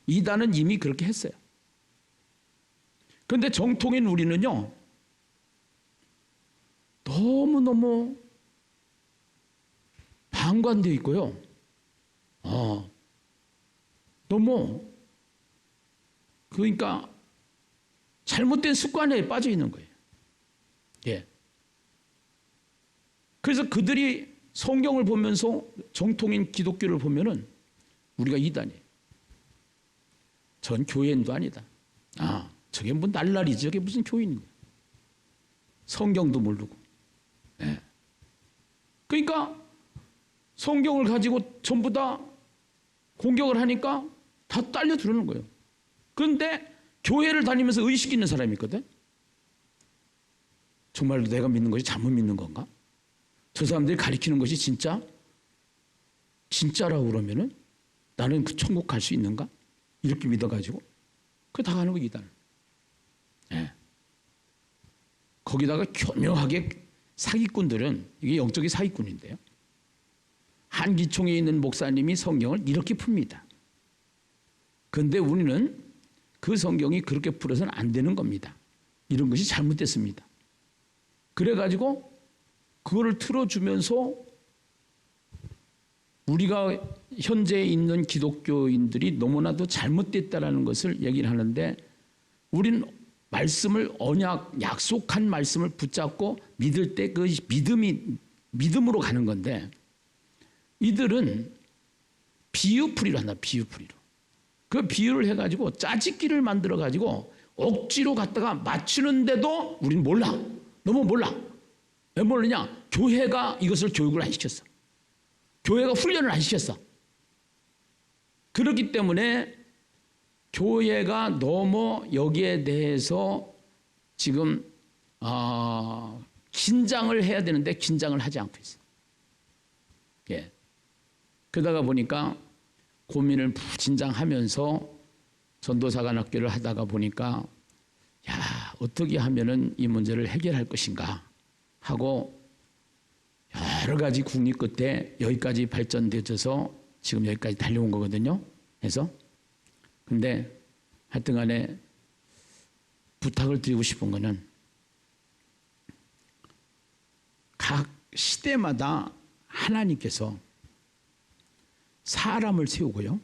이단은 이미 그렇게 했어요. 그런데 정통인 우리는요 너무너무 방관되어 있고요. 너무 그러니까 잘못된 습관에 빠져 있는 거예요. 그래서 그들이 성경을 보면서 정통인 기독교를 보면은 우리가 이단이에요. 전 교인도 아니다. 저게 뭐 날라리지. 저게 무슨 교인이야. 성경도 모르고. 그러니까 성경을 가지고 전부 다 공격을 하니까 다 딸려 들어오는 거예요. 그런데 교회를 다니면서 의식 있는 사람이 있거든. 정말로 내가 믿는 것이 잘못 믿는 건가? 저 사람들이 가리키는 것이 진짜라고 그러면은 나는 그 천국 갈 수 있는가? 이렇게 믿어가지고 그 다 가는 거 이단. 거기다가 교묘하게 사기꾼들은 이게 영적인 사기꾼인데요. 한기총에 있는 목사님이 성경을 이렇게 풉니다. 그런데 우리는 그 성경이 그렇게 풀어서는 안 되는 겁니다. 이런 것이 잘못됐습니다. 그래가지고 그거를 틀어주면서 우리가 현재 있는 기독교인들이 너무나도 잘못됐다라는 것을 얘기를 하는데, 우리는 말씀을 언약, 약속한 말씀을 붙잡고 믿을 때 그 믿음으로 가는 건데, 이들은 비유풀이로 한다. 비유풀이로. 그 비유를 해가지고 짜집기를 만들어가지고 억지로 갖다가 맞추는데도 우리는 몰라. 너무 몰라. 왜 모르냐? 교회가 이것을 교육을 안 시켰어. 교회가 훈련을 안 시켰어. 그렇기 때문에 교회가 너무 여기에 대해서 지금 긴장을 해야 되는데 긴장을 하지 않고 있어. 예. 그러다가 보니까 고민을 진장하면서 전도사관학교를 하다가 보니까, 야, 어떻게 하면은 이 문제를 해결할 것인가 하고 여러 가지 국리 끝에 여기까지 발전되어서 지금 여기까지 달려온 거거든요. 그래서 근데 하여튼 간에 부탁을 드리고 싶은 거는, 각 시대마다 하나님께서 사람을 세우고요,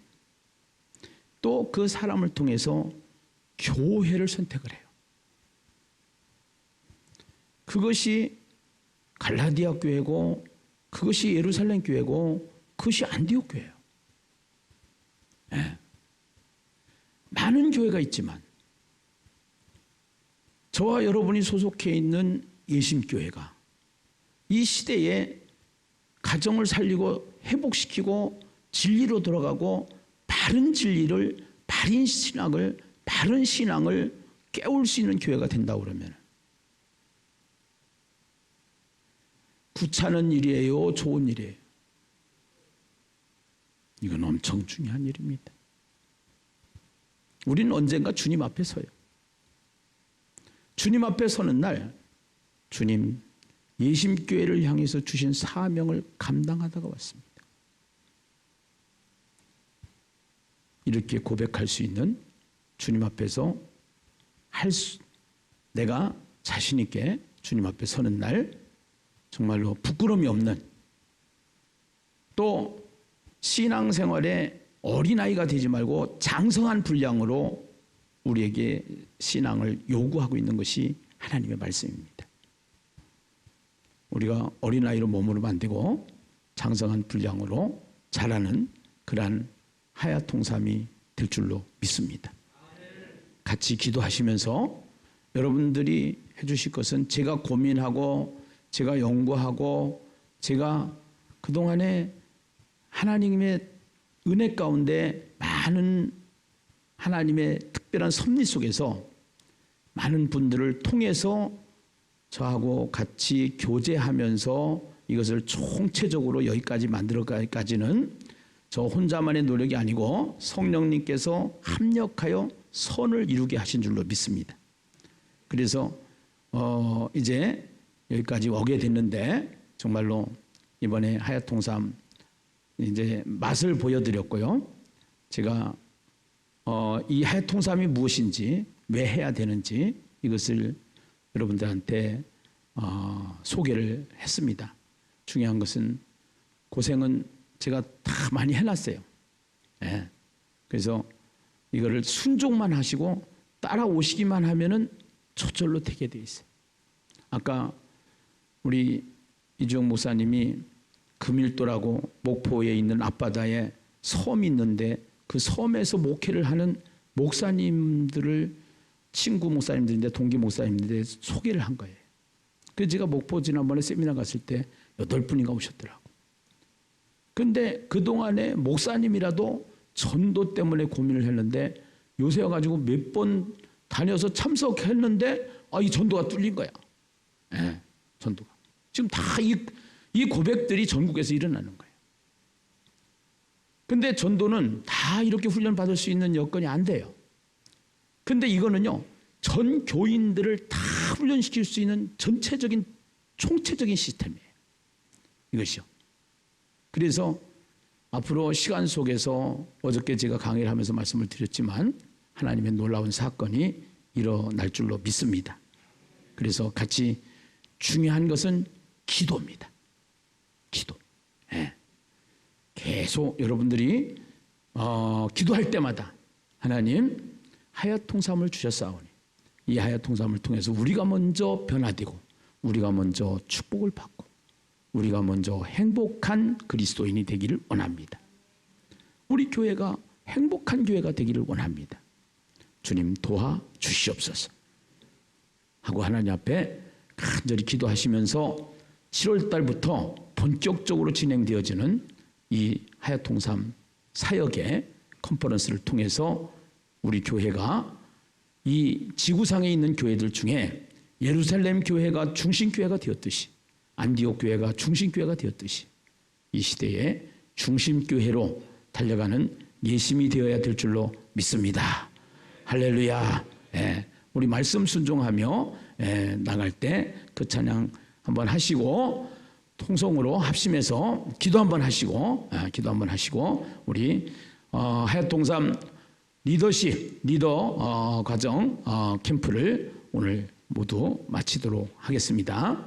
또 그 사람을 통해서 교회를 선택을 해요. 그것이 갈라디아 교회고, 그것이 예루살렘 교회고, 그것이 안디옥 교회예요. 네. 많은 교회가 있지만 저와 여러분이 소속해 있는 예심교회가 이 시대에 가정을 살리고 회복시키고 진리로 돌아가고 바른 진리를, 바른 신앙을 깨울 수 있는 교회가 된다고 그러면, 구차는 일이에요, 좋은 일이에요? 이건 엄청 중요한 일입니다. 우리는 언젠가 주님 앞에 서요. 주님 앞에 서는 날, 주님, 예심교회를 향해서 주신 사명을 감당하다가 왔습니다. 이렇게 고백할 수 있는 주님 앞에서 내가 자신 있게 주님 앞에 서는 날, 정말로 부끄러움이 없는, 또 신앙생활에 어린아이가 되지 말고 장성한 분량으로 우리에게 신앙을 요구하고 있는 것이 하나님의 말씀입니다. 우리가 어린아이로 머무르면 안 되고 장성한 분량으로 자라는 그러한 하야통삼이 될 줄로 믿습니다. 같이 기도하시면서 여러분들이 해주실 것은, 제가 고민하고 제가 연구하고 제가 그동안에 하나님의 은혜 가운데 많은 하나님의 특별한 섭리 속에서 많은 분들을 통해서 저하고 같이 교제하면서 이것을 총체적으로 여기까지 만들어가기까지는 저 혼자만의 노력이 아니고 성령님께서 합력하여 선을 이루게 하신 줄로 믿습니다. 그래서 이제 여기까지 오게 됐는데, 정말로 이번에 하야통삼 이제 맛을 보여드렸고요. 제가 이 하야통삼이 무엇인지, 왜 해야 되는지 이것을 여러분들한테 소개를 했습니다. 중요한 것은, 고생은 제가 다 많이 해놨어요. 예. 그래서 이거를 순종만 하시고 따라오시기만 하면은 저절로 되게 돼 있어요. 아까 우리 이주영 목사님이 금일도라고 목포에 있는 앞바다에 섬이 있는데, 그 섬에서 목회를 하는 목사님들을, 친구 목사님들인데 동기 목사님들인데 소개를 한 거예요. 그래서 제가 목포 지난번에 세미나 갔을 때 8분인가 오셨더라고. 근데 그동안에 목사님이라도 전도 때문에 고민을 했는데, 요새 와가지고 몇 번 다녀서 참석했는데 이 전도가 뚫린 거야. 네, 전도가. 지금 다 이 고백들이 전국에서 일어나는 거예요. 근데 전도는 다 이렇게 훈련 받을 수 있는 여건이 안 돼요. 근데 이거는요, 전 교인들을 다 훈련시킬 수 있는 전체적인 총체적인 시스템이에요. 이것이요. 그래서 앞으로 시간 속에서 어저께 제가 강의를 하면서 말씀을 드렸지만 하나님의 놀라운 사건이 일어날 줄로 믿습니다. 그래서 같이 중요한 것은 기도입니다. 기도. 예. 계속 여러분들이 기도할 때마다 하나님 하얗 통삼을 주셨사오니 이 하얗 통삼을 통해서 우리가 먼저 변화되고 우리가 먼저 축복을 받고 우리가 먼저 행복한 그리스도인이 되기를 원합니다. 우리 교회가 행복한 교회가 되기를 원합니다. 주님 도와주시옵소서 하고 하나님 앞에 간절히 기도하시면서 7월 달부터 본격적으로 진행되어지는 이 하야통삼 사역의 컨퍼런스를 통해서 우리 교회가 이 지구상에 있는 교회들 중에 예루살렘 교회가 중심교회가 되었듯이 안디옥 교회가 중심교회가 되었듯이 이 시대의 중심교회로 달려가는 예심이 되어야 될 줄로 믿습니다. 할렐루야. 예, 우리 말씀 순종하며 나갈 때 그 찬양 한번 하시고 통성으로 합심해서 기도 한번 하시고 우리 하야통삼 리더 과정 캠프를 오늘 모두 마치도록 하겠습니다.